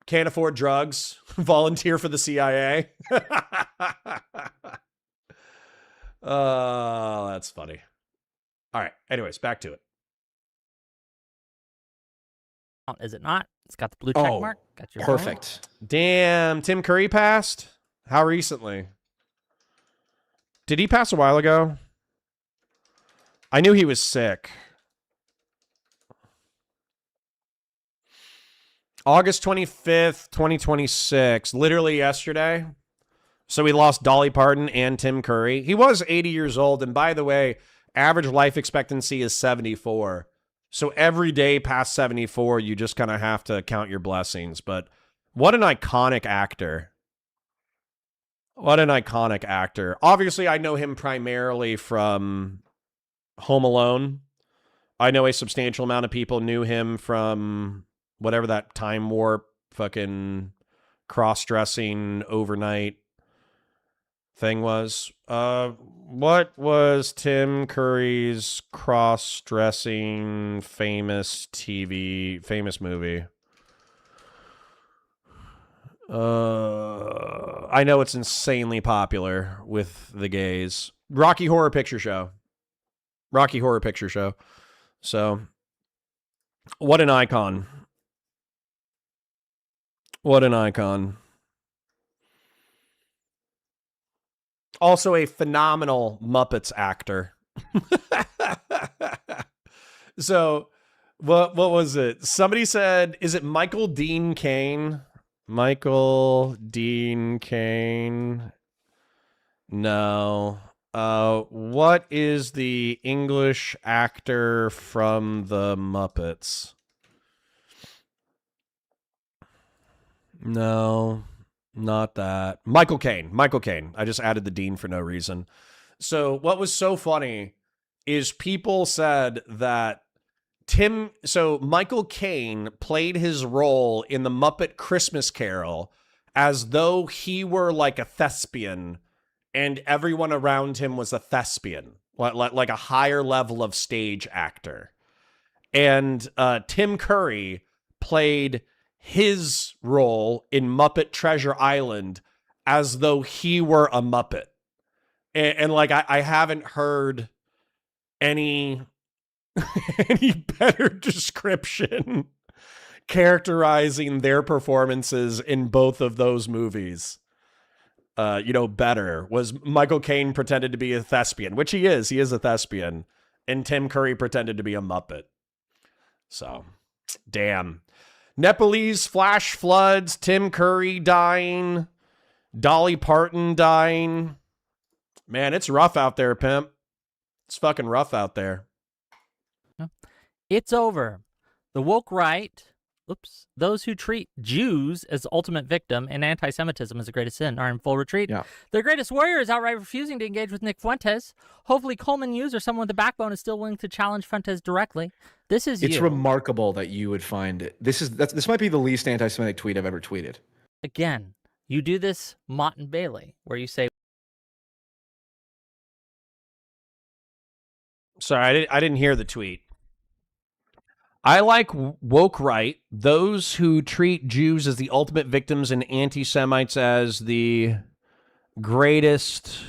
Can't afford drugs. Volunteer for the CIA. Oh, that's funny. All right. Anyways, back to it. Is it not? It's got the blue check mark. Got your perfect. Damn, Tim Curry passed? How recently? Did he pass a while ago? I knew he was sick. August 25th, 2026. Literally yesterday. So we lost Dolly Parton and Tim Curry. He was 80 years old. And by the way, average life expectancy is 74. So every day past 74, you just kind of have to count your blessings. But what an iconic actor. What an iconic actor. Obviously, I know him primarily from Home Alone. I know a substantial amount of people knew him from whatever that time warp fucking cross-dressing overnight thing was. What was Tim Curry's cross-dressing famous movie? I know it's insanely popular with the gays. Rocky Horror Picture Show. So, what an icon. What an icon. Also a phenomenal Muppets actor. So, what was it? Somebody said, is it Michael Dean Cain? Michael Dean Cain. No. What is the English actor from the Muppets? No, not that. Michael Caine. I just added the Dean for no reason. So what was so funny is people said that Michael Caine played his role in the Muppet Christmas Carol as though he were like a thespian and everyone around him was a thespian, like a higher level of stage actor. And Tim Curry played his role in Muppet Treasure Island as though he were a Muppet. And like, I haven't heard any better description characterizing their performances in both of those movies. Better was Michael Caine pretended to be a thespian, which he is a thespian, and Tim Curry pretended to be a Muppet. So, damn. Nepalese flash floods, Tim Curry dying, Dolly Parton dying. Man, it's rough out there, pimp. It's fucking rough out there. It's over. The woke right, those who treat Jews as the ultimate victim and anti-Semitism as the greatest sin are in full retreat. Yeah. Their greatest warrior is outright refusing to engage with Nick Fuentes. Hopefully Coleman Hughes or someone with a backbone is still willing to challenge Fuentes directly. It's remarkable that you would find it. This might be the least anti-Semitic tweet I've ever tweeted. Again, you do this Mott and Bailey, where you say, sorry, I didn't hear the tweet. I like woke right, those who treat Jews as the ultimate victims and anti-Semites as the greatest.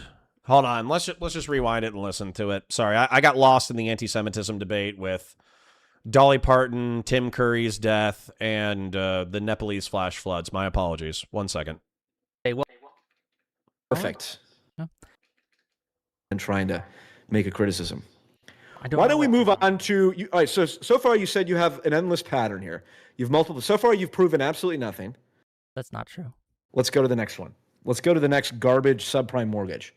Hold on, let's just rewind it and listen to it. Sorry, I got lost in the anti-Semitism debate with Dolly Parton, Tim Curry's death, and the Nepalese flash floods. My apologies. 1 second. Perfect. And trying to make a criticism. Why don't we move on to you? All right, so far you said you have an endless pattern here. You've multiple. So far you've proven absolutely nothing. That's not true. Let's go to the next one. Let's go to the next garbage subprime mortgage.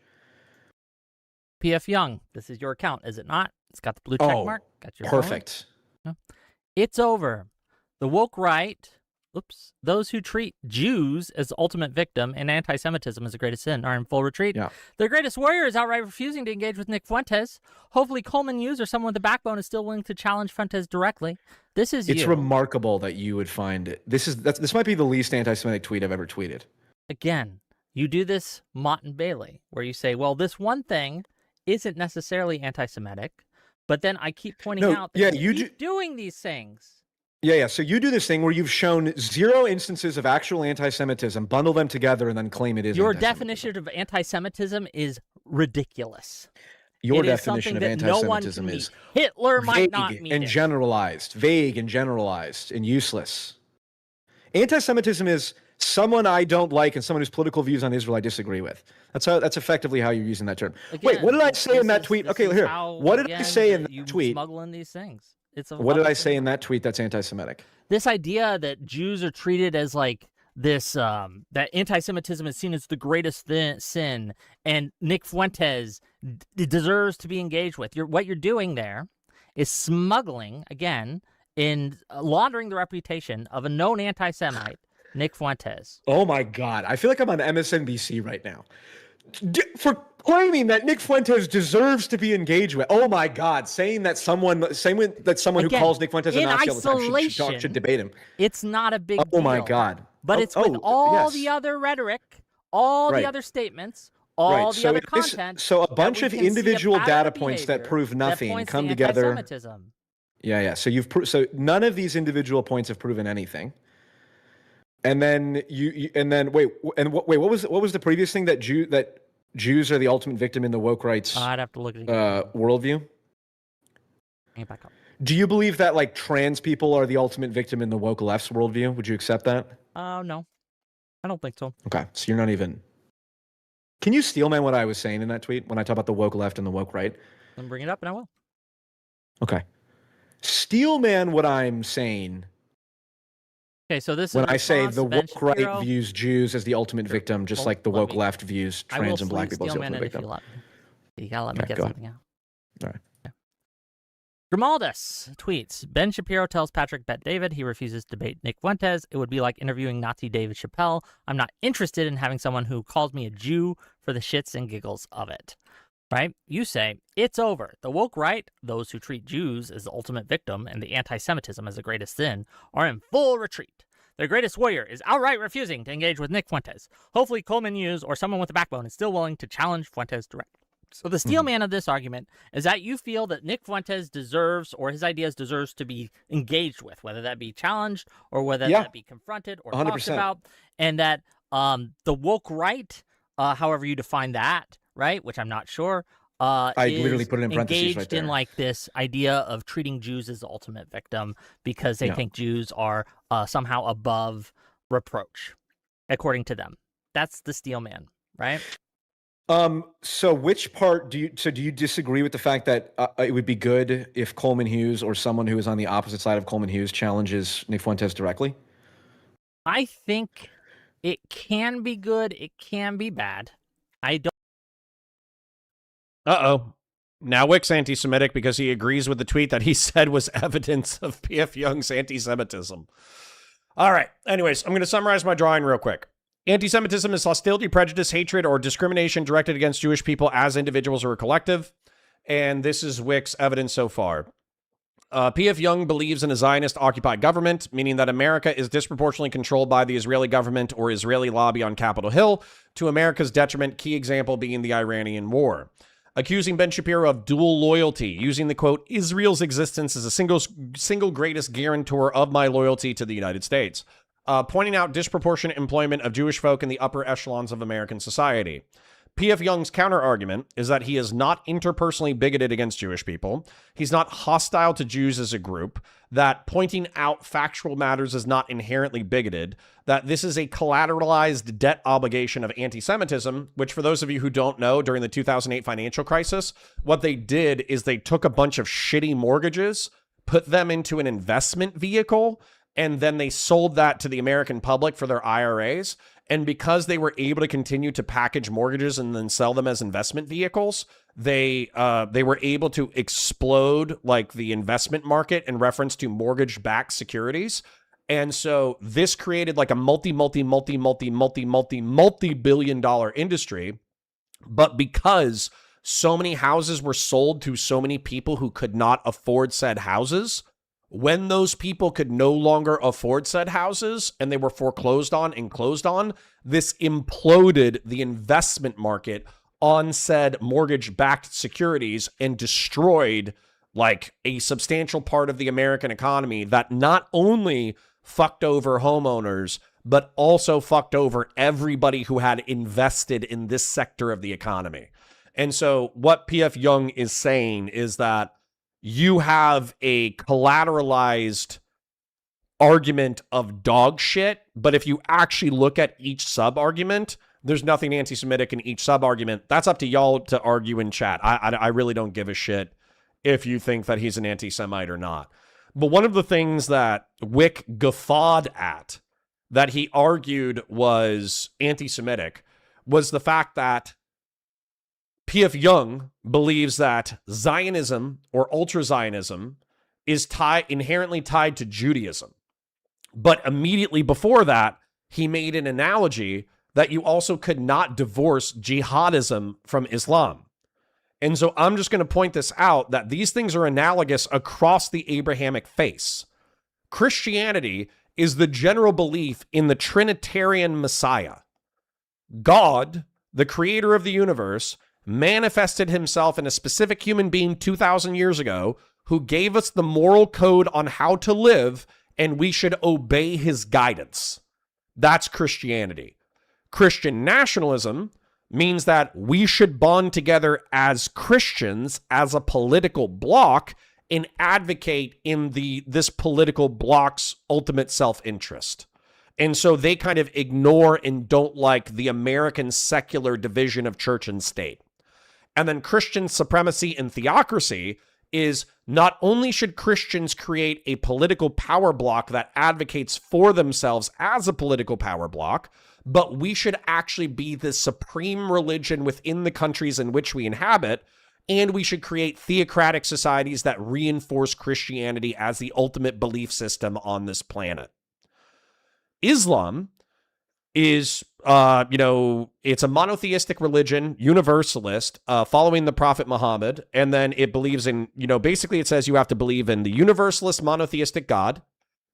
PF Jung, this is your account, is it not? It's got the blue check mark. Got your perfect. phone. It's over. The woke right, those who treat Jews as the ultimate victim and anti-Semitism as the greatest sin are in full retreat. Yeah. Their greatest warrior is outright refusing to engage with Nick Fuentes. Hopefully Coleman Hughes or someone with a backbone is still willing to challenge Fuentes directly. It's remarkable that you would find it. This might be the least anti-Semitic tweet I've ever tweeted. Again, you do this Mott and Bailey, where you say, well, this one thing isn't necessarily anti-Semitic, but then I keep pointing out that you keep doing these things. Yeah. So you do this thing where you've shown 0 instances of actual anti-Semitism, bundle them together, and then claim it is your definition of anti-Semitism is ridiculous. Your definition of anti-Semitism is Hitler might not mean and generalized, vague and generalized and useless. Anti-Semitism is someone I don't like and someone whose political views on Israel I disagree with. That's effectively how you're using that term. Again, wait, what did I say in that tweet? Okay, here. What did I say in that tweet? Smuggling these things. What did I say in that tweet that's anti-Semitic? This idea that Jews are treated as like this, that anti-Semitism is seen as the greatest sin, and Nick Fuentes deserves to be engaged with. What you're doing there is smuggling, again, in laundering the reputation of a known anti-Semite, Nick Fuentes. Oh my God. I feel like I'm on MSNBC right now. For claiming that Nick Fuentes deserves to be engaged with. Oh my God. Saying that someone who calls Nick Fuentes a Nazi all the time should debate him. It's not a big deal. Oh my God. But it's with all the other rhetoric, all the other statements, all the other content. So a bunch of individual data points that prove nothing come together. Yeah. So none of these individual points have proven anything. And then what was the previous thing that Jews are the ultimate victim in the woke rights I'd have to look at it worldview? Bring it back up. Do you believe that like trans people are the ultimate victim in the woke left's worldview? Would you accept that? No, I don't think so. Okay, so you're not even. Can you steelman what I was saying in that tweet when I talk about the woke left and the woke right? Then bring it up and I will. Okay. Steelman what I'm saying. Okay, so this is when I say the woke right views Jews as the ultimate victim, just like the woke left views trans and black people as the ultimate victim. You gotta let me get something out. All right. Grimaldus tweets, Ben Shapiro tells Patrick Bet David he refuses to debate Nick Fuentes. It would be like interviewing Nazi David Chappelle. I'm not interested in having someone who calls me a Jew for the shits and giggles of it. Right? You say, it's over. The woke right, those who treat Jews as the ultimate victim and the anti-Semitism as the greatest sin, are in full retreat. Their greatest warrior is outright refusing to engage with Nick Fuentes. Hopefully Coleman Hughes or someone with a backbone is still willing to challenge Fuentes directly. So the steelman of this argument is that you feel that Nick Fuentes deserves, or his ideas deserves to be engaged with, whether that be challenged or whether that be confronted or 100%. Talked about, and that the woke right, however you define that, right, which I'm not sure, I literally put it in parentheses right there. In like this idea of treating Jews as the ultimate victim because they think Jews are somehow above reproach, according to them. That's the steelman, right? So which part do you disagree with the fact that it would be good if Coleman Hughes or someone who is on the opposite side of Coleman Hughes challenges Nick Fuentes directly? I think it can be good. It can be bad. I don't. Uh-oh. Now Wick's anti-Semitic because he agrees with the tweet that he said was evidence of P.F. Jung's anti-Semitism. All right. Anyways, I'm going to summarize my drawing real quick. Anti-Semitism is hostility, prejudice, hatred, or discrimination directed against Jewish people as individuals or a collective. And this is Wick's evidence so far. P.F. Jung believes in a Zionist-occupied government, meaning that America is disproportionately controlled by the Israeli government or Israeli lobby on Capitol Hill, to America's detriment, key example being the Iranian war. Accusing Ben Shapiro of dual loyalty, using the quote, Israel's existence as a single greatest guarantor of my loyalty to the United States. Pointing out disproportionate employment of Jewish folk in the upper echelons of American society. P.F. Jung's counter-argument is that he is not interpersonally bigoted against Jewish people. He's not hostile to Jews as a group. That pointing out factual matters is not inherently bigoted. That this is a collateralized debt obligation of anti-Semitism, which for those of you who don't know, during the 2008 financial crisis, what they did is they took a bunch of shitty mortgages, put them into an investment vehicle, and then they sold that to the American public for their IRAs. And because they were able to continue to package mortgages and then sell them as investment vehicles, they were able to explode like the investment market in reference to mortgage-backed securities. And so this created like a multi-billion dollar industry. But because so many houses were sold to so many people who could not afford said houses, when those people could no longer afford said houses and they were foreclosed on and closed on, this imploded the investment market on said mortgage-backed securities and destroyed like a substantial part of the American economy that not only fucked over homeowners, but also fucked over everybody who had invested in this sector of the economy. And so what P.F. Jung is saying is that you have a collateralized argument of dog shit, but if you actually look at each sub-argument, there's nothing anti-Semitic in each sub-argument. That's up to y'all to argue in chat. I really don't give a shit if you think that he's an anti-Semite or not. But one of the things that Whick guffawed at, that he argued was anti-Semitic, was the fact that P.F. Jung believes that Zionism or ultra-Zionism is inherently tied to Judaism. But immediately before that, he made an analogy that you also could not divorce jihadism from Islam. And so I'm just going to point this out, that these things are analogous across the Abrahamic faith. Christianity is the general belief in the Trinitarian Messiah. God, the creator of the universe, manifested himself in a specific human being 2,000 years ago who gave us the moral code on how to live, and we should obey his guidance. That's Christianity. Christian nationalism means that we should bond together as Christians, as a political bloc, and advocate in this political bloc's ultimate self-interest. And so they kind of ignore and don't like the American secular division of church and state. And then Christian supremacy and theocracy is not only should Christians create a political power bloc that advocates for themselves as a political power bloc, but we should actually be the supreme religion within the countries in which we inhabit, and we should create theocratic societies that reinforce Christianity as the ultimate belief system on this planet. Islam is, it's a monotheistic religion, universalist, following the Prophet Muhammad. And then it believes in, basically it says you have to believe in the universalist monotheistic God.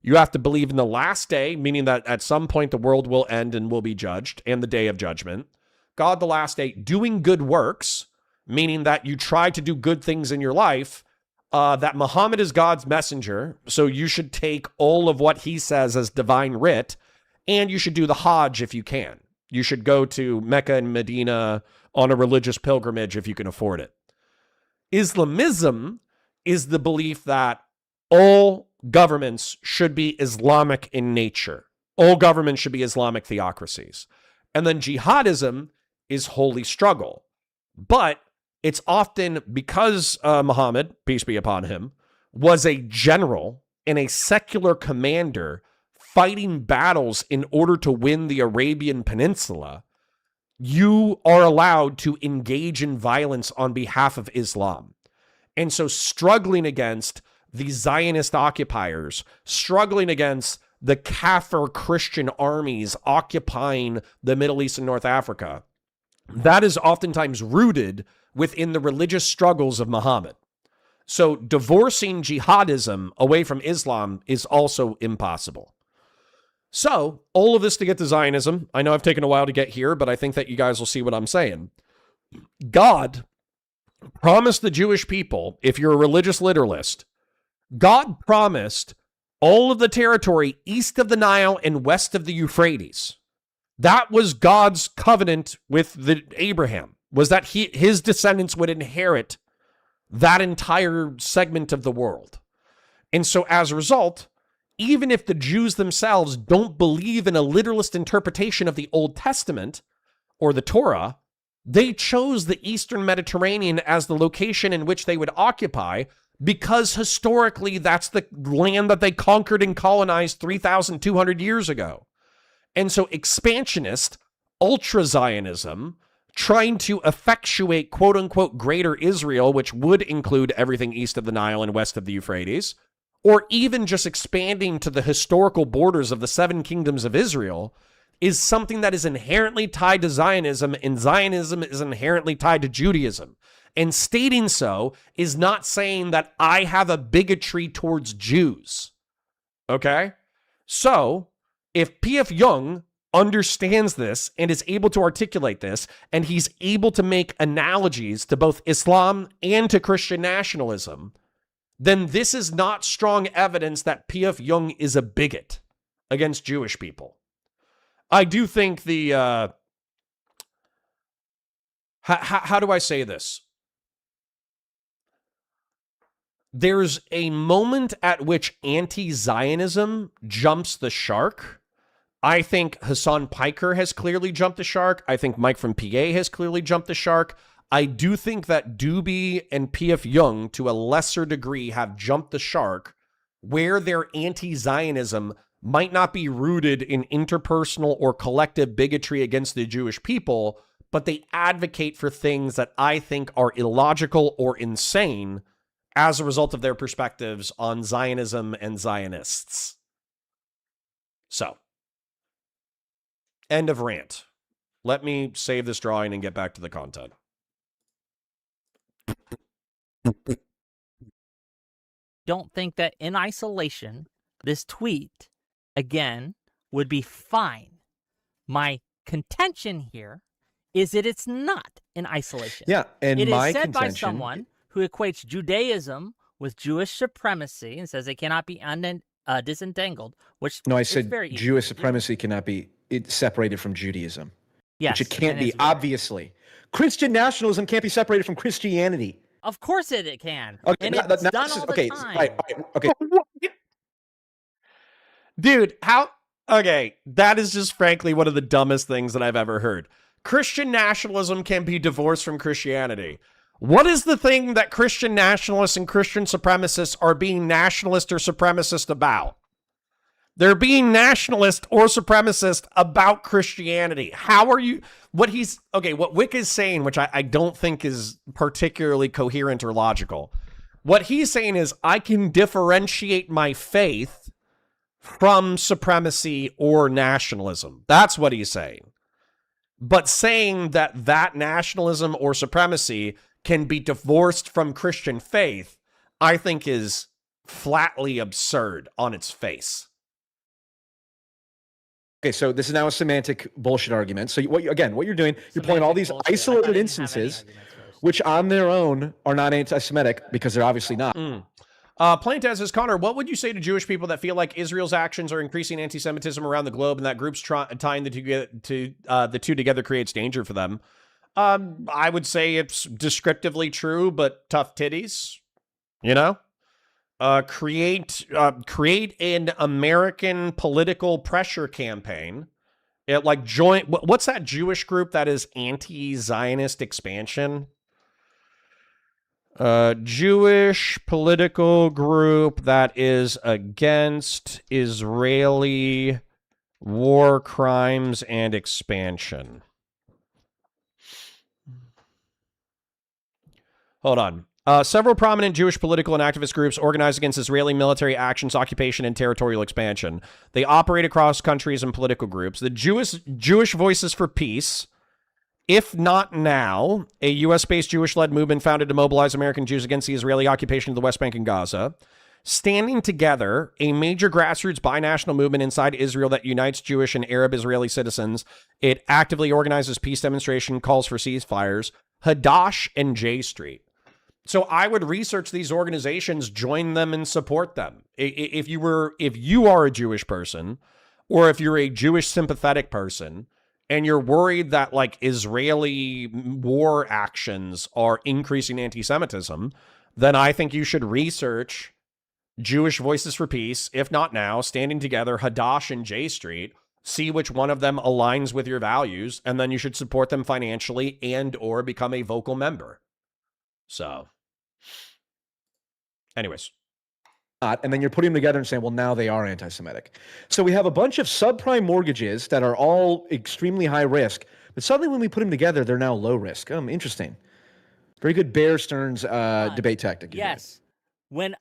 You have to believe in the last day, meaning that at some point the world will end and will be judged, and the day of judgment. God, the last day, doing good works, meaning that you try to do good things in your life, that Muhammad is God's messenger, so you should take all of what he says as divine writ, and you should do the Hajj if you can. You should go to Mecca and Medina on a religious pilgrimage if you can afford it. Islamism is the belief that all governments should be Islamic in nature. All governments should be Islamic theocracies. And then jihadism is holy struggle. But it's often because Muhammad, peace be upon him, was a general and a secular commander fighting battles in order to win the Arabian Peninsula, you are allowed to engage in violence on behalf of Islam. And so struggling against the Zionist occupiers, struggling against the Kafir Christian armies occupying the Middle East and North Africa, that is oftentimes rooted within the religious struggles of Muhammad. So divorcing jihadism away from Islam is also impossible. So, all of this to get to Zionism. I know I've taken a while to get here, but I think that you guys will see what I'm saying. God promised the Jewish people, if you're a religious literalist, God promised all of the territory east of the Nile and west of the Euphrates. That was God's covenant with Abraham, was that his descendants would inherit that entire segment of the world. And so as a result, even if the Jews themselves don't believe in a literalist interpretation of the Old Testament or the Torah, they chose the Eastern Mediterranean as the location in which they would occupy because historically that's the land that they conquered and colonized 3,200 years ago. And so expansionist, ultra-Zionism, trying to effectuate quote-unquote greater Israel, which would include everything east of the Nile and west of the Euphrates, or even just expanding to the historical borders of the 7 kingdoms of Israel, is something that is inherently tied to Zionism, and Zionism is inherently tied to Judaism. And stating so is not saying that I have a bigotry towards Jews. Okay? So, if P.F. Jung understands this and is able to articulate this, and he's able to make analogies to both Islam and to Christian nationalism, then this is not strong evidence that P.F. Jung is a bigot against Jewish people. I do think the, how do I say this? There's a moment at which anti-Zionism jumps the shark. I think Hassan Piker has clearly jumped the shark. I think Mike from PA has clearly jumped the shark. I do think that Doobie and P.F. Jung, to a lesser degree, have jumped the shark where their anti-Zionism might not be rooted in interpersonal or collective bigotry against the Jewish people, but they advocate for things that I think are illogical or insane as a result of their perspectives on Zionism and Zionists. So, end of rant. Let me save this drawing and get back to the content. Don't think that in isolation, this tweet, again, would be fine. My contention here is that it's not in isolation. Yeah, and it my is said by contention, someone who equates Judaism with Jewish supremacy and says they cannot be disentangled, which no, I is said very easy Jewish to do. supremacy cannot be separated from Judaism. Yes, which it can't and be, it's very- obviously. Christian nationalism can't be separated from Christianity. Of course it can. Okay, And now- it's now done this is- all the okay, time. right, okay. Dude, how... Okay, that is just frankly one of the dumbest things that I've ever heard. Christian nationalism can be divorced from Christianity. What is the thing that Christian nationalists and Christian supremacists are being nationalist or supremacist about? They're being nationalist or supremacist about Christianity. How are you... What Whick is saying, which I don't think is particularly coherent or logical. What he's saying is, I can differentiate my faith from supremacy or nationalism. That's what he's saying. But saying that nationalism or supremacy can be divorced from Christian faith, I think is flatly absurd on its face. Okay, so this is now a semantic bullshit argument. So what you're doing, you're pulling all Semantic these bullshit. I thought isolated I didn't have any instances, arguments first. which on their own are not anti-Semitic because they're obviously not. Plantez says, Connor, what would you say to Jewish people that feel like Israel's actions are increasing anti-Semitism around the globe and that groups tying the two together creates danger for them? I would say it's descriptively true, but tough titties, you know? Create an American political pressure campaign. What's that Jewish group that is anti-Zionist expansion? Jewish political group that is against Israeli war crimes and expansion. Hold on. Several prominent Jewish political and activist groups organized against Israeli military actions, occupation, and territorial expansion. They operate across countries and political groups. The Jewish Voices for Peace, If Not Now, a U.S.-based Jewish-led movement founded to mobilize American Jews against the Israeli occupation of the West Bank and Gaza. Standing Together, a major grassroots binational movement inside Israel that unites Jewish and Arab Israeli citizens. It actively organizes peace demonstration, calls for ceasefires. Hadash and J Street. So I would research these organizations, join them, and support them. If you are a Jewish person, or if you're a Jewish sympathetic person, and you're worried that like Israeli war actions are increasing anti-Semitism, then I think you should research Jewish Voices for Peace, If Not Now, Standing Together, Hadash, and J Street. See which one of them aligns with your values, and then you should support them financially and or become a vocal member. So, anyways, not, and then you're putting them together and saying, well, now they are anti-Semitic. So we have a bunch of subprime mortgages that are all extremely high risk, but suddenly when we put them together, they're now low risk. Interesting. Very good Bear Stearns debate tactic. Yes. When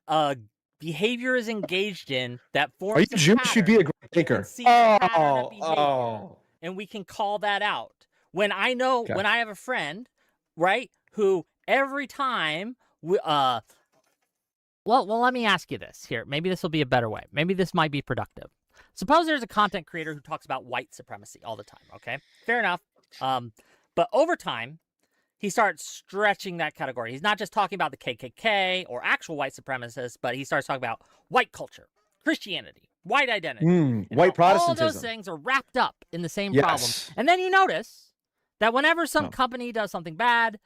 behavior is engaged in that forms Are you a Jewish? Should be a great you thinker. can see the pattern of behavior, and we can call that out. When I know, when I have a friend, right, who every time we, well, let me ask you this here. Maybe this will be a better way. Maybe this might be productive. Suppose there's a content creator who talks about white supremacy all the time, okay? Fair enough. But over time, he starts stretching that category. He's not just talking about the KKK or actual white supremacists, but he starts talking about white culture, Christianity, white identity. White Protestantism. All those things are wrapped up in the same problem. And then you notice that whenever some company does something bad,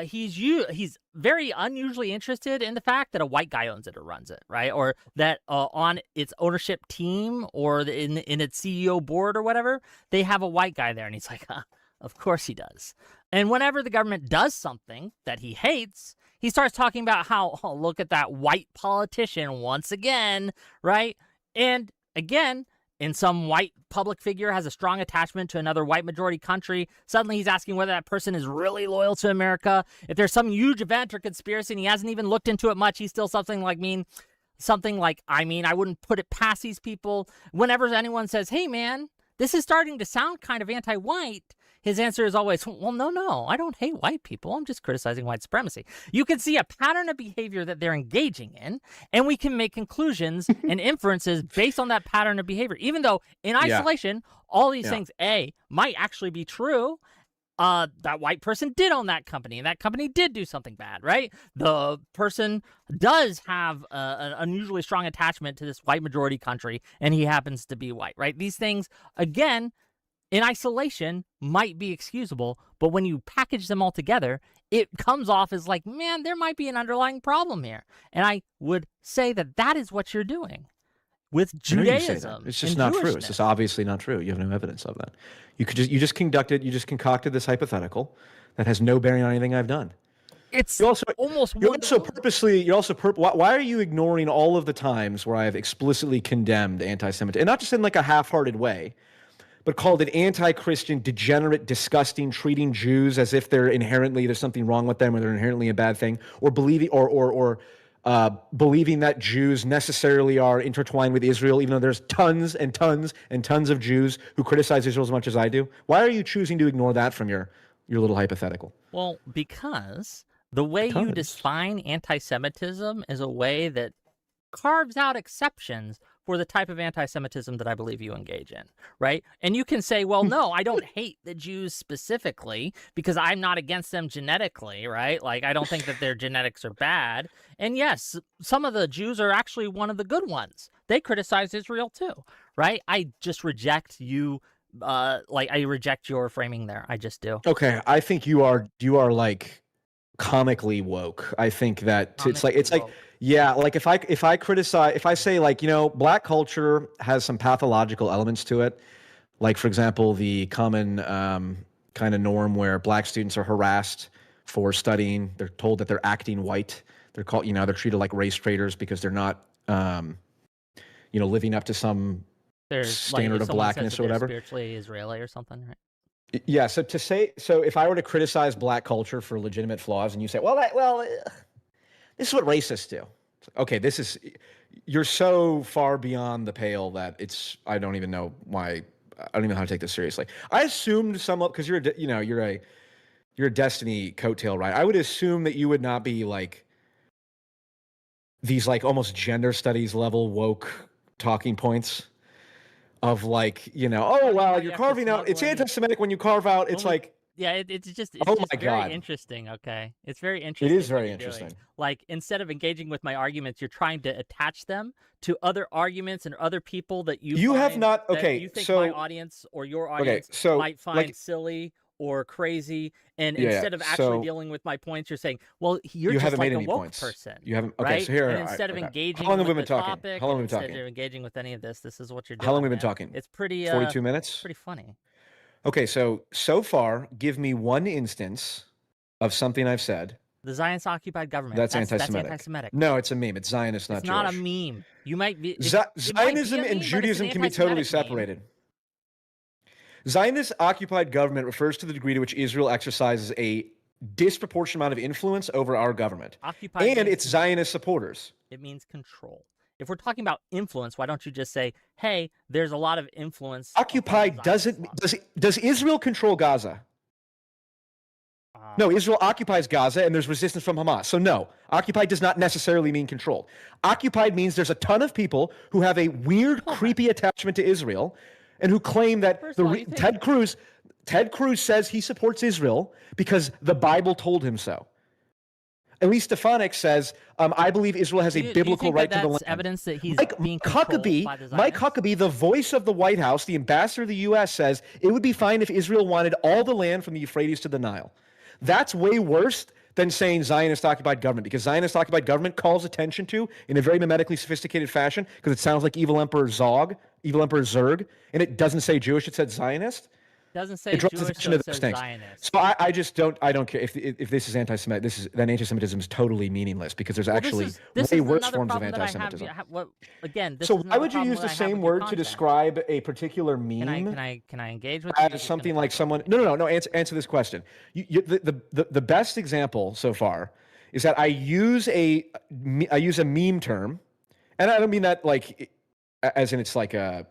he's very unusually interested in the fact that a white guy owns it or runs it, right? Or that on its ownership team or in its CEO board or whatever, they have a white guy there. And he's like, of course he does. And whenever the government does something that he hates, he starts talking about how, oh, look at that white politician once again, right? And again, and some white public figure has a strong attachment to another white majority country, suddenly he's asking whether that person is really loyal to America. If there's some huge event or conspiracy and he hasn't even looked into it much, he's still something like, I wouldn't put it past these people. Whenever anyone says, hey, man, this is starting to sound kind of anti-white, his answer is always, well, no, I don't hate white people. I'm just criticizing white supremacy. You can see a pattern of behavior that they're engaging in, and we can make conclusions and inferences based on that pattern of behavior, even though in isolation, all these things, A, might actually be true. That white person did own that company, and that company did do something bad, right? The person does have an unusually strong attachment to this white majority country, and he happens to be white, right? These things, again, in isolation might be excusable, but when you package them all together, it comes off as like, man, there might be an underlying problem here. And I would say that that is what you're doing with Judaism. It's just not true. It's just obviously not true. You have no evidence of that. You just concocted this hypothetical that has no bearing on anything I've done. It's Why are you ignoring all of the times where I have explicitly condemned anti-Semitism, and not just in like a half-hearted way, but called it anti-Christian, degenerate, disgusting, treating Jews as if there's something wrong with them or they're inherently a bad thing, or believing believing that Jews necessarily are intertwined with Israel, even though there's tons and tons and tons of Jews who criticize Israel as much as I do? Why are you choosing to ignore that from your little hypothetical? Well, because the way you define anti-Semitism is a way that carves out exceptions for the type of anti-Semitism that I believe you engage in, right? And you can say, well, no, I don't hate the Jews specifically because I'm not against them genetically, right? Like, I don't think that their genetics are bad. And yes, some of the Jews are actually one of the good ones. They criticize Israel too, right? I just reject you, I reject your framing there. I just do. Okay, I think you are like comically woke. I think that it's like yeah, like if I criticize, if I say like, black culture has some pathological elements to it, like for example the common kind of norm where black students are harassed for studying, they're told that they're acting white, they're called, they're treated like race traitors because they're not living up to some standard of blackness or whatever, spiritually Israeli or something, right? Yeah, so if I were to criticize black culture for legitimate flaws, and you say, this is what racists do. Okay, you're so far beyond the pale that I don't even know why. I don't even know how to take this seriously. I assumed because you're a Destiny coattail, right? I would assume that you would not be like these like almost gender studies level woke talking points of like, you're carving out, it's anti-Semitic when you carve out, it's like, yeah, it's just very interesting, okay? It's very interesting. It is very interesting. Like, instead of engaging with my arguments, you're trying to attach them to other arguments and other people that you think my audience or your audience might find silly or crazy, and instead of actually dealing with my points, you're saying, well, you just like a woke person. You haven't. Okay, right? so here, and instead of engaging with the topic, instead of engaging with any of this is what you're doing. How long have we been talking? It's pretty 42 minutes. Pretty funny. Okay, so far, give me one instance of something I've said The Zionist-occupied government. That's anti-Semitic. That's anti-Semitic. No, it's a meme. It's Zionist, not It's not Jewish. a meme. You might be. Zionism and Judaism can be totally separated. Zionist-occupied government refers to the degree to which Israel exercises a disproportionate amount of influence over our government and its Zionist supporters. It means control. If we're talking about influence, why don't you just say, "Hey, there's a lot of influence." Occupied does Israel control Gaza? No, Israel occupies Gaza and there's resistance from Hamas. So no, occupied does not necessarily mean controlled. Occupied means there's a ton of people who have a weird, creepy attachment to Israel and who claim that Ted Cruz says he supports Israel because the Bible told him so. Elise Stefanik says, I believe Israel has a biblical right to the land. Evidence that he's being Mike Huckabee, the voice of the White House, the ambassador of the U.S., says it would be fine if Israel wanted all the land from the Euphrates to the Nile. That's way worse than saying Zionist-occupied government, because Zionist-occupied government calls attention to, in a very mimetically sophisticated fashion, because it sounds like Evil Emperor Zerg, and it doesn't say Jewish, it said Zionist. Doesn't say Jewish, so it says Zionist. So I don't care if this is anti-Semitic. Then anti-Semitism is totally meaningless because there's actually way worse forms of anti-Semitism. So why would you use the same word to describe a particular meme? Can I engage with as something like someone? No. Answer this question. The best example so far is that I use a meme term, and I don't mean that like as in it's like a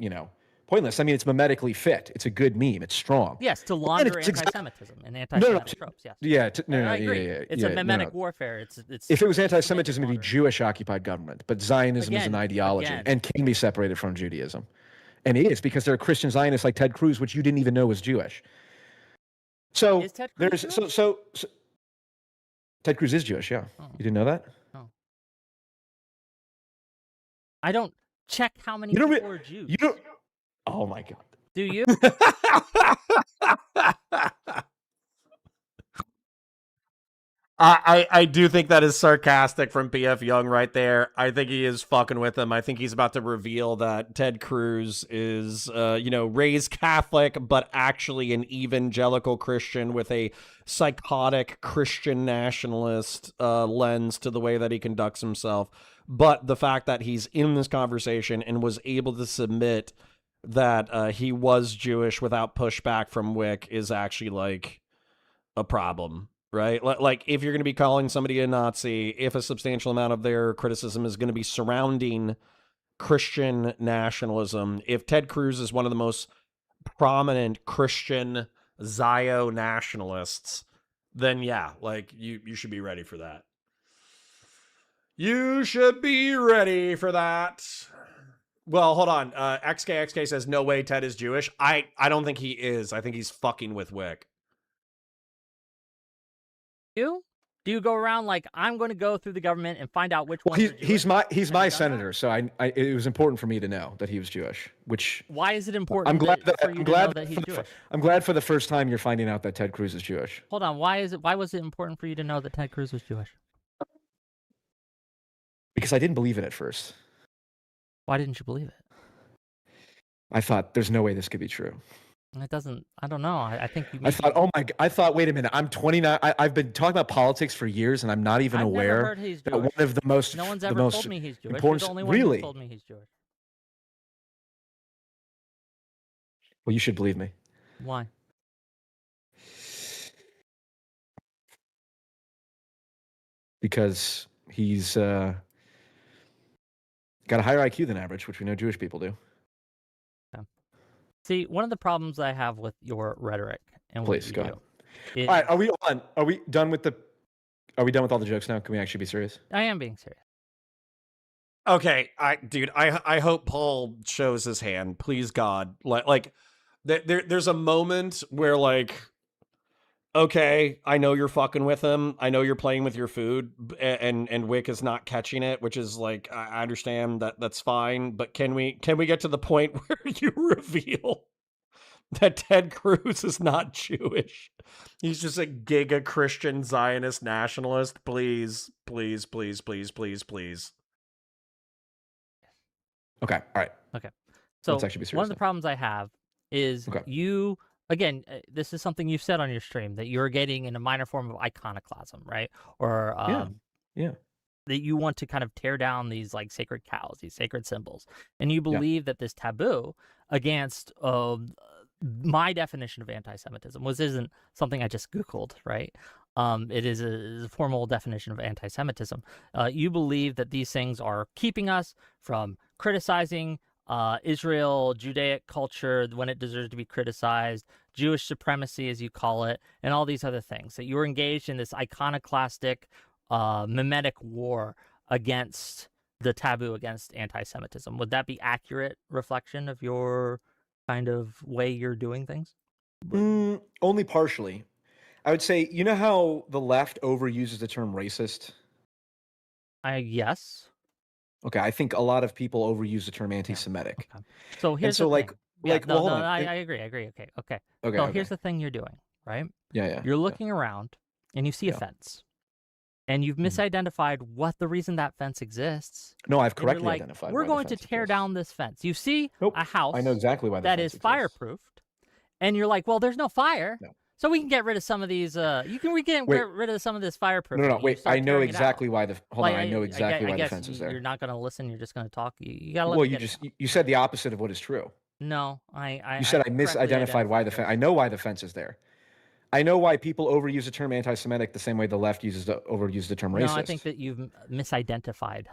pointless. I mean, it's mimetically fit. It's a good meme. It's strong. Yes, to launder anti-Semitism and anti-Semitic tropes. Yes. Yeah. I agree. It's a mimetic warfare. It's. If it was anti-Semitism, it'd be Jewish-occupied government. But Zionism is an ideology and can be separated from Judaism, and it is because there are Christian Zionists like Ted Cruz, which you didn't even know was Jewish. So is Ted Cruz Jewish? So Ted Cruz is Jewish. Yeah, you didn't know that? Oh. I don't check how many people are Jews. You don't. Oh my God. Do you? I do think that is sarcastic from PF Jung right there. I think he is fucking with him. I think he's about to reveal that Ted Cruz is, raised Catholic, but actually an evangelical Christian with a psychotic Christian nationalist lens to the way that he conducts himself. But the fact that he's in this conversation and was able to submit that he was Jewish without pushback from Whick is actually like a problem, right? Like if you're going to be calling somebody a Nazi, if a substantial amount of their criticism is going to be surrounding Christian nationalism, if Ted Cruz is one of the most prominent Christian Zio nationalists, then yeah, like you should be ready for that. You should be ready for that. Well, hold on. XKXK says, no way Ted is Jewish. I don't think he is. I think he's fucking with Whick. Do you go around like, I'm going to go through the government and find out which one? He's my senator, so it was important for me to know that he was Jewish. Which why is it important? I'm glad that he's Jewish. I'm glad for the first time you're finding out that Ted Cruz is Jewish. Hold on. Why was it important for you to know that Ted Cruz was Jewish? Because I didn't believe it at first. Why didn't you believe it? I thought there's no way this could be true. It doesn't. I don't know. I think you. I thought. Wait a minute. I'm 29. I've been talking about politics for years, and I'm not even aware never heard he's that Jewish. one of the most. No one's ever told me he's Jewish. You're the only one who told me he's Jewish. Well, you should believe me. Why? Because he's got a higher IQ than average, which we know Jewish people do. Okay. See, one of the problems I have with your rhetoric and please go ahead. All right, are we done with all the jokes now? Can we actually be serious? I am being serious. Okay, I hope Paul shows his hand. Please, God, like there's a moment where like, okay, I know you're fucking with him. I know you're playing with your food, and Whick is not catching it, which is like, I understand that's fine. But can we get to the point where you reveal that Ted Cruz is not Jewish? He's just a giga Christian Zionist nationalist. Please, please, please, please, please, please. Okay. All right. Okay. So let's actually be serious one of the problems I have is you again, this is something you've said on your stream, that you're getting in a minor form of iconoclasm, right? Or yeah. that you want to kind of tear down these like sacred cows, these sacred symbols, and you believe that this taboo against my definition of anti-Semitism, which isn't something I just Googled, right? It is a formal definition of anti-Semitism. You believe that these things are keeping us from criticizing Israel, Judaic culture when it deserves to be criticized, Jewish supremacy, as you call it, and all these other things. That you're engaged in this iconoclastic, mimetic war against the taboo against anti-Semitism. Would that be accurate reflection of your kind of way you're doing things? Only partially. I would say, you know how the left overuses the term racist? Yes. Okay, I think a lot of people overuse the term anti-Semitic. Okay. So here's the thing. I agree. Okay. So here's the thing you're doing, right? Yeah. You're looking around and you see a fence. And you've misidentified what the reason that fence exists. No, I've correctly identified. We're going to tear down this fence. You see a house I know exactly why that is fireproofed, and you're like, well, there's no fire. No. So we can get rid of some of these. We can get rid of some of this fireproof. No, wait. I know exactly why the. Hold on. I know exactly why the fence is there. You're not going to listen. You're just going to talk. You got to let. Well, you said the opposite of what is true. No, You said I misidentified why the fence. I know why the fence is there. I know why people overuse the term anti-Semitic the same way the left overuses the term racist. No, I think that you've misidentified.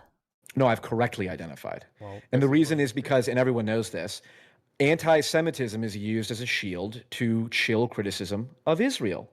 No, I've correctly identified. Well, and the reason is because, and everyone knows this, anti-Semitism is used as a shield to chill criticism of Israel.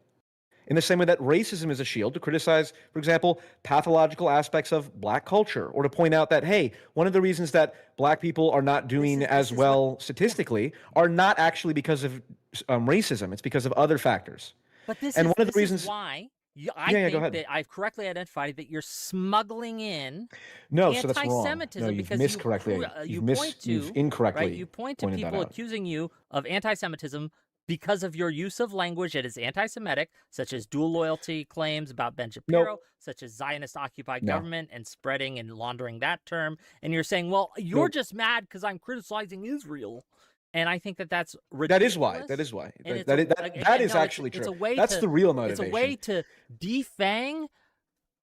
In the same way that racism is a shield to criticize, for example, pathological aspects of black culture, or to point out that, hey, one of the reasons that black people are not doing as well statistically are not actually because of racism. It's because of other factors. But this and is, one of the this reasons is why I think that I've correctly identified that you're smuggling in so that's wrong. anti-Semitism No, you've because miscorrectly. You've incorrectly. Right, you point to people accusing you of anti-Semitism because of your use of language that is anti-Semitic, such as dual loyalty claims about Ben Shapiro, such as Zionist-occupied government and spreading and laundering that term. And you're saying, well, you're just mad because I'm criticizing Israel. And I think that that's ridiculous. That is why. That is actually true. That's the real motivation. It's a way to defang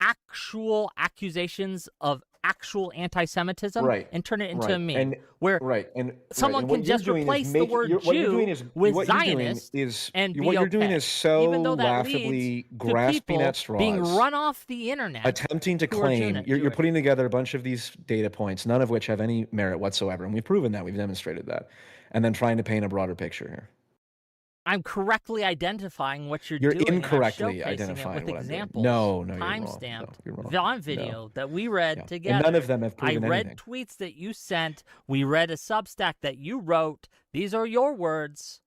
actual accusations of actual anti-Semitism and turn it into a meme where someone can just replace the word Jew with Zionist and be what you're doing is so even though that laughably grasping at straws, being run off the internet, attempting to claim you're putting together a bunch of these data points, none of which have any merit whatsoever, and we've proven that, we've demonstrated that, and then trying to paint a broader picture here. I'm correctly identifying what you're doing. You're incorrectly identifying with what examples, I'm doing. No, timestamped, you're wrong. on video that we read together. And none of them have proven I read anything. tweets that you sent. We read a Substack that you wrote. These are your words.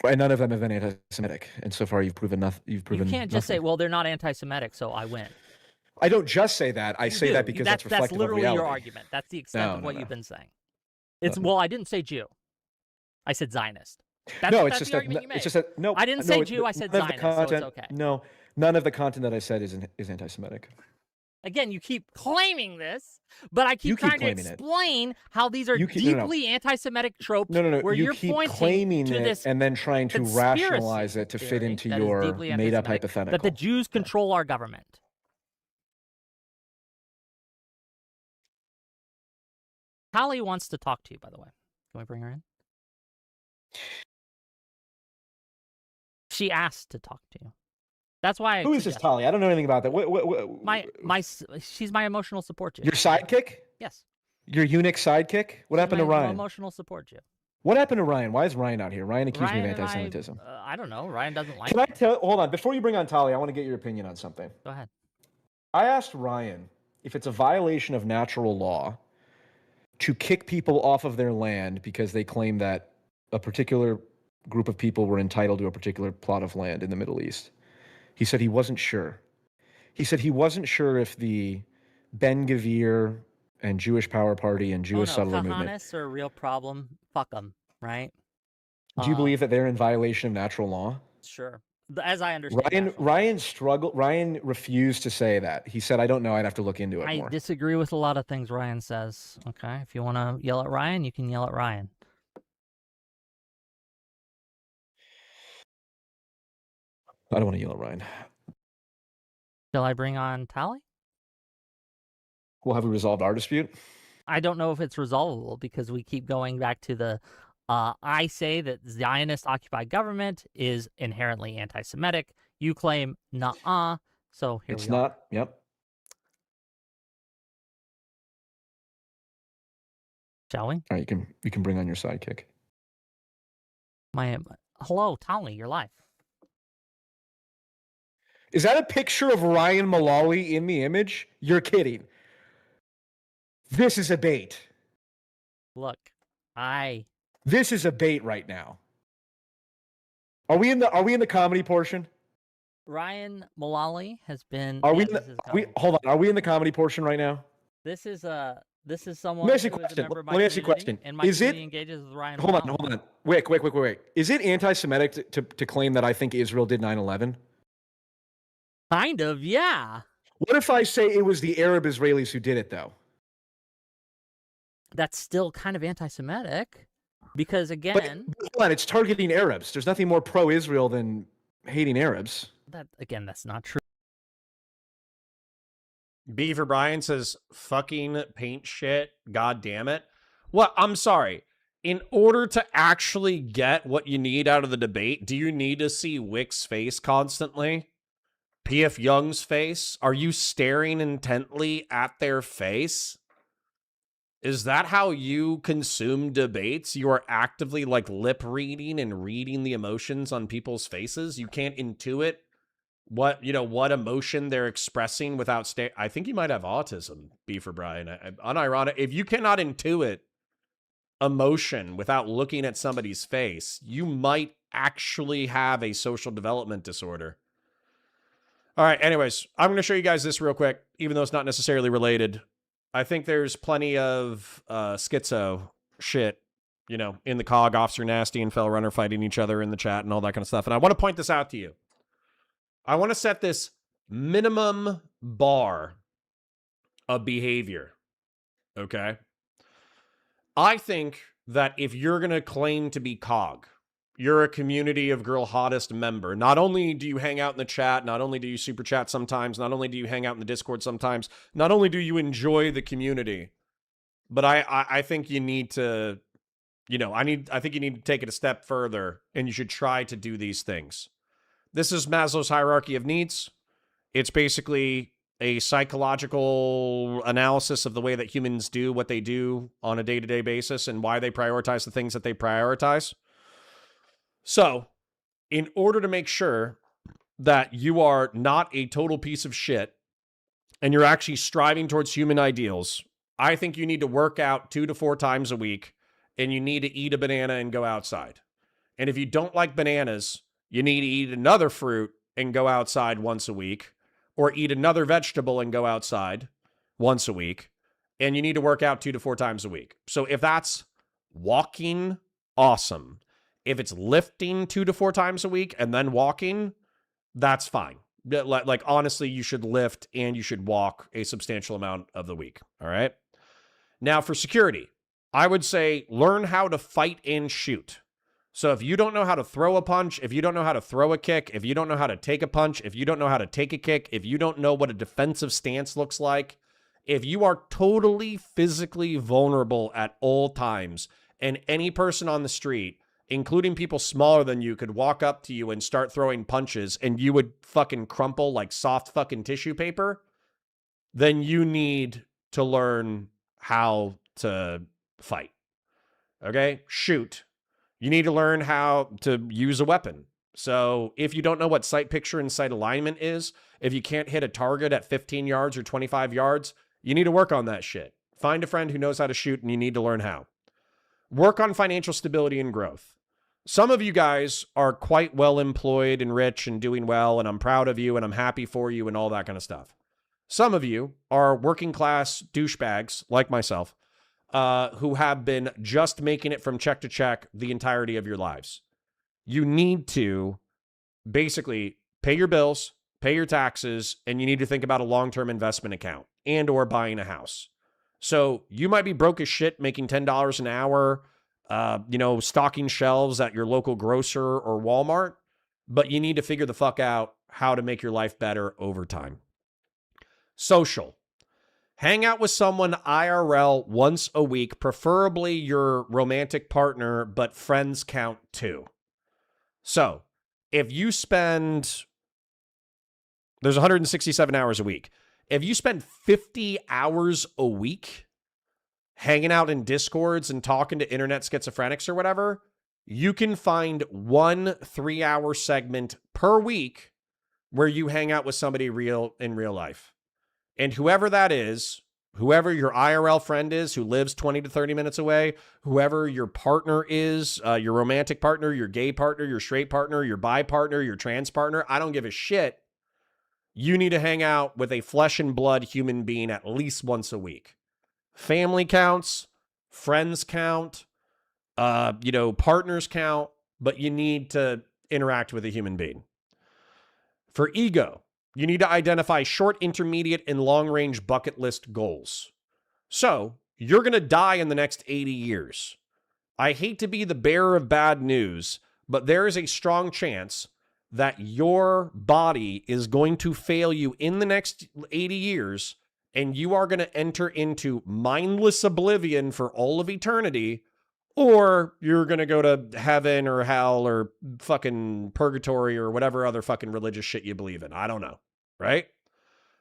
And none of them have been anti-Semitic. And so far, you've proven nothing. You can't just say, "Well, they're not anti-Semitic, so I win." I don't just say that. I say that because that's reflective of reality. That's literally your argument. That's the extent of what you've been saying. It's well, I didn't say Jew. I said Zionist. It's just that no. I didn't say Jew. I said Zionist. So it's okay. No, none of the content that I said is anti-Semitic. Again, you keep claiming this, but I keep trying to explain how these are deeply anti-Semitic tropes. Where you you're keep pointing claiming to this and then trying to rationalize it to fit into your made-up hypothetical. That the Jews control our government. Callie wants to talk to you, by the way. Can we bring her in? She asked to talk to you. That's why. Who is this Tali? I don't know anything about that. She's my emotional support Jew. Your sidekick? Yes. Your eunuch sidekick? What happened to Ryan? Emotional support Jew. What happened to Ryan? Why is Ryan out here? Ryan accused me of anti-Semitism. I don't know. Ryan doesn't like. Can I tell? Hold on. Before you bring on Tali, I want to get your opinion on something. Go ahead. I asked Ryan if it's a violation of natural law to kick people off of their land because they claim that a particular group of people were entitled to a particular plot of land in the Middle East. He said he wasn't sure. He said he wasn't sure if the Ben Gvir and Jewish Power Party and Jewish settler movement are a real problem. Fuck them, right? Do you believe that they're in violation of natural law? Sure. As I understand, Ryan refused to say that. He said, "I don't know. I'd have to look into it more." I disagree with a lot of things Ryan says. Okay, if you want to yell at Ryan, you can yell at Ryan. I don't want to yell at Ryan. Shall I bring on Tally? Well, have we resolved our dispute? I don't know if it's resolvable because we keep going back to the I say that Zionist occupied government is inherently anti-Semitic. You claim nuh-uh. So here It's we are. not. Yep. Shall we? All right, you can bring on your sidekick. Hello, Tally, you're live. Is that a picture of Ryan Mullally in the image? You're kidding. This is a bait. Look, This is a bait right now. Are we in the comedy portion? Ryan Mullally has been. Hold on. Are we in the comedy portion right now? This is someone. Let me ask you a question. And my community engages with Ryan. Hold on. Wait. Is it anti-Semitic to claim that I think Israel did 9/11? Kind of, yeah. What if I say it was the Arab Israelis who did it, though? That's still kind of anti-Semitic, because again, but hold on, it's targeting Arabs. There's nothing more pro-Israel than hating Arabs. That's not true. Beaver Brian says, fucking paint shit. God damn it. Well, I'm sorry. In order to actually get what you need out of the debate, do you need to see Whick's face constantly? P.F. Jung's face? Are you staring intently at their face? Is that how you consume debates? You are actively like lip reading and reading the emotions on people's faces? You can't intuit what emotion they're expressing without I think you might have autism, Beaver Brian. Unironic. If you cannot intuit emotion without looking at somebody's face, you might actually have a social development disorder. All right, anyways, I'm going to show you guys this real quick, even though it's not necessarily related. I think there's plenty of schizo shit, in the COG, Officer Nasty and Fell Runner fighting each other in the chat and all that kind of stuff. And I want to point this out to you. I want to set this minimum bar of behavior, okay? I think that if you're going to claim to be COG, you're a community of girl hottest member. Not only do you hang out in the chat, not only do you super chat sometimes, not only do you hang out in the Discord sometimes, not only do you enjoy the community, but I think you need to, I think you need to take it a step further, and you should try to do these things. This is Maslow's hierarchy of needs. It's basically a psychological analysis of the way that humans do what they do on a day-to-day basis and why they prioritize the things that they prioritize. So, in order to make sure that you are not a total piece of shit and you're actually striving towards human ideals, I think you need to work out 2 to 4 times a week, and you need to eat a banana and go outside. And if you don't like bananas, you need to eat another fruit and go outside once a week, or eat another vegetable and go outside once a week. And you need to work out 2 to 4 times a week. So if that's walking, awesome. If it's lifting 2 to 4 times a week and then walking, that's fine. Like honestly, you should lift and you should walk a substantial amount of the week. All right. Now for security, I would say learn how to fight and shoot. So if you don't know how to throw a punch, if you don't know how to throw a kick, if you don't know how to take a punch, if you don't know how to take a kick, if you don't know what a defensive stance looks like, if you are totally physically vulnerable at all times, and any person on the street, including people smaller than you, could walk up to you and start throwing punches and you would fucking crumple like soft fucking tissue paper, then you need to learn how to fight. Okay? Shoot. You need to learn how to use a weapon. So if you don't know what sight picture and sight alignment is, if you can't hit a target at 15 yards or 25 yards, you need to work on that shit. Find a friend who knows how to shoot, and you need to learn how. Work on financial stability and growth. Some of you guys are quite well employed and rich and doing well, and I'm proud of you and I'm happy for you and all that kind of stuff. Some of you are working class douchebags like myself, who have been just making it from check to check the entirety of your lives. You need to basically pay your bills, pay your taxes, and you need to think about a long-term investment account and or buying a house. So you might be broke as shit making $10 an hour, stocking shelves at your local grocer or Walmart. but you need to figure the fuck out how to make your life better over time. Social. Hang out with someone IRL once a week, preferably your romantic partner, but friends count too. So, if you spend, there's 167 hours a week. If you spend 50 hours a week hanging out in Discords and talking to internet schizophrenics or whatever, you can find 1 3-hour segment per week where you hang out with somebody real in real life. And whoever that is, whoever your IRL friend is who lives 20 to 30 minutes away, whoever your partner is, your romantic partner, your gay partner, your straight partner, your bi partner, your trans partner, I don't give a shit. You need to hang out with a flesh and blood human being at least once a week. Family counts, friends count, partners count, but you need to interact with a human being. For ego, you need to identify short, intermediate, and long-range bucket list goals. So, you're going to die in the next 80 years. I hate to be the bearer of bad news, but there is a strong chance that your body is going to fail you in the next 80 years, and you are going to enter into mindless oblivion for all of eternity, or you're going to go to heaven or hell or fucking purgatory or whatever other fucking religious shit you believe in. I don't know, right?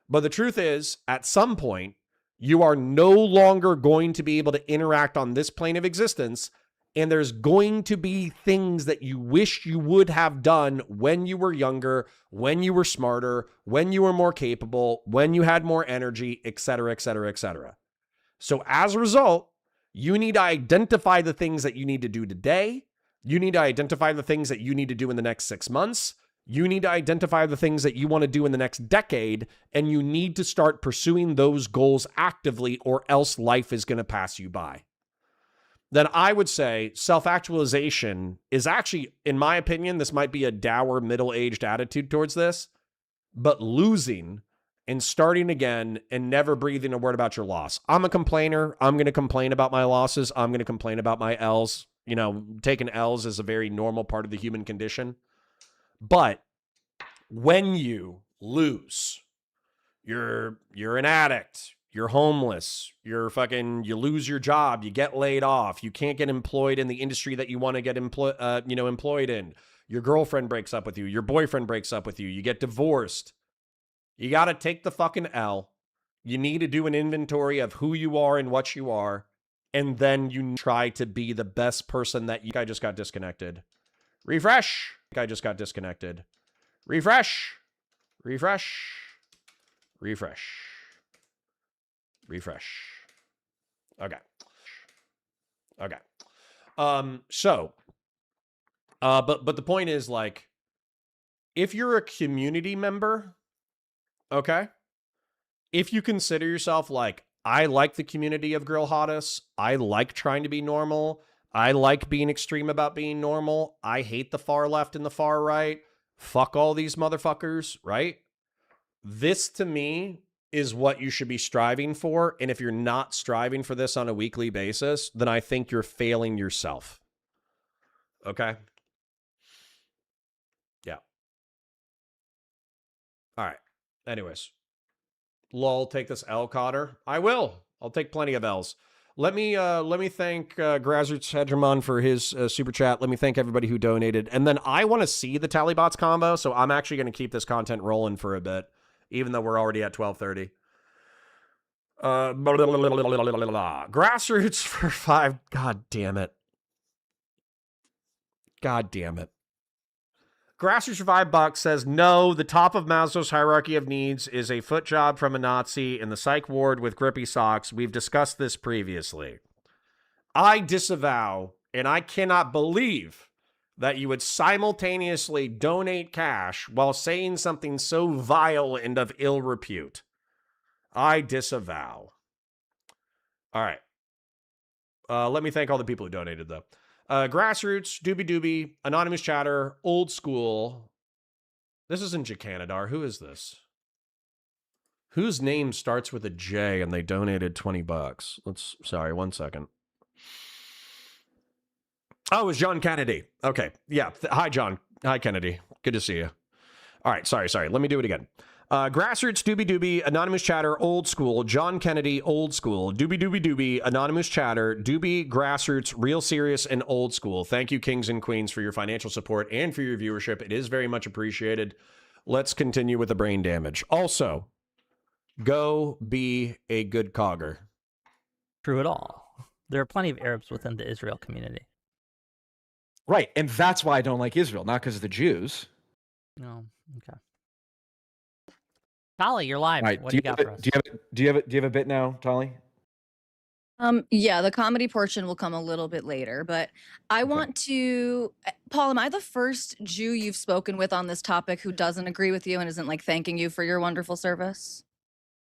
But the truth is, at some point, you are no longer going to be able to interact on this plane of existence, and there's going to be things that you wish you would have done when you were younger, when you were smarter, when you were more capable, when you had more energy, et cetera, et cetera, et cetera. So as a result, you need to identify the things that you need to do today. You need to identify the things that you need to do in the next 6 months. You need to identify the things that you want to do in the next decade, and you need to start pursuing those goals actively, or else life is going to pass you by. Then I would say self-actualization is actually, in my opinion, this might be a dour middle-aged attitude towards this, but losing and starting again and never breathing a word about your loss. I'm a complainer. I'm going to complain about my losses. I'm going to complain about my L's. You know, taking L's is a very normal part of the human condition. But when you lose, you're an addict, you're homeless, you lose your job, you get laid off, you can't get employed in the industry that you want to get employed in. Your girlfriend breaks up with you, your boyfriend breaks up with you, you get divorced. You got to take the fucking L. You need to do an inventory of who you are and what you are, and then you try to be the best person that you. I just got disconnected. Refresh. I just got disconnected. Refresh. Refresh. Refresh. Refresh. Okay. Okay. But the point is, like, if you're a community member, okay, if you consider yourself like, I like the community of Girl Hottest, I like trying to be normal, I like being extreme about being normal, I hate the far left and the far right, fuck all these motherfuckers, right? This, to me, is what you should be striving for, and if you're not striving for this on a weekly basis, then I think you're failing yourself. Okay? Yeah. All right. Anyways. Lol, take this L, Cotter. I will. I'll take plenty of L's. Let me thank Grassroots Hegemon for his super chat. Let me thank everybody who donated. And then I want to see the Tallybots combo, so I'm actually going to keep this content rolling for a bit, even though we're already at 12:30. Grassroots for 5. God damn it. God damn it. Grassroots for $5 says, no, the top of Maslow's hierarchy of needs is a foot job from a Nazi in the psych ward with grippy socks. We've discussed this previously. I disavow, and I cannot believe that you would simultaneously donate cash while saying something so vile and of ill repute. I disavow. All right. Let me thank all the people who donated, though. Grassroots, Doobie Doobie, Anonymous Chatter, Old School. This isn't Jacanadar. Who is this? Whose name starts with a J and they donated $20? Sorry, 1 second. Oh, it was John Kennedy. Okay. Yeah. Hi, John. Hi, Kennedy. Good to see you. All right, sorry. Let me do it again. Grassroots, Doobie Doobie, Anonymous Chatter, Old School, John Kennedy, Old School, Doobie Doobie Doobie, Anonymous Chatter, Doobie, Grassroots, Real Serious, and Old School. Thank you, kings and queens, for your financial support and for your viewership. It is very much appreciated. Let's continue with the brain damage. Also, go be a good cogger. True at all. There are plenty of Arabs within the Israel community. Right, and that's why I don't like Israel, not because of the Jews. No, okay. Tolly, you're live. Right. What do you got for us? Do you have a bit now, Tolly? Yeah, the comedy portion will come a little bit later, but I want to, Paul, am I the first Jew you've spoken with on this topic who doesn't agree with you and isn't like thanking you for your wonderful service?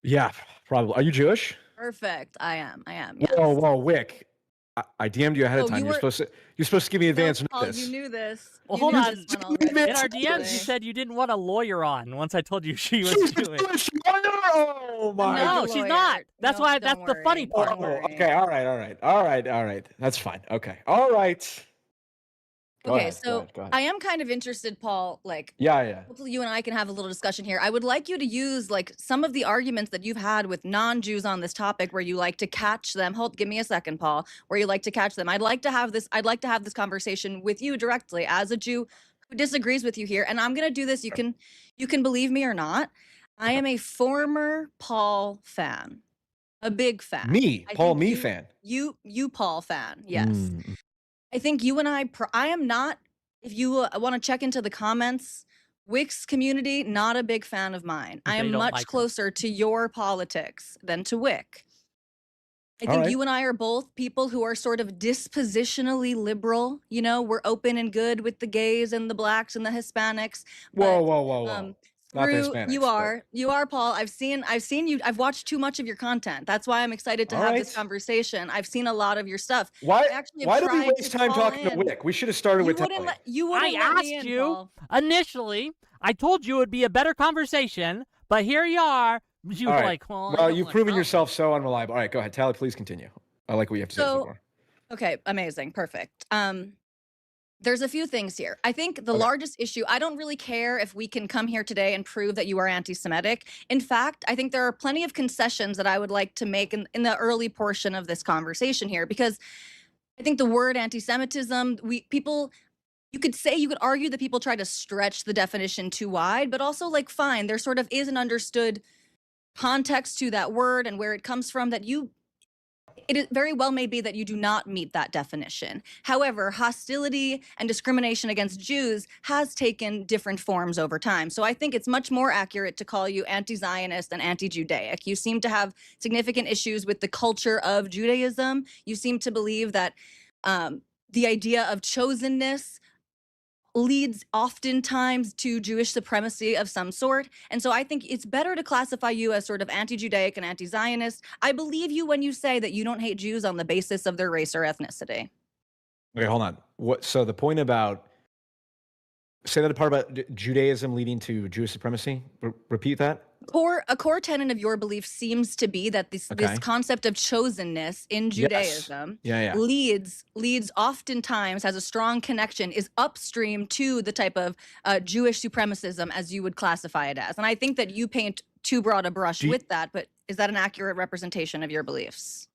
Yeah, probably. Are you Jewish? Perfect. I am. Yes. Whoa, Wick. I DM'd you ahead of Oh, time. you You're supposed to give me advance Paul, notice. you knew this. Well, You hold knew on. this one already. In our DMs, you said you didn't want a lawyer on once I told you she was Jewish. Oh my No, God. No, she's not. That's No, why. don't That's the funny worry. part. Don't worry. Okay, all right. That's fine. Okay, all right. Go Okay, ahead, so go ahead. I am kind of interested, Paul, like, Yeah. hopefully you and I can have a little discussion here. I would like you to use like some of the arguments that you've had with non-Jews on this topic where you like to catch them. Give me a second, Paul, where you like to catch them. I'd like to have this conversation with you directly as a Jew who disagrees with you here. And I'm gonna do this. You can believe me or not. I am a former Paul fan. A big fan. Fan. You Paul fan. Yes. Mm. I think you and I am not, if you want to check into the comments, Wick's community, not a big fan of mine. I am much closer to your politics than to Wick. I think you and I are both people who are sort of dispositionally liberal. You know, we're open and good with the gays and the blacks and the Hispanics. Whoa. Not the Hispanics, you are, Paul. I've seen you. I've watched too much of your content. That's why I'm excited to have this conversation. I've seen a lot of your stuff. Why do we waste time talking to Wick? We should have started with Tolly. I asked you initially. I told you it would be a better conversation, but here you are. You were like, well, you've proven yourself so unreliable. All right, go ahead, Tally. Please continue. I like what you have to say so far. Okay, amazing, perfect. There's a few things here. I think the largest issue, I don't really care if we can come here today and prove that you are anti-Semitic. In fact, I think there are plenty of concessions that I would like to make in the early portion of this conversation here, because I think the word anti-Semitism, you could argue that people try to stretch the definition too wide, but also like, fine, there sort of is an understood context to that word and where it comes from that it very well may be that you do not meet that definition. However, hostility and discrimination against Jews has taken different forms over time. So I think it's much more accurate to call you anti-Zionist and anti-Judaic. You seem to have significant issues with the culture of Judaism. You seem to believe that the idea of chosenness leads oftentimes to Jewish supremacy of some sort. And so I think it's better to classify you as sort of anti-Judaic and anti-Zionist. I believe you when you say that you don't hate Jews on the basis of their race or ethnicity. Okay, hold on. So the point about, say that part about Judaism leading to Jewish supremacy? Repeat that. A core tenet of your belief seems to be that this concept of chosenness in Judaism leads oftentimes, has a strong connection, is upstream to the type of Jewish supremacism as you would classify it as. And I think that you paint too broad a brush with that, but is that an accurate representation of your beliefs?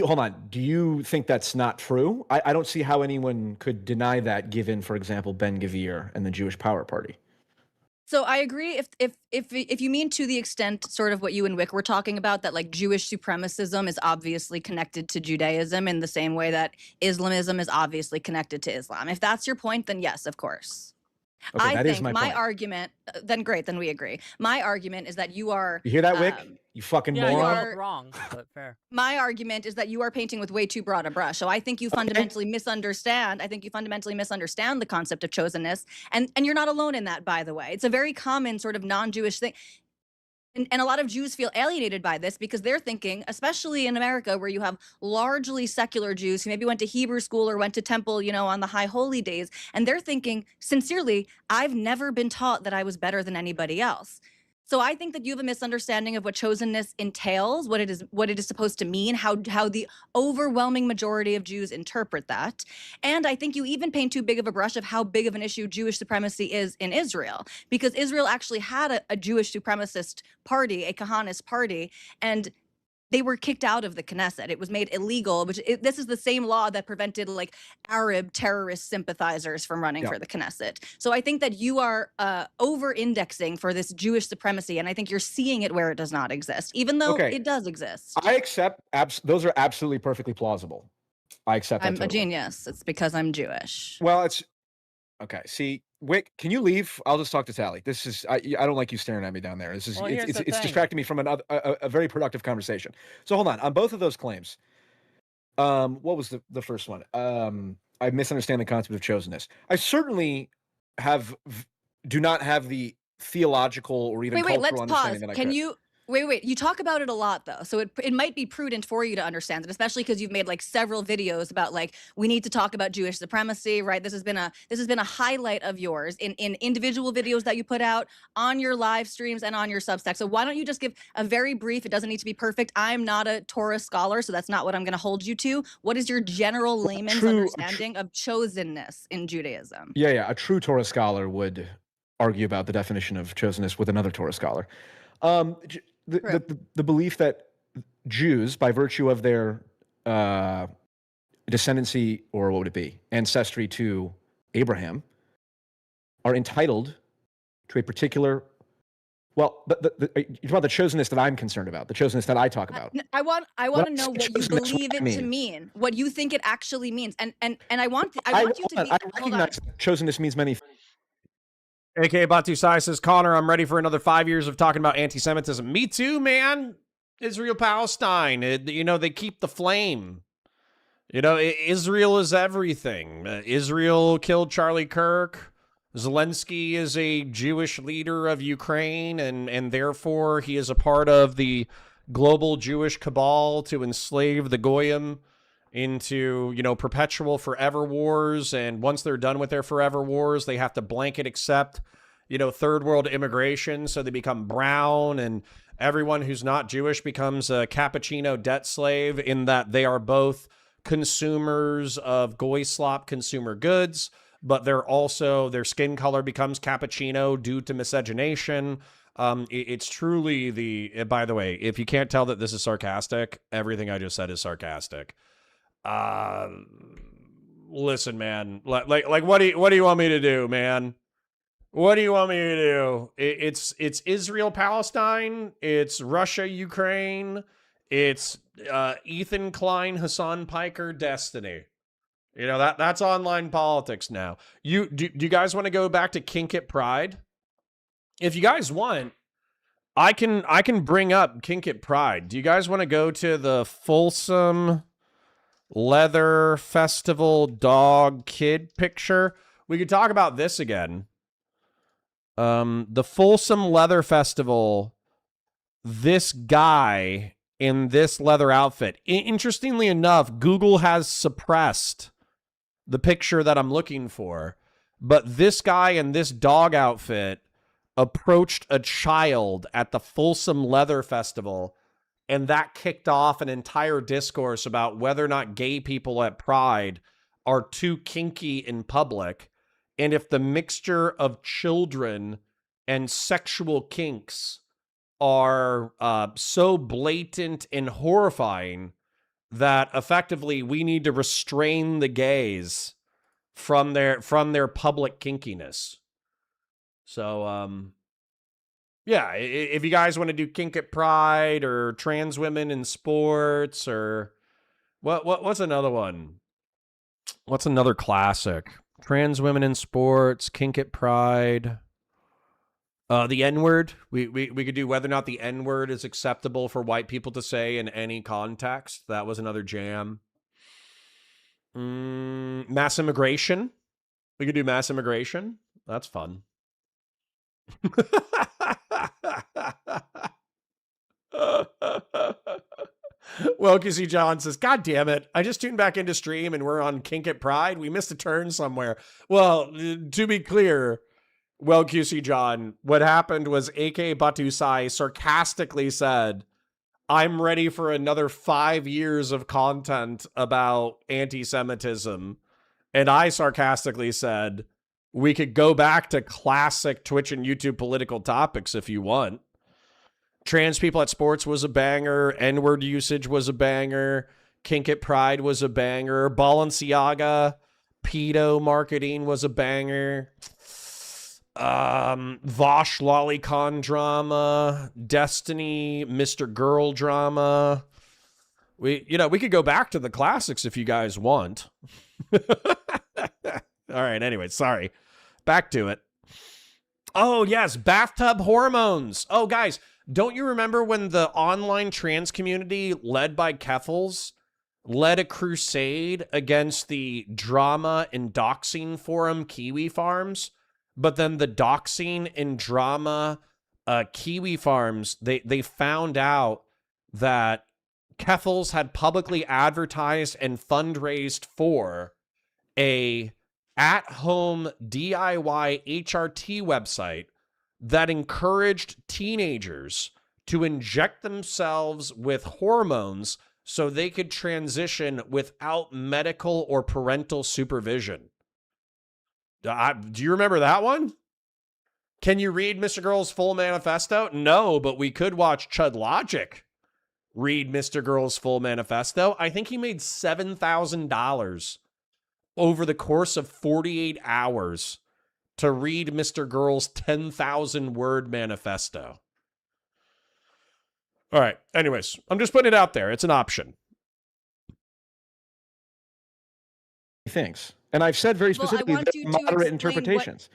Hold on. Do you think that's not true? I don't see how anyone could deny that, given, for example, Ben-Gvir and the Jewish Power Party. So I agree if you mean to the extent sort of what you and Wick were talking about, that like Jewish supremacism is obviously connected to Judaism in the same way that Islamism is obviously connected to Islam. If that's your point, then yes, of course. Okay, I think is my my point. Argument, then great, then we agree. My argument is that you are... You hear that, Wick? You fucking moron. You are wrong, but fair. My argument is that you are painting with way too broad a brush. So I think you fundamentally misunderstand. I think you fundamentally misunderstand the concept of chosenness. And you're not alone in that, by the way. It's a very common sort of non-Jewish thing. And a lot of Jews feel alienated by this because they're thinking, especially in America, where you have largely secular Jews who maybe went to Hebrew school or went to temple, you know, on the high holy days. And they're thinking, sincerely, I've never been taught that I was better than anybody else. So I think that you have a misunderstanding of what chosenness entails, what it is supposed to mean, how the overwhelming majority of Jews interpret that. And I think you even paint too big of a brush of how big of an issue Jewish supremacy is in Israel, because Israel actually had a Jewish supremacist party, a Kahanist party, and they were kicked out of the Knesset. It was made illegal, this is the same law that prevented like Arab terrorist sympathizers from running for the Knesset. So I think that you are over-indexing for this Jewish supremacy, and I think you're seeing it where it does not exist, even though it does exist. I accept. Those are absolutely perfectly plausible. I accept that. I'm a genius. It's because I'm Jewish. Well, it's okay. See, Whick, can you leave? I'll just talk to Tally. This is I don't like you staring at me down there. This is it's distracting me from a very productive conversation. So hold on both of those claims. What was the first one? I misunderstand the concept of chosenness. I certainly do not have the theological or even cultural understanding that I can you Wait, you talk about it a lot though. So it might be prudent for you to understand it, especially because you've made like several videos about like, we need to talk about Jewish supremacy, right? This has been a highlight of yours in individual videos that you put out on your live streams and on your Substack. So why don't you just give a very brief, it doesn't need to be perfect. I'm not a Torah scholar, so that's not what I'm going to hold you to. What is your general layman's understanding of chosenness in Judaism? Yeah. A true Torah scholar would argue about the definition of chosenness with another Torah scholar. The belief that Jews, by virtue of their descendancy, or what would it be, ancestry to Abraham, are entitled to a particular. Well, you're talking about the chosenness that I'm concerned about, the chosenness that I talk about. I want to know what you believe it to mean, what you think it actually means, and I want you to be. I recognize that chosenness means many things. AKA Batu Sai says, Connor, I'm ready for another 5 years of talking about anti-Semitism. Me too, man. Israel-Palestine. They keep the flame. Israel is everything. Israel killed Charlie Kirk. Zelensky is a Jewish leader of Ukraine, and therefore he is a part of the global Jewish cabal to enslave the Goyim into, perpetual forever wars. And once they're done with their forever wars, they have to blanket accept, third world immigration. So they become brown, and everyone who's not Jewish becomes a cappuccino debt slave, in that they are both consumers of goy slop consumer goods, but their skin color becomes cappuccino due to miscegenation. It's truly by the way, if you can't tell that this is sarcastic, everything I just said is sarcastic. Listen, man, like what do you want me to do, man? What do you want me to do? It's Israel, Palestine. It's Russia, Ukraine. It's Ethan Klein, Hassan Piker, Destiny. That's online politics now. Do you guys want to go back to Kink It Pride? If you guys want, I can bring up Kink It Pride. Do you guys want to go to the Folsom Leather Festival dog kid picture? We could talk about this again. The Folsom Leather Festival, this guy in this leather outfit. Interestingly enough, Google has suppressed the picture that I'm looking for, but this guy in this dog outfit approached a child at the Folsom Leather Festival, and that kicked off an entire discourse about whether or not gay people at Pride are too kinky in public, and if the mixture of children and sexual kinks are so blatant and horrifying that effectively we need to restrain the gays from their public kinkiness. So, yeah, if you guys want to do Kink at Pride or trans women in sports, or what's another one? What's another classic? Trans women in sports, Kink at Pride. The N-word. We could do whether or not the N-word is acceptable for white people to say in any context. That was another jam. Mass immigration. We could do mass immigration. That's fun. Well, Kissy John says, God damn it. I just tuned back into stream and we're on Kink at Pride. We missed a turn somewhere. Well, to be clear, Well, QC John, what happened was AK Batusai sarcastically said, I'm ready for another 5 years of content about anti-Semitism. And I sarcastically said, we could go back to classic Twitch and YouTube political topics if you want. Trans people at sports was a banger. N-word usage was a banger. Kink at Pride was a banger. Balenciaga pedo marketing was a banger. Vosh Lolicon drama, Destiny, Mr. Girl drama. We could go back to the classics if you guys want. All right, anyway, sorry. Back to it. Oh, yes, bathtub hormones. Oh, guys, don't you remember when the online trans community led by Keffels led a crusade against the drama and doxing forum Kiwi Farms? But then the doxing and drama Kiwi Farms, they found out that Keffels had publicly advertised and fundraised for a at-home DIY HRT website that encouraged teenagers to inject themselves with hormones so they could transition without medical or parental supervision. Do you remember that one? Can you read Mr. Girl's full manifesto? No, but we could watch Chud Logic read Mr. Girl's full manifesto. I think he made $7,000 over the course of 48 hours to read Mr. Girl's 10,000 word manifesto. All right. Anyways, I'm just putting it out there. It's an option. Things. And I've said very specifically that moderate interpretations.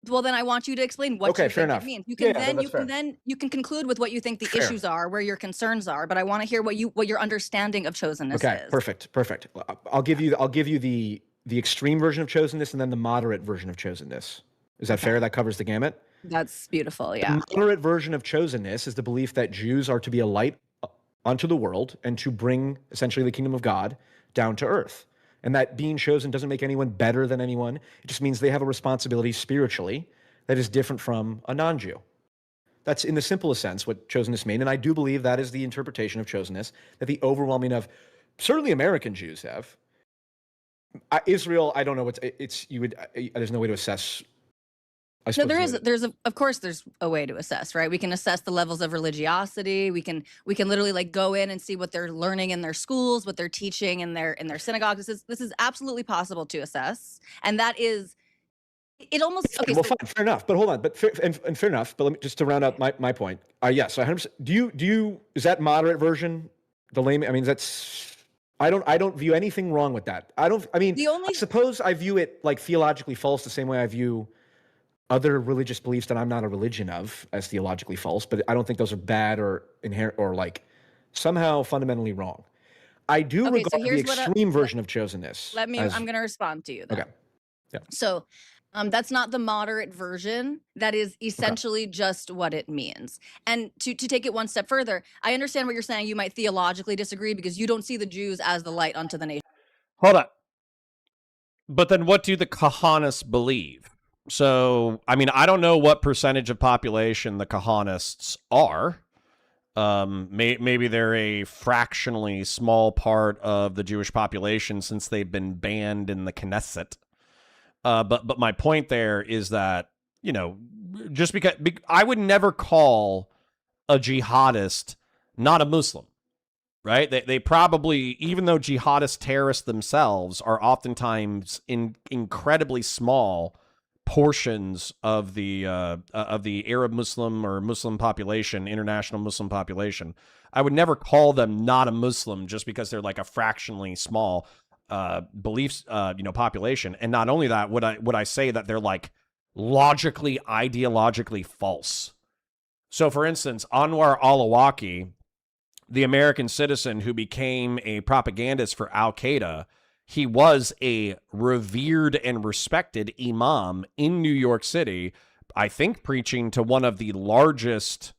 Well, then I want you to explain what you think it means. You can you can conclude with what you think the issues are, where your concerns are. But I want to hear what your understanding of chosenness is. Perfect. I'll give you the extreme version of chosenness and then the moderate version of chosenness. Is that fair? That covers the gamut. That's beautiful. Yeah. The moderate version of chosenness is the belief that Jews are to be a light unto the world and to bring essentially the kingdom of God down to earth. And that being chosen doesn't make anyone better than anyone. It just means they have a responsibility spiritually that is different from a non-Jew. That's in the simplest sense what chosenness means. And I do believe that is the interpretation of chosenness that the overwhelming of certainly American Jews have. Israel, I don't know there's no way to assess. No, there's of course there's a way to assess, right? We can assess the levels of religiosity. We can literally like go in and see what they're learning in their schools, what they're teaching in their synagogues. This is absolutely possible to assess, and that is it. Almost okay. Well, fine, fair enough. But hold on. But fair enough. But let me just to round out my point. Yes, so 100%. Do you is that moderate version the layman? I mean, that's I don't view anything wrong with that. I suppose I view it like theologically false the same way I view other religious beliefs that I'm not a religion of as theologically false, but I don't think those are bad or inherent or like somehow fundamentally wrong. I do regard the extreme version of chosenness. I'm going to respond to you then. Okay. Yeah. So that's not the moderate version. That is essentially just what it means. And to take it one step further, I understand what you're saying. You might theologically disagree because you don't see the Jews as the light unto the nation. Hold on. But then what do the Kahanists believe? So, I mean, I don't know what percentage of population the Kahanists are. Maybe they're a fractionally small part of the Jewish population since they've been banned in the Knesset. But my point there is that, just because I would never call a jihadist not a Muslim, right? They probably, even though jihadist terrorists themselves are oftentimes incredibly small portions of the Arab Muslim or Muslim population, international Muslim population, I would never call them not a Muslim just because they're like a fractionally small population. And not only that, would I say that they're like logically, ideologically false. So for instance, Anwar al-Awlaki, the American citizen who became a propagandist for Al-Qaeda, he was a revered and respected imam in New York City, I think preaching to one of the largest,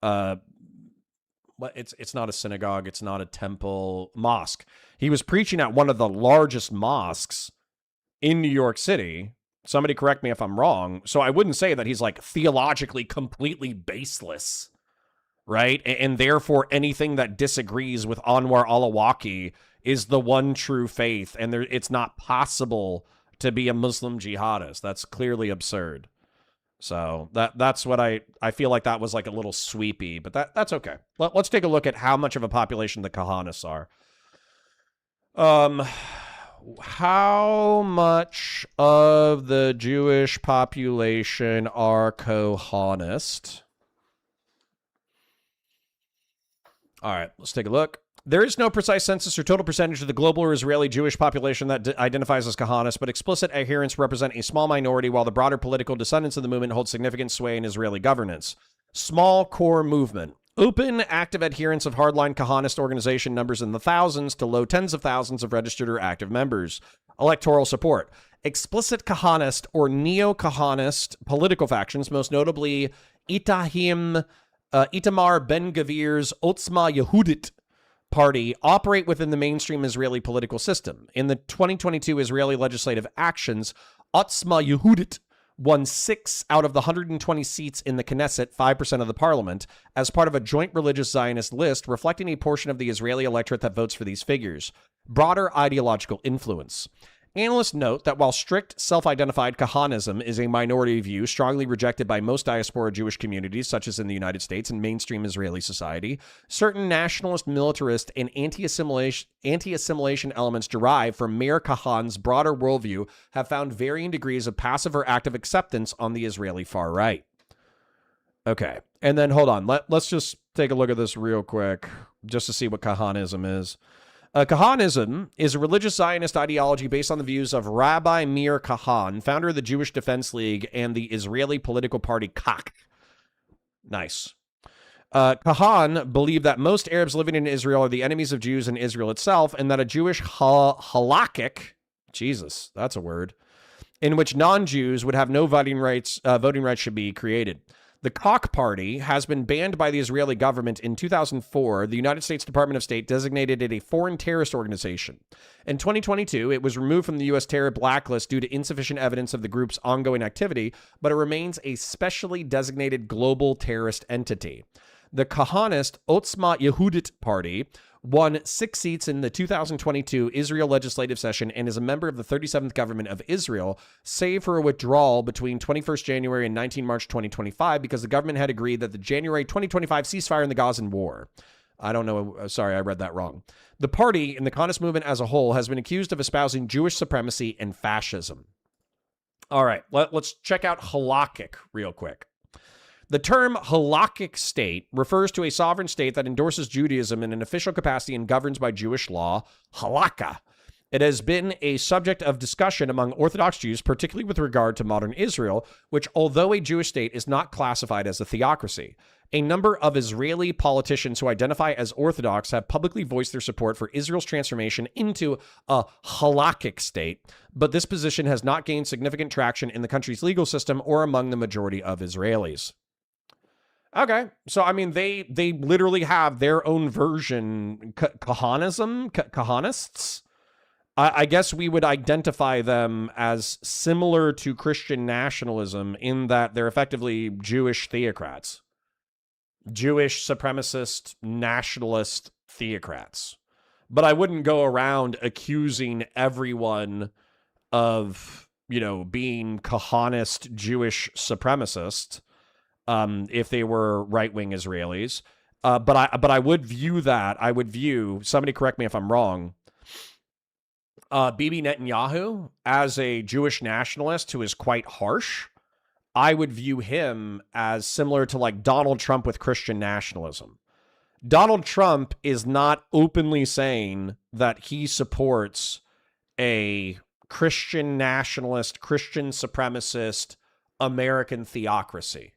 it's not a synagogue, it's not a temple, mosque. He was preaching at one of the largest mosques in New York City, Somebody correct me if I'm wrong. So I wouldn't say that he's like theologically completely baseless, right? And therefore anything that disagrees with Anwar al-Awlaki is the one true faith, and it's not possible to be a Muslim jihadist. That's clearly absurd. So that's what I feel like that was like a little sweepy, but that's okay. Let's take a look at how much of a population the Kahanists are. How much of the Jewish population are Kahanist? All right, let's take a look. There is no precise census or total percentage of the global or Israeli Jewish population that identifies as Kahanist, but explicit adherents represent a small minority, while the broader political descendants of the movement hold significant sway in Israeli governance. Small core movement. Open, active adherents of hardline Kahanist organization numbers in the thousands to low tens of thousands of registered or active members. Electoral support. Explicit Kahanist or neo-Kahanist political factions, most notably Itamar Ben-Gvir's Otzma Yehudit party, operate within the mainstream Israeli political system. In the 2022 Israeli legislative actions, Otzma Yehudit won 6 out of the 120 seats in the Knesset, 5% of the parliament, as part of a joint religious Zionist list reflecting a portion of the Israeli electorate that votes for these figures. Broader ideological influence. Analysts note that while strict self-identified Kahanism is a minority view strongly rejected by most diaspora Jewish communities, such as in the United States and mainstream Israeli society, certain nationalist, militarist, and anti-assimilation elements derived from Meir Kahan's broader worldview have found varying degrees of passive or active acceptance on the Israeli far right. Okay, and then hold on. Let's just take a look at this real quick, just to see what Kahanism is. Kahanism is a religious Zionist ideology based on the views of Rabbi Meir Kahan, founder of the Jewish Defense League and the Israeli political party Kach. Nice. Kahan believed that most Arabs living in Israel are the enemies of Jews and Israel itself, and that a Jewish halakhic, Jesus, that's a word, in which non-Jews would have no voting rights should be created. The Koch Party has been banned by the Israeli government in 2004. The United States Department of State designated it a foreign terrorist organization. In 2022, it was removed from the U.S. terror blacklist due to insufficient evidence of the group's ongoing activity, but it remains a specially designated global terrorist entity. The Kahanist Otzma Yehudit Party won 6 seats in the 2022 Israel legislative session and is a member of the 37th government of Israel, save for a withdrawal between 21st January and 19 March 2025 because the government had agreed that the January 2025 ceasefire in the Gazan war. I don't know. Sorry, I read that wrong. The party and the Kahanist movement as a whole has been accused of espousing Jewish supremacy and fascism. All right, let's check out halakhic real quick. The term halakhic state refers to a sovereign state that endorses Judaism in an official capacity and governs by Jewish law, halakha. It has been a subject of discussion among Orthodox Jews, particularly with regard to modern Israel, which, although a Jewish state, is not classified as a theocracy. A number of Israeli politicians who identify as Orthodox have publicly voiced their support for Israel's transformation into a halakhic state, but this position has not gained significant traction in the country's legal system or among the majority of Israelis. Okay, so I mean, they literally have their own version, Kahanists. I guess we would identify them as similar to Christian nationalism in that they're effectively Jewish theocrats, Jewish supremacist nationalist theocrats. But I wouldn't go around accusing everyone of, being Kahanist Jewish supremacist. If they were right-wing Israelis. But I would view somebody correct me if I'm wrong, Bibi Netanyahu as a Jewish nationalist who is quite harsh. I would view him as similar to like Donald Trump with Christian nationalism. Donald Trump is not openly saying that he supports a Christian nationalist, Christian supremacist American theocracy.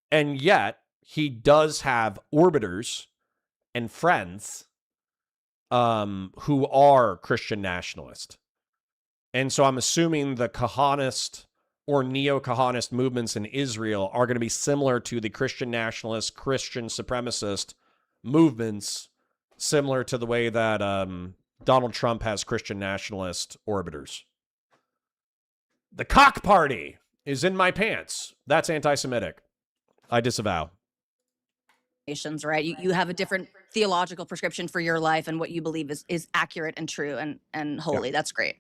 And yet, he does have orbiters and friends who are Christian nationalist. And so I'm assuming the Kahanist or neo-Kahanist movements in Israel are going to be similar to the Christian nationalist, Christian supremacist movements, similar to the way that Donald Trump has Christian nationalist orbiters. The cock party is in my pants. That's anti-Semitic. I disavow. Right? You have a different theological prescription for your life and what you believe is accurate and true and holy. That's great.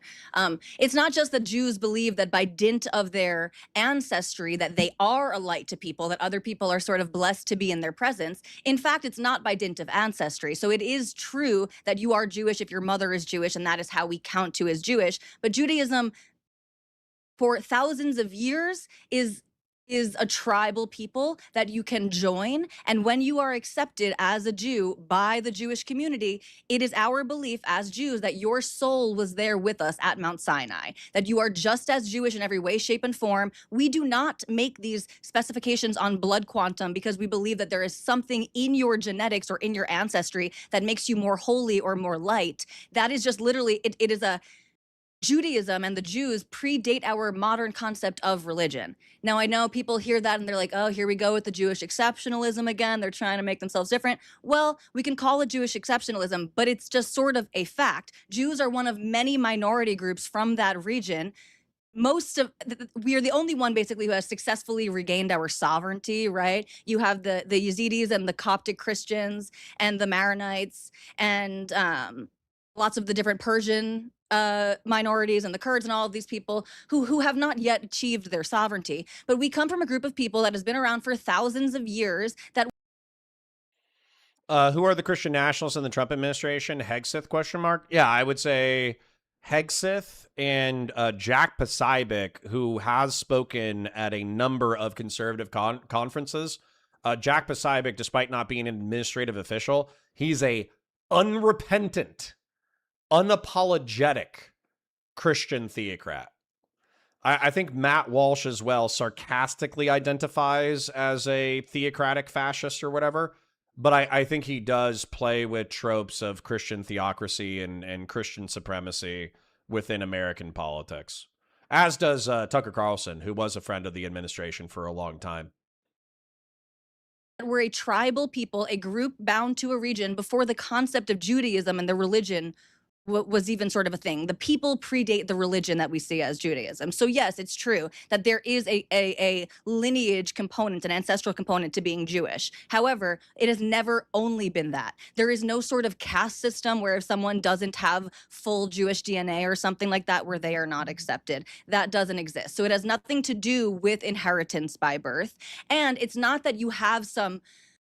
It's not just that Jews believe that by dint of their ancestry that they are a light to people, that other people are sort of blessed to be in their presence. In fact, it's not by dint of ancestry. So it is true that you are Jewish if your mother is Jewish, and that is how we count you as Jewish. But Judaism, for thousands of years, is a tribal people that you can join. And when you are accepted as a Jew by the Jewish community, it is our belief as Jews that your soul was there with us at Mount Sinai, that you are just as Jewish in every way, shape, and form. We do not make these specifications on blood quantum because we believe that there is something in your genetics or in your ancestry that makes you more holy or more light. That is just literally, it is a Judaism, and the Jews predate our modern concept of religion. Now, I know people hear that and they're like, oh, here we go with the Jewish exceptionalism again. They're trying to make themselves different. Well, we can call it Jewish exceptionalism, but it's just sort of a fact. Jews are one of many minority groups from that region. We are the only one basically who has successfully regained our sovereignty, right? You have the Yazidis and the Coptic Christians and the Maronites and lots of the different Persian minorities and the Kurds and all of these people who have not yet achieved their sovereignty. But we come from a group of people that has been around for thousands of years that who are the Christian nationalists in the Trump administration? Hegseth, question mark? Yeah, I would say Hegseth and Jack Posobiec, who has spoken at a number of conservative conferences. Jack Posobiec, despite not being an administrative official, he's a unrepentant, unapologetic Christian theocrat. I think Matt Walsh as well sarcastically identifies as a theocratic fascist or whatever, but I think he does play with tropes of Christian theocracy and Christian supremacy within American politics, as does Tucker Carlson, who was a friend of the administration for a long time. We're a tribal people, a group bound to a region before the concept of Judaism and the religion was even sort of a thing. The people predate the religion that we see as Judaism. So yes, it's true that there is a lineage component, an ancestral component to being Jewish. However, it has never only been that. There is no sort of caste system where if someone doesn't have full Jewish DNA or something like that, where they are not accepted. That doesn't exist. So it has nothing to do with inheritance by birth. And it's not that you have some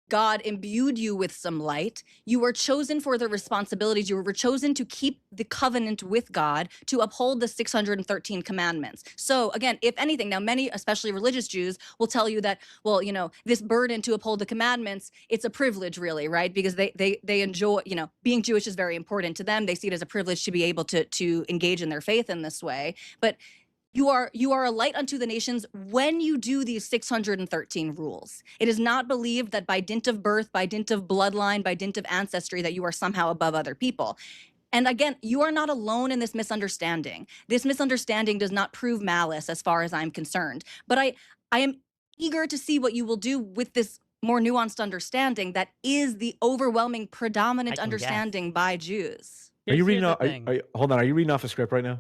God imbued you with some light. You were chosen for the responsibilities. You were chosen to keep the covenant with God, to uphold the 613 commandments. So again, if anything, now many, especially religious Jews, will tell you that, well, you know, this burden to uphold the commandments, it's a privilege really, right? Because they enjoy, you know, being Jewish is very important to them. They see it as a privilege to be able to engage in their faith in this way. But you are a light unto the nations when you do these 613 rules. It is not believed that by dint of birth, by dint of bloodline, by dint of ancestry, that you are somehow above other people. And again, you are not alone in this misunderstanding. This misunderstanding does not prove malice as far as I'm concerned. But I am eager to see what you will do with this more nuanced understanding that is the overwhelming predominant understanding by Jews. Are you reading off? Hold on. Are you reading off a script right now?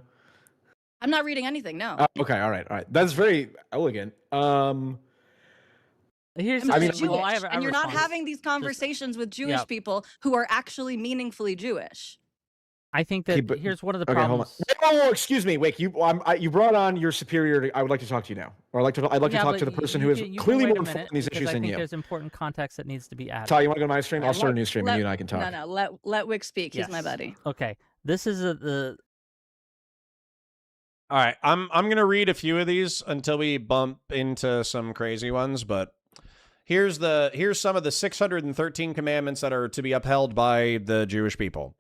I'm not reading anything, no. Okay, all right. That's very elegant. Here's the thing. Jewish, and you're not having these conversations with Jewish people who are actually meaningfully Jewish. I think that here's one of the problems. Oh, excuse me, Wick. You brought on your superior. I would like to talk to you now, or I'd like to talk to the person who is clearly more informed on these issues than you. I think there's important context that needs to be added. Ty, you want to go to my stream? I'll start a new stream, and you and I can talk. No, let Wick speak. He's my buddy. Okay, this is the. All right, I'm going to read a few of these until we bump into some crazy ones, but here's some of the 613 commandments that are to be upheld by the Jewish people.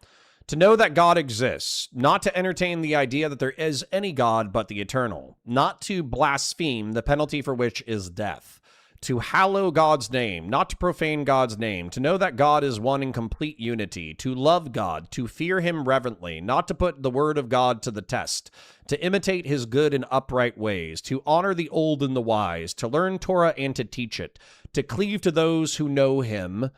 To know that God exists, not to entertain the idea that there is any God but the eternal, not to blaspheme, the penalty for which is death. To hallow God's name, not to profane God's name, to know that God is one in complete unity, to love God, to fear him reverently, not to put the word of God to the test, to imitate his good and upright ways, to honor the old and the wise, to learn Torah and to teach it, to cleave to those who know him,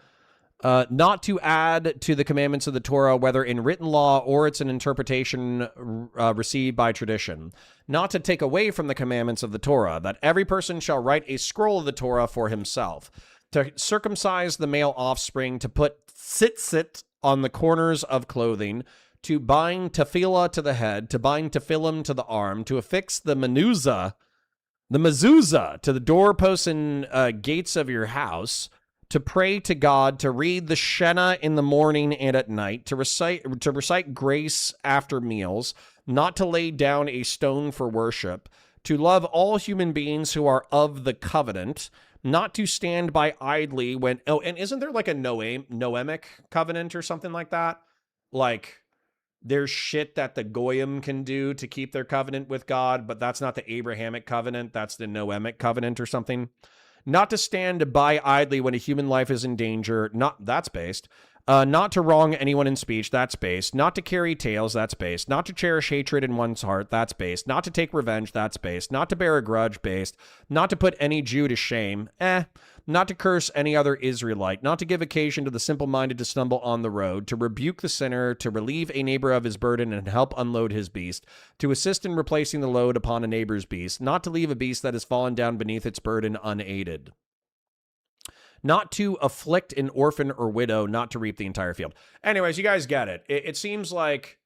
Not to add to the commandments of the Torah, whether in written law or it's an interpretation received by tradition. Not to take away from the commandments of the Torah, that every person shall write a scroll of the Torah for himself. To circumcise the male offspring, to put tzitzit on the corners of clothing, to bind tefillah to the head, to bind tefillim to the arm, to affix the mezuzah to the doorposts and gates of your house, to pray to God, to read the Shema in the morning and at night, to recite grace after meals, not to lay down a stone for worship, to love all human beings who are of the covenant, not to stand by idly when... Oh, and isn't there like a Noemic covenant or something like that? Like, there's shit that the Goyim can do to keep their covenant with God, but that's not the Abrahamic covenant. That's the Noemic covenant or something. Not to stand by idly when a human life is in danger. That's based. Not to wrong anyone in speech. That's based. Not to carry tales. That's based. Not to cherish hatred in one's heart. That's based. Not to take revenge. That's based. Not to bear a grudge. Based. Not to put any Jew to shame. Not to curse any other Israelite. Not to give occasion to the simple-minded to stumble on the road. To rebuke the sinner. To relieve a neighbor of his burden and help unload his beast. To assist in replacing the load upon a neighbor's beast. Not to leave a beast that has fallen down beneath its burden unaided. Not to afflict an orphan or widow, not to reap the entire field. Anyways, you guys get it. It seems like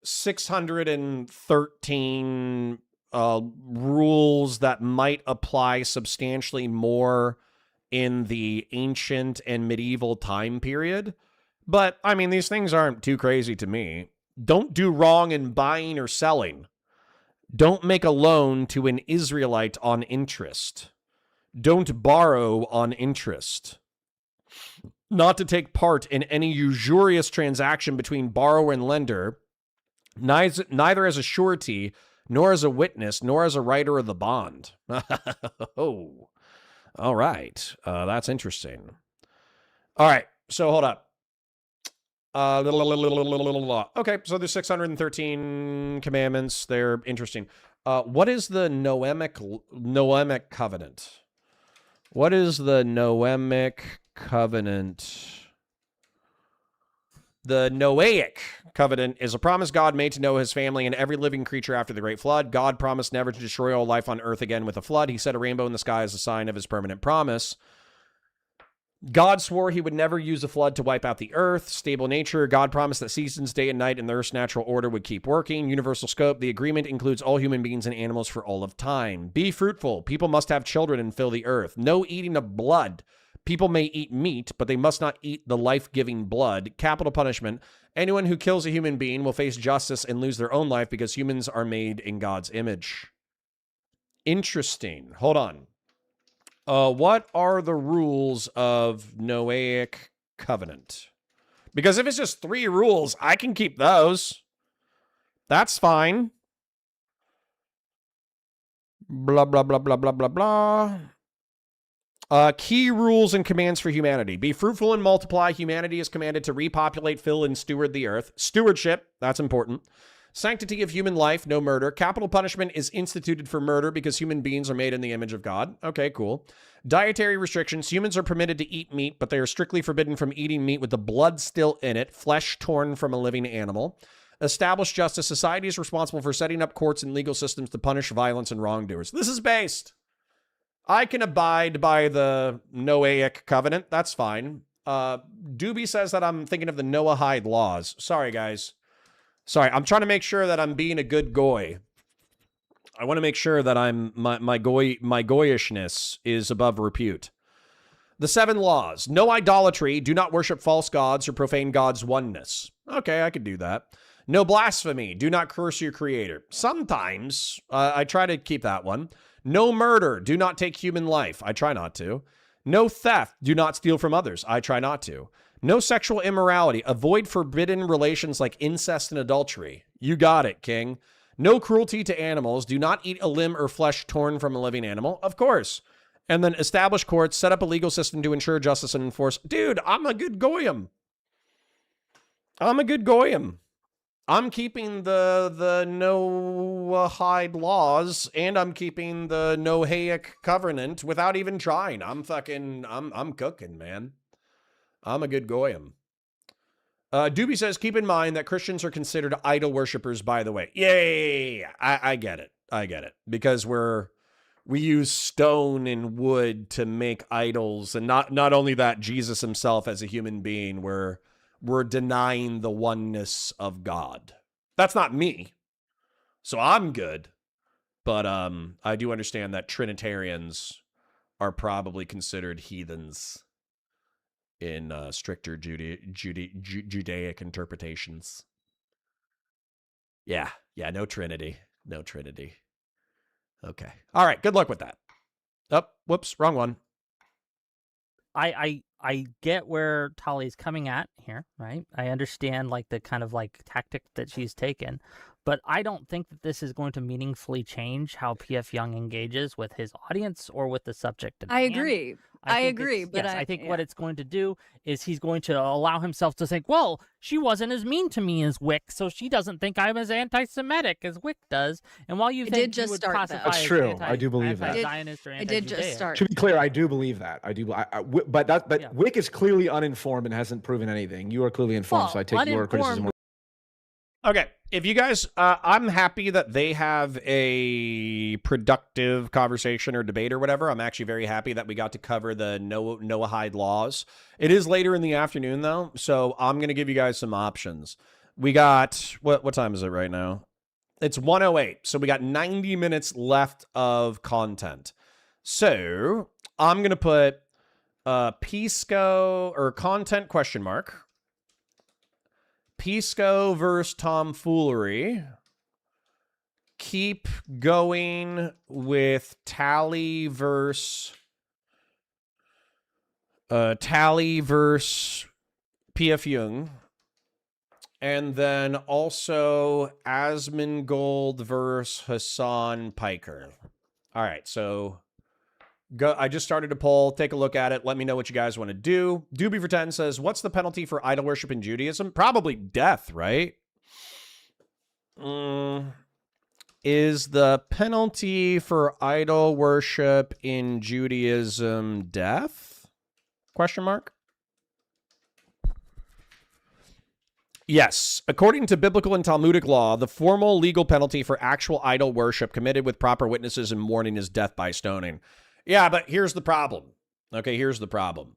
613 rules that might apply substantially more in the ancient and medieval time period. But, I mean, these things aren't too crazy to me. Don't do wrong in buying or selling. Don't make a loan to an Israelite on interest. Don't borrow on interest. Not to take part in any usurious transaction between borrower and lender, neither as a surety, nor as a witness, nor as a writer of the bond. Oh, all right. That's interesting. All right, so hold up. Okay, so there's 613 commandments. They're interesting. What is the Noemic covenant? What is the Noemic covenant? The Noahic covenant is a promise God made to Noah, his family, and every living creature after the great flood. God promised never to destroy all life on earth again with a flood. He set a rainbow in the sky as a sign of his permanent promise. God swore he would never use a flood to wipe out the earth. Stable nature. God promised that seasons, day and night, and the earth's natural order would keep working. Universal scope. The agreement includes all human beings and animals for all of time. Be fruitful. People must have children and fill the earth. No eating of blood. People may eat meat, but they must not eat the life-giving blood. Capital punishment. Anyone who kills a human being will face justice and lose their own life because humans are made in God's image. Interesting. Hold on. What are the rules of Noahic covenant? Because if it's just 3 rules, I can keep those. That's fine. Blah, blah, blah, blah, blah, blah, blah. Key rules and commands for humanity. Be fruitful and multiply. Humanity is commanded to repopulate, fill, and steward the earth. Stewardship, that's important. Sanctity of human life, no murder. Capital punishment is instituted for murder because human beings are made in the image of God. Okay, cool. Dietary restrictions. Humans are permitted to eat meat, but they are strictly forbidden from eating meat with the blood still in it, flesh torn from a living animal. Establish justice. Society is responsible for setting up courts and legal systems to punish violence and wrongdoers. This is based. I can abide by the Noahic covenant. That's fine. Doobie says that I'm thinking of the Noahide laws. Sorry, guys. Sorry, I'm trying to make sure that I'm being a good goy. I want to make sure that my goyishness is above repute. The 7 laws. No idolatry. Do not worship false gods or profane God's oneness. Okay, I could do that. No blasphemy. Do not curse your creator. Sometimes I try to keep that one. No murder. Do not take human life. I try not to. No theft. Do not steal from others. I try not to. No sexual immorality. Avoid forbidden relations like incest and adultery. You got it, King. No cruelty to animals. Do not eat a limb or flesh torn from a living animal. Of course. And then establish courts. Set up a legal system to ensure justice and enforce. Dude, I'm a good goyim. I'm a good goyim. I'm keeping the Noahide laws, and I'm keeping the Noahic covenant without even trying. I'm cooking, man. I'm a good goyim. Doobie says, keep in mind that Christians are considered idol worshippers, by the way. Yeah. I get it. I get it. Because we use stone and wood to make idols. And not only that, Jesus himself as a human being, we're denying the oneness of God. That's not me. So I'm good. But I do understand that Trinitarians are probably considered heathens in stricter Judaic interpretations. Yeah, no Trinity. No Trinity. Okay. All right, good luck with that. Oh, whoops, wrong one. I get where Tali's coming at here, right? I understand like the kind of like tactic that she's taken, but I don't think that this is going to meaningfully change how PF Young engages with his audience or with the subject at I hand. agree. I agree, but yes, I think what it's going to do is he's going to allow himself to think, well, she wasn't as mean to me as Whick, so she doesn't think I'm as anti-Semitic as Whick does. And while you think did just you would start, classify though. That's as true. I do believe that. anti-Zionist or It did just anti-Judaic. start. To be clear, I do believe that. But Yeah. Whick is clearly uninformed and hasn't proven anything. You are clearly informed, Well, so I take your criticism. Okay, if you guys, I'm happy that they have a productive conversation or debate or whatever. I'm actually very happy that we got to cover the Noahide laws. It is later in the afternoon, though, so I'm going to give you guys some options. We got, what time is it right now? It's 1:08, so we got 90 minutes left of content. So I'm going to put Pisco or content ? Pisco versus Tomfoolery. Keep going with Tally versus PF Jung. And then also Asmongold versus Hassan Piker. All right, so go. I just started a poll. Take a look at it. Let me know what you guys want to do. Doobie for 10 says, what's the penalty for idol worship in Judaism? Probably death, right? Is the penalty for idol worship in Judaism death? ? Yes. According to biblical and Talmudic law, the formal legal penalty for actual idol worship committed with proper witnesses and warning is death by stoning. Yeah, but here's the problem. Okay, here's the problem.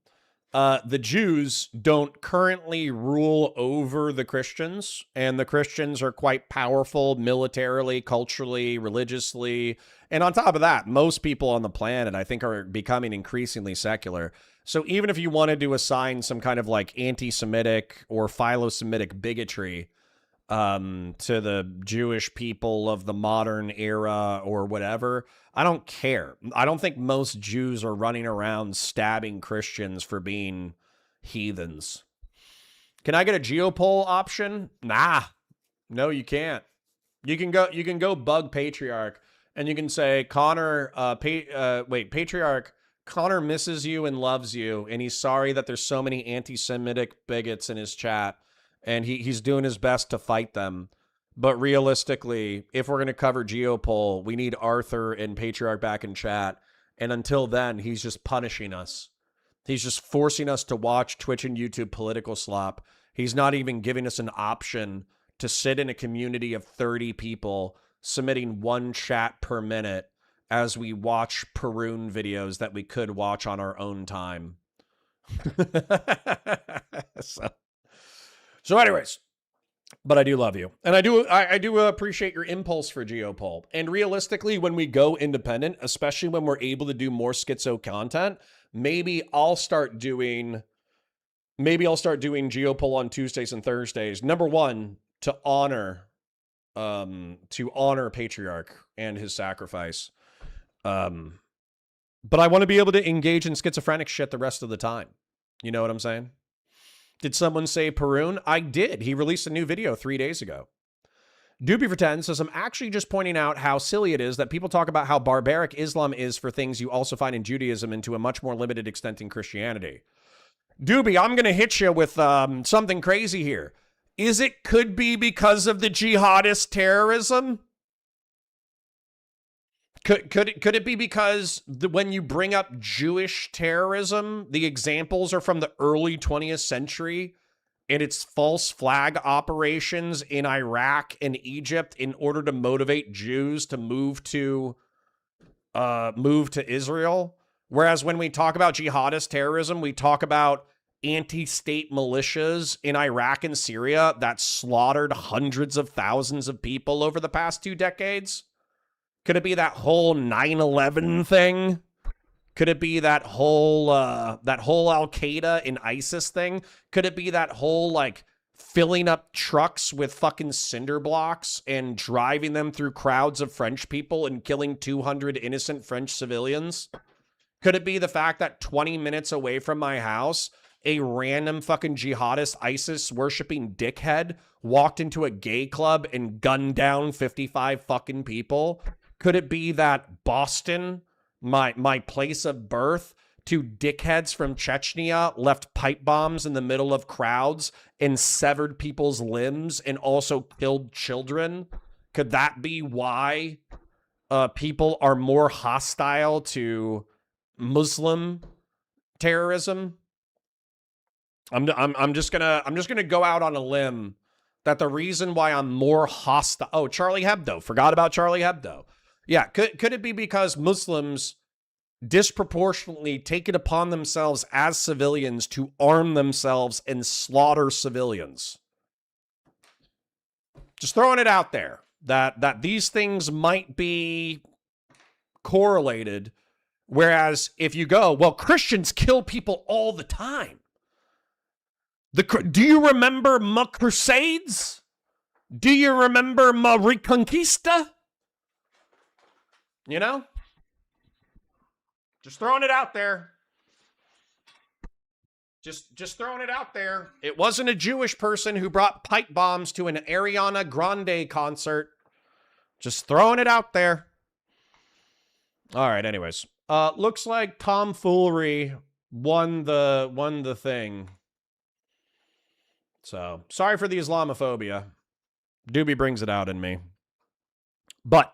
The Jews don't currently rule over the Christians, and the Christians are quite powerful militarily, culturally, religiously. And on top of that, most people on the planet, I think, are becoming increasingly secular. So even if you wanted to assign some kind of like anti-Semitic or philo-Semitic bigotry to the Jewish people of the modern era or whatever, I don't care. I don't think most Jews are running around stabbing Christians for being heathens. Can I get a geopoll option? Nah. No, you can't. You can go bug Patriarch and you can say, Patriarch, Connor misses you and loves you, and he's sorry that there's so many anti-Semitic bigots in his chat, and he's doing his best to fight them. But realistically, if we're going to cover Geopol, we need Arthur and Patriarch back in chat. And until then, he's just punishing us. He's just forcing us to watch Twitch and YouTube political slop. He's not even giving us an option to sit in a community of 30 people submitting one chat per minute as we watch Perun videos that we could watch on our own time. So anyways, but I do love you. And I do appreciate your impulse for Geopol. And realistically, when we go independent, especially when we're able to do more schizo content, maybe I'll start doing Geopol on Tuesdays and Thursdays. Number one, to honor Patriarch and his sacrifice. But I want to be able to engage in schizophrenic shit the rest of the time. You know what I'm saying? Did someone say Perun? I did. He released a new video 3 days ago. Doobie for 10 says, I'm actually just pointing out how silly it is that people talk about how barbaric Islam is for things you also find in Judaism and to a much more limited extent in Christianity. Doobie, I'm going to hit you with something crazy here. Could be because of the jihadist terrorism? Could it be because when you bring up Jewish terrorism, the examples are from the early 20th century, and it's false flag operations in Iraq and Egypt in order to motivate Jews to move to Israel? Whereas when we talk about jihadist terrorism, we talk about anti-state militias in Iraq and Syria that slaughtered hundreds of thousands of people over the past 2 decades. Could it be that whole 9/11 thing? Could it be that whole Al-Qaeda and ISIS thing? Could it be that whole, like, filling up trucks with fucking cinder blocks and driving them through crowds of French people and killing 200 innocent French civilians? Could it be the fact that 20 minutes away from my house, a random fucking jihadist ISIS worshipping dickhead walked into a gay club and gunned down 55 fucking people? Could it be that Boston, my place of birth, 2 dickheads from Chechnya left pipe bombs in the middle of crowds and severed people's limbs and also killed children? Could that be why people are more hostile to Muslim terrorism? I'm just gonna go out on a limb that the reason why I'm more hostile. Oh, Charlie Hebdo. Forgot about Charlie Hebdo. Yeah, could it be because Muslims disproportionately take it upon themselves as civilians to arm themselves and slaughter civilians? Just throwing it out there that these things might be correlated. Whereas if you go, well, Christians kill people all the time. Do you remember my Crusades? Do you remember my Reconquista? You know? Just throwing it out there. Just throwing it out there. It wasn't a Jewish person who brought pipe bombs to an Ariana Grande concert. Just throwing it out there. All right, anyways. Looks like Tomfoolery won the thing. So, sorry for the Islamophobia. Doobie brings it out in me. But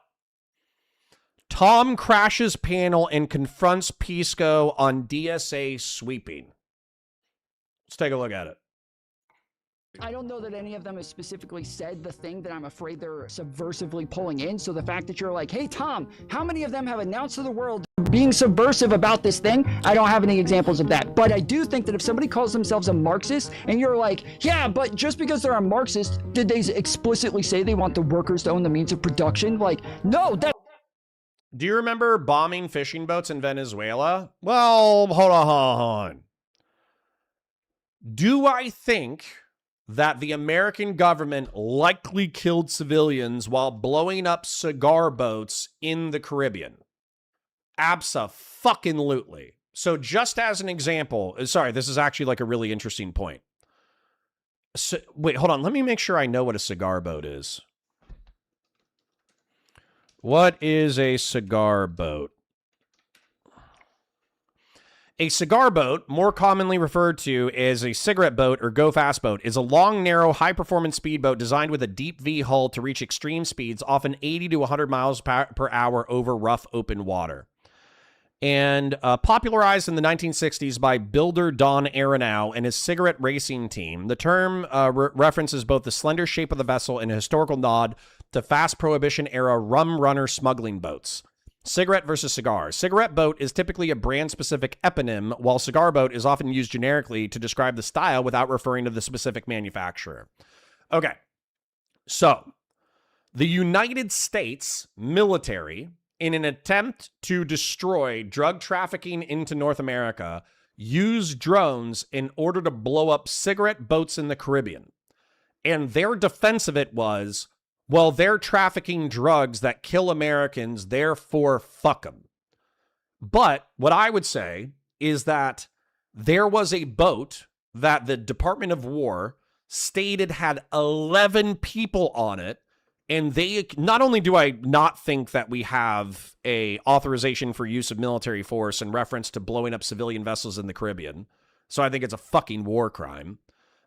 Tom crashes panel and confronts Pisco on DSA sweeping. Let's take a look at it. I don't know that any of them has specifically said the thing that I'm afraid they're subversively pulling in. So the fact that you're like, hey, Tom, how many of them have announced to the world being subversive about this thing? I don't have any examples of that. But I do think that if somebody calls themselves a Marxist and you're like, yeah, but just because they're a Marxist, did they explicitly say they want the workers to own the means of production? Like, no, that. Do you remember bombing fishing boats in Venezuela? Well, hold on. Do I think that the American government likely killed civilians while blowing up cigar boats in the Caribbean? Abso-fucking-lutely. So just as an example, sorry, this is actually like a really interesting point. So, wait, hold on. Let me make sure I know what a cigar boat is. What is a cigar boat? A cigar boat, more commonly referred to as a cigarette boat or go-fast boat, is a long, narrow, high-performance speedboat designed with a deep V hull to reach extreme speeds, often 80 to 100 miles per hour over rough, open water. And popularized in the 1960s by builder Don Aronow and his cigarette racing team, the term references both the slender shape of the vessel and a historical nod to fast Prohibition-era rum runner smuggling boats. Cigarette versus cigar. Cigarette boat is typically a brand-specific eponym, while cigar boat is often used generically to describe the style without referring to the specific manufacturer. Okay, so the United States military, in an attempt to destroy drug trafficking into North America, used drones in order to blow up cigarette boats in the Caribbean. And their defense of it was, well, they're trafficking drugs that kill Americans, therefore fuck them. But what I would say is that there was a boat that the Department of War stated had 11 people on it, and they, not only do I not think that we have a authorization for use of military force in reference to blowing up civilian vessels in the Caribbean, so I think it's a fucking war crime.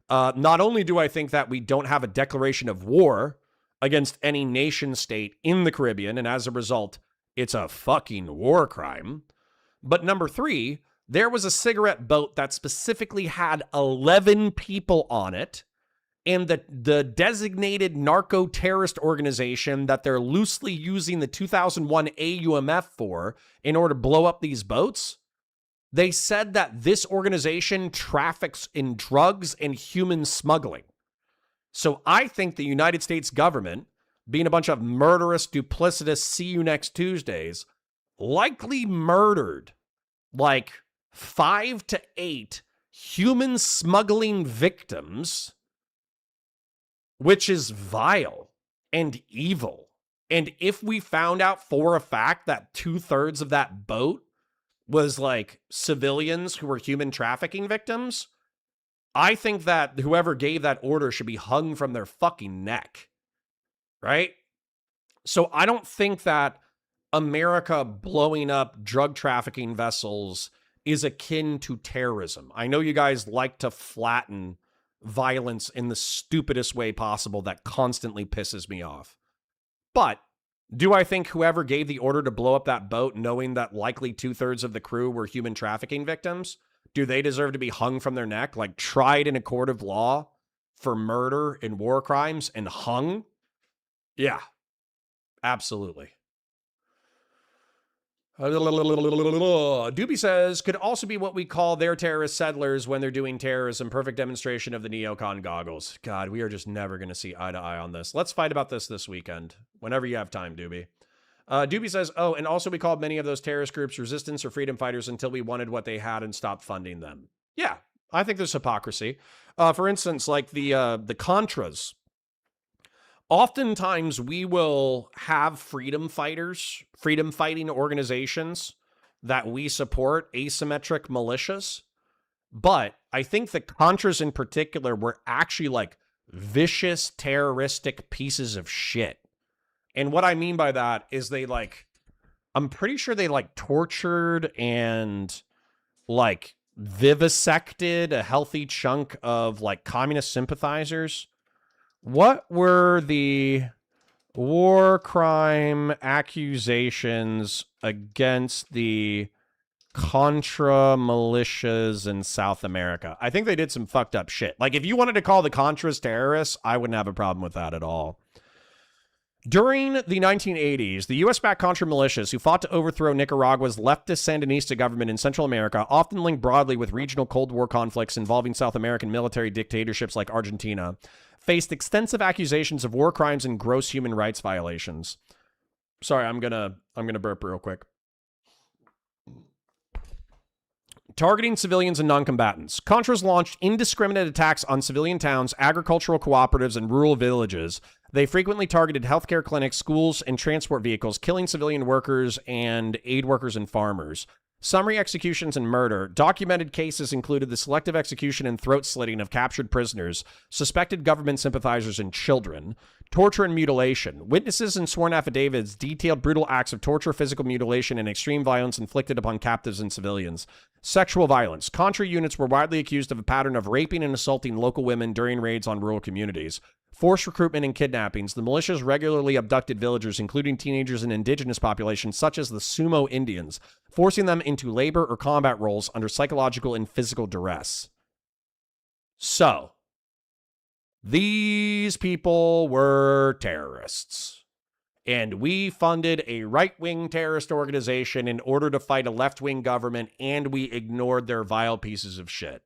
Not only do I think that we don't have a declaration of war against any nation state in the Caribbean, and as a result, it's a fucking war crime. But number 3, there was a cigarette boat that specifically had 11 people on it, and the designated narco-terrorist organization that they're loosely using the 2001 AUMF for in order to blow up these boats, they said that this organization traffics in drugs and human smuggling. So I think the United States government, being a bunch of murderous, duplicitous, see you next Tuesdays, likely murdered like 5 to 8 human smuggling victims, which is vile and evil. And if we found out for a fact that 2/3 of that boat was like civilians who were human trafficking victims, I think that whoever gave that order should be hung from their fucking neck, right? So I don't think that America blowing up drug trafficking vessels is akin to terrorism. I know you guys like to flatten violence in the stupidest way possible that constantly pisses me off. But do I think whoever gave the order to blow up that boat, knowing that likely 2/3 of the crew were human trafficking victims, do they deserve to be hung from their neck, like tried in a court of law for murder and war crimes and hung? Yeah, absolutely. Doobie says, could also be what we call their terrorist settlers when they're doing terrorism. Perfect demonstration of the neocon goggles. God, we are just never going to see eye to eye on this. Let's fight about this weekend, whenever you have time, Doobie. Doobie says, oh, and also we called many of those terrorist groups resistance or freedom fighters until we wanted what they had and stopped funding them. Yeah, I think there's hypocrisy. For instance, like the Contras. Oftentimes we will have freedom fighting organizations that we support, asymmetric militias. But I think the Contras in particular were actually like vicious, terroristic pieces of shit. And what I mean by that is they like, I'm pretty sure they like tortured and like vivisected a healthy chunk of like communist sympathizers. What were the war crime accusations against the Contra militias in South America? I think they did some fucked up shit. Like, if you wanted to call the Contras terrorists, I wouldn't have a problem with that at all. During the 1980s, the U.S.-backed Contra militias who fought to overthrow Nicaragua's leftist Sandinista government in Central America, often linked broadly with regional Cold War conflicts involving South American military dictatorships like Argentina, faced extensive accusations of war crimes and gross human rights violations. Sorry, I'm gonna burp real quick. Targeting civilians and non-combatants. Contras launched indiscriminate attacks on civilian towns, agricultural cooperatives, and rural villages. They frequently targeted healthcare clinics, schools, and transport vehicles, killing civilian workers and aid workers and farmers. Summary executions and murder. Documented cases included the selective execution and throat slitting of captured prisoners, suspected government sympathizers, and children. Torture and mutilation. Witnesses and sworn affidavits detailed brutal acts of torture, physical mutilation, and extreme violence inflicted upon captives and civilians. Sexual violence. Contra units were widely accused of a pattern of raping and assaulting local women during raids on rural communities. Forced recruitment and kidnappings. The militias regularly abducted villagers, including teenagers and indigenous populations such as the Sumo Indians, forcing them into labor or combat roles under psychological and physical duress. So, these people were terrorists. And we funded a right-wing terrorist organization in order to fight a left-wing government, and we ignored their vile pieces of shit.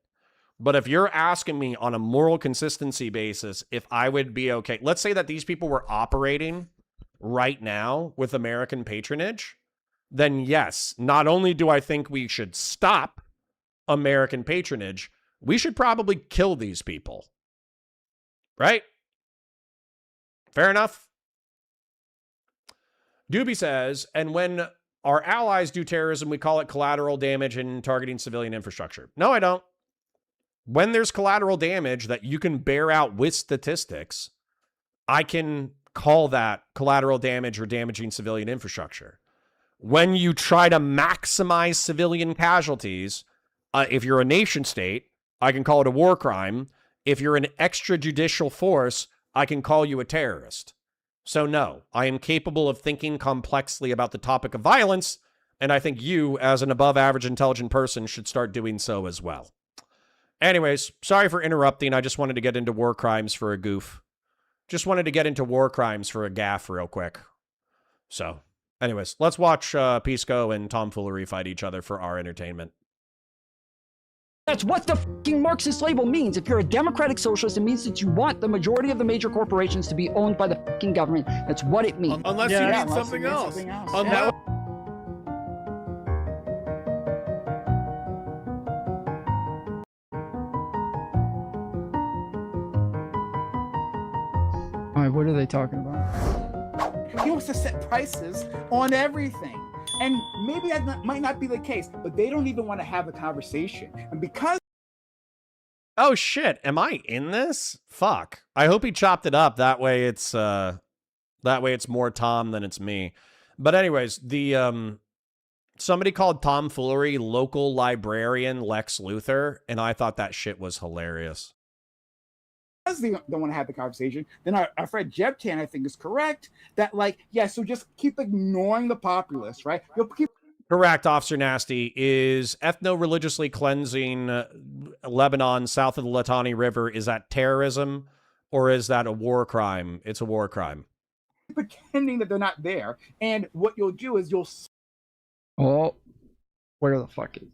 But if you're asking me on a moral consistency basis if I would be okay, let's say that these people were operating right now with American patronage, then yes, not only do I think we should stop American patronage, we should probably kill these people. Right? Fair enough? Doobie says, and when our allies do terrorism, we call it collateral damage and targeting civilian infrastructure. No, I don't. When there's collateral damage that you can bear out with statistics, I can call that collateral damage or damaging civilian infrastructure. When you try to maximize civilian casualties, if you're a nation state, I can call it a war crime. If you're an extrajudicial force, I can call you a terrorist. So no, I am capable of thinking complexly about the topic of violence, and I think you, as an above-average intelligent person, should start doing so as well. Anyways, sorry for interrupting. I just wanted to get into war crimes for a goof. Just wanted to get into war crimes for a gaff real quick. So, anyways, let's watch Pisco and Tomfoolery fight each other for our entertainment. That's what the fucking Marxist label means. If you're a democratic socialist, it means that you want the majority of the major corporations to be owned by the fucking government. That's what it means. Unless you need something else. Yeah. All right, what are they talking about? He wants to set prices on everything. And maybe that might not be the case, but they don't even want to have a conversation. And because... Oh shit, am I in this? Fuck. I hope he chopped it up. That way it's more Tom than it's me. But anyways, the somebody called Tomfoolery local librarian Lex Luthor, and I thought that shit was hilarious. Because they don't want to have the conversation, then our friend Jebtan, I think, is correct that, like, yeah, so just keep ignoring the populace, right? You'll keep... Correct, Officer Nasty. Is ethno-religiously cleansing Lebanon south of the Litani River, is that terrorism or is that a war crime? It's a war crime. Pretending that they're not there, and what you'll do is you'll... Oh, where the fuck is...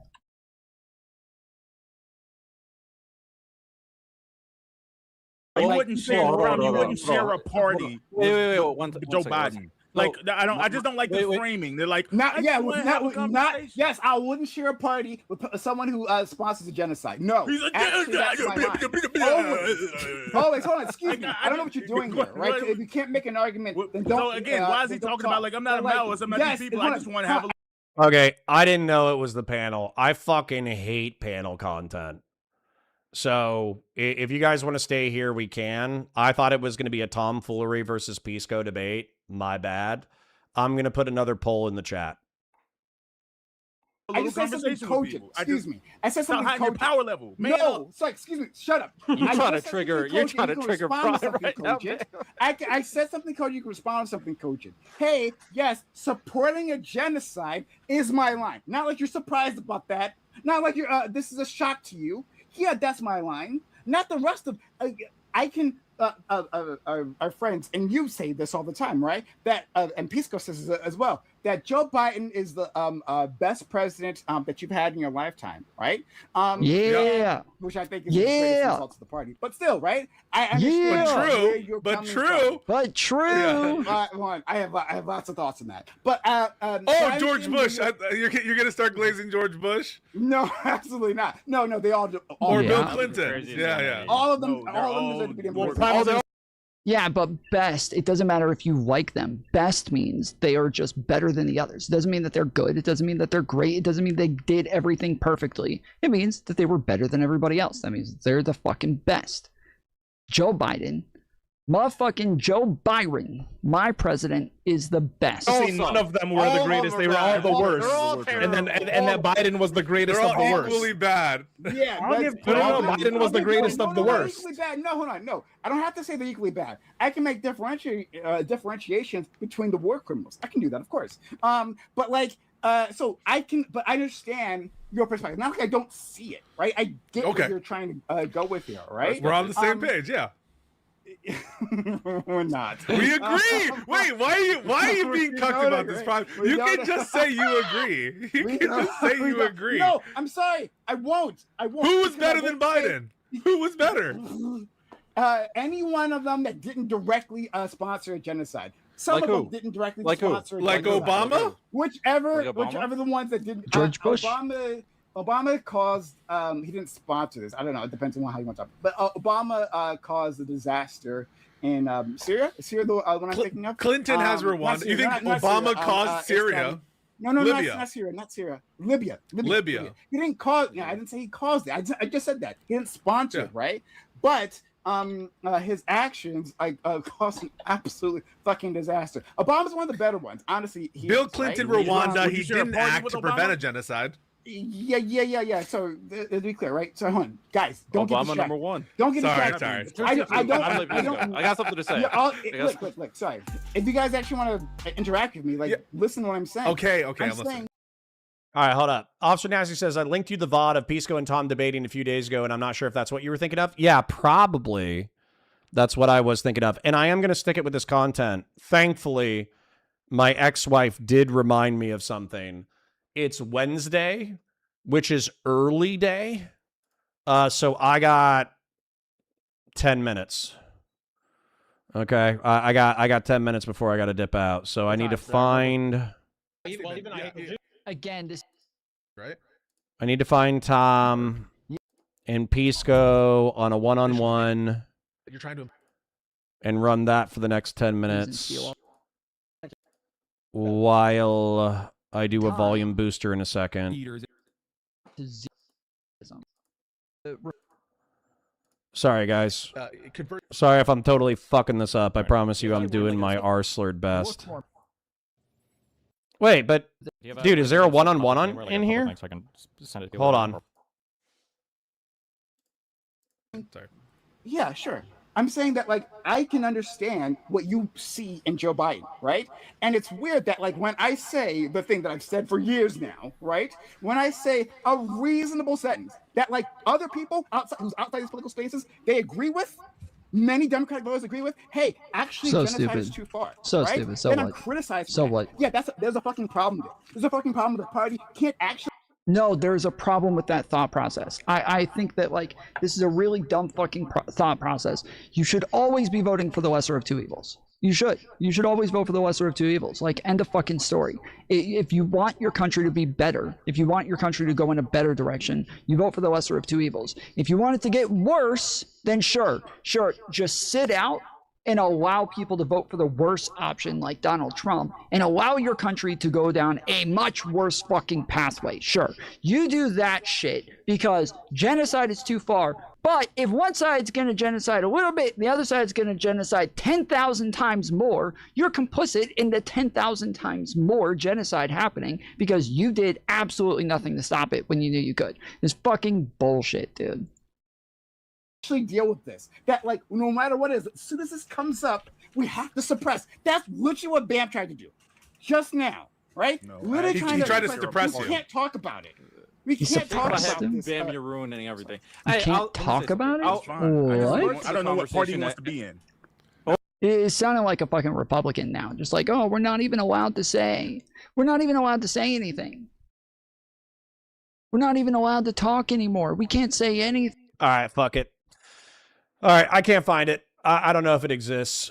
You wouldn't share a party with Joe Biden. Like, I just don't like the framing. They're like, yes, I wouldn't share a party with someone who sponsors a genocide. No, actually, that's my line. Always, hold on, excuse me. I don't know what you're doing here, right? If you can't make an argument, then don't. So again, why is he talking about, like, I'm not a Maoist, I'm not these people, I just want to have a... Okay, I didn't know it was the panel. I fucking hate panel content. So if you guys want to stay here, we can. I thought it was going to be a Tomfoolery versus Pisco debate. My bad. I'm going to put another poll in the chat. I just said something cogent. Excuse me. I said something cogent. Your power level. Man, no, sorry, excuse me. Shut up. You're trying to trigger pride right now, man. I said something cogent. You can respond to something cogent. Hey, yes, supporting a genocide is my line. Not like you're surprised about that. Not like you're. This is a shock to you. Yeah, that's my line. Not the rest of. I can. Our friends, and you say this all the time, right? That and Pisco says this as well. That Joe Biden is the best president that you've had in your lifetime, right? Yeah. Which I think is the greatest insult to the party. But still, right? I understand. But true. Yeah. I have lots of thoughts on that. But George Bush. You're gonna start glazing George Bush? No, absolutely not. No, they all do. Or Bill Clinton. Yeah. All of them. All of them deserve to be important. Yeah, but best, it doesn't matter if you like them. Best means they are just better than the others. It doesn't mean that they're good. It doesn't mean that they're great. It doesn't mean they did everything perfectly. It means that they were better than everybody else. That means they're the fucking best. Joe Biden, motherfucking Joe Byron, my president, is the best. None of them were the greatest. They were all the worst. And that Biden was the greatest of the worst. Equally bad. Yeah, Biden was the greatest of the worst. Equally bad. No, hold on. No, I don't have to say they're equally bad. I can make differentiations between the war criminals. I can do that, of course. But like, so I can, but I understand your perspective. Not like I don't see it, right? I get what you're trying to go with here, right? We're on the same page, yeah. We're not. We agree. Wait, why are you being cucked about this problem? You can just say you agree. You can just say you agree. No, I'm sorry. I won't. Who was better than Biden? Who was better? Any one of them that didn't directly sponsor a genocide. Some of them didn't directly sponsor a genocide. Like Obama? Whichever the ones that didn't. George Bush. Obama caused, he didn't sponsor this. I don't know. It depends on how you want to talk. But Obama caused a disaster in Syria. Is Syria the one I'm thinking of? Clinton has Rwanda. You think Obama caused Syria? No, not Syria. Not Syria. Libya. He didn't cause. Yeah, I didn't say he caused it. I just said that. He didn't sponsor it, right? But his actions caused an absolute fucking disaster. Obama's one of the better ones. Honestly, Bill Clinton, right? Rwanda, he didn't act to prevent a genocide. Yeah. So to be clear, right? So hold on, guys, don't get distracted. number one. Don't get Sorry. distracted. I don't. I got something to say. Look. Sorry. If you guys actually want to interact with me, listen to what I'm saying. Okay. I'm listening. All right, hold up. Officer Nasty says, I linked you the VOD of Pisco and Tom debating a few days ago, and I'm not sure if that's what you were thinking of. Yeah, probably. That's what I was thinking of. And I am going to stick it with this content. Thankfully, my ex-wife did remind me of something. It's Wednesday, which is early day. So I got 10 minutes. Okay, I got 10 minutes before I got to dip out. So I need to find... Again, this right. I need to find Tom and Pisco on a one-on-one. You're trying to and run that for the next 10 minutes while I do a volume booster in a second. Sorry, guys. Sorry if I'm totally fucking this up. I promise you I'm doing my R-slurred best. Wait, but dude, is there a one-on-one in here? Hold on. Sorry. Yeah, sure. I'm saying that, like, I can understand what you see in Joe Biden, right? And it's weird that, like, when I say the thing that I've said for years now, right? When I say a reasonable sentence that, like, other people who's outside these political spaces, they agree with, many Democratic voters agree with, hey, actually, genocide is too far. So right? stupid. So then what? I'm criticizing So that. what? Yeah, there's a fucking problem there. There's a fucking problem with the party can't actually. No, there's a problem with that thought process. I think that, like, this is a really dumb fucking thought process. You should always be voting for the lesser of two evils. You should. You should always vote for the lesser of two evils. Like, end of fucking story. If you want your country to be better, if you want your country to go in a better direction, you vote for the lesser of two evils. If you want it to get worse, then sure, just sit out and allow people to vote for the worst option like Donald Trump and allow your country to go down a much worse fucking pathway. Sure, you do that shit because genocide is too far. But if one side's going to genocide a little bit, the other side's going to genocide 10,000 times more, you're complicit in the 10,000 times more genocide happening because you did absolutely nothing to stop it when you knew you could. It's fucking bullshit, dude. Actually deal with this. That, like, no matter what it is, as soon as this comes up, we have to suppress. That's literally what Bam tried to do just now, right? No, literally he tried to suppress we you. can't talk about it. We can't talk about this. Bam, you're ruining everything. You can't talk about it? What? I don't know what party he wants to be in. It sounded like a fucking Republican now. Just like, oh, we're not even allowed to say. We're not even allowed to say anything. We're not even allowed to talk anymore. We can't say anything. All right, fuck it. All right, I can't find it. I don't know if it exists.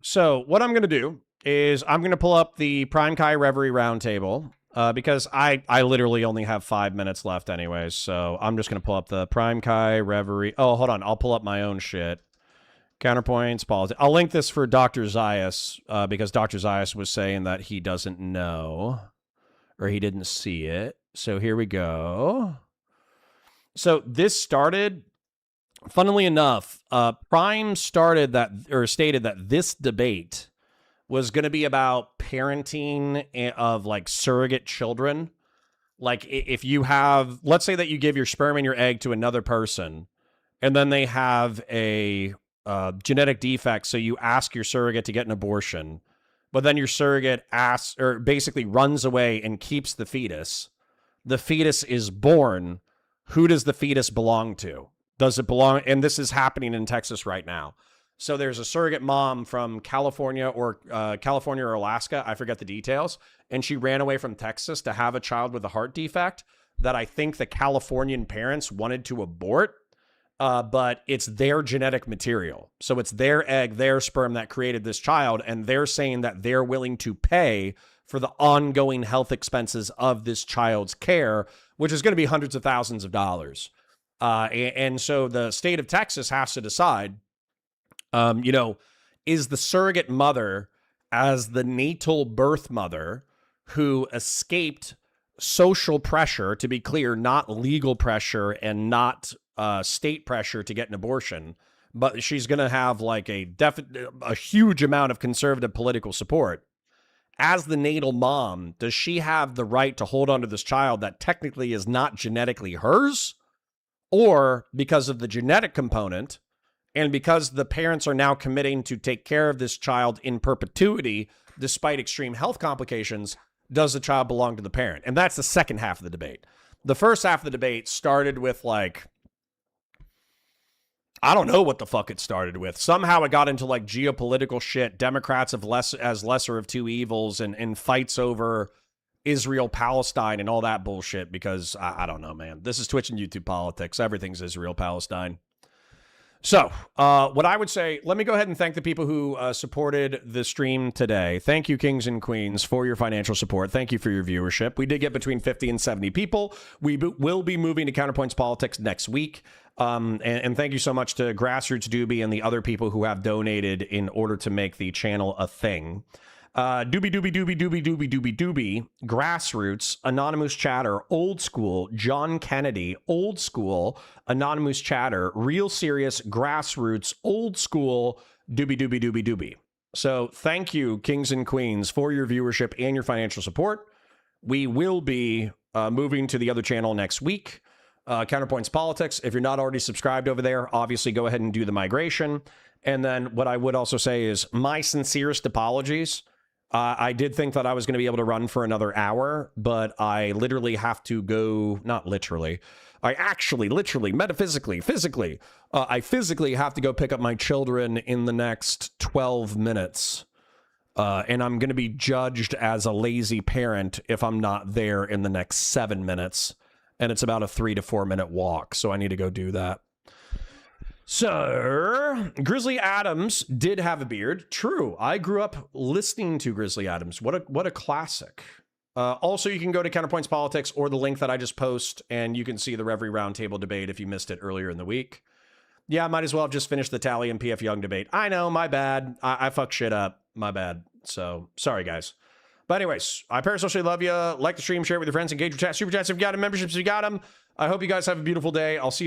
So what I'm going to do is I'm going to pull up the Prime Kai Reverie Roundtable because I literally only have 5 minutes left anyways. So I'm just going to pull up the Prime Kai Reverie. Oh, hold on. I'll pull up my own shit. Counterpoints, politics. I'll link this for Dr. Zayas because Dr. Zayas was saying that he doesn't know or he didn't see it. So here we go. So this started... Funnily enough, Prime stated that this debate was going to be about parenting of like surrogate children. Like if you have, let's say that you give your sperm and your egg to another person and then they have a genetic defect. So you ask your surrogate to get an abortion, but then your surrogate asks or basically runs away and keeps the fetus. The fetus is born. Who does the fetus belong to? Does it belong? And this is happening in Texas right now. So there's a surrogate mom from California or Alaska. I forget the details. And she ran away from Texas to have a child with a heart defect that I think the Californian parents wanted to abort. But it's their genetic material. So it's their egg, their sperm that created this child. And they're saying that they're willing to pay for the ongoing health expenses of this child's care, which is going to be hundreds of thousands of dollars. And so the state of Texas has to decide, is the surrogate mother as the natal birth mother who escaped social pressure, to be clear, not legal pressure and not state pressure to get an abortion, but she's going to have like a huge amount of conservative political support as the natal mom, does she have the right to hold on to this child that technically is not genetically hers? Or because of the genetic component, and because the parents are now committing to take care of this child in perpetuity, despite extreme health complications, does the child belong to the parent? And that's the second half of the debate. The first half of the debate started with like, I don't know what the fuck it started with. Somehow it got into like geopolitical shit, Democrats as lesser of two evils, and fights over Israel, Palestine, and all that bullshit, because I don't know, man. This is Twitch and YouTube politics. Everything's Israel, Palestine. So, what I would say, let me go ahead and thank the people who supported the stream today. Thank you, Kings and Queens, for your financial support. Thank you for your viewership. We did get between 50 and 70 people. We will be moving to Counterpoints Politics next week. And thank you so much to Grassroots Doobie and the other people who have donated in order to make the channel a thing. Doobie, Grassroots, Anonymous Chatter, Old School, John Kennedy, Old School, Anonymous Chatter, Real Serious, Grassroots, Old School, Doobie. So thank you, Kings and Queens, for your viewership and your financial support. We will be moving to the other channel next week, Counterpoints Politics. If you're not already subscribed over there, obviously go ahead and do the migration. And then what I would also say is my sincerest apologies. I did think that I was going to be able to run for another hour, but I literally have to go, not literally, I actually, literally, metaphysically, physically, I physically have to go pick up my children in the next 12 minutes. And I'm going to be judged as a lazy parent if I'm not there in the next 7 minutes. And it's about a 3 to 4 minute walk, so I need to go do that. So, Grizzly Adams did have a beard. True. I grew up listening to Grizzly Adams. What a classic. Also, you can go to Counterpoints Politics or the link that I just post, and you can see the Reverie Roundtable debate if you missed it earlier in the week. Yeah, I might as well have just finished the Tally and PF Young debate. I know, my bad. I fuck shit up. My bad. So, sorry, guys. But anyways, I parasocially love you. Like the stream, share it with your friends, engage with chat, super chats if you got them, memberships if you got them. I hope you guys have a beautiful day. I'll see you tomorrow.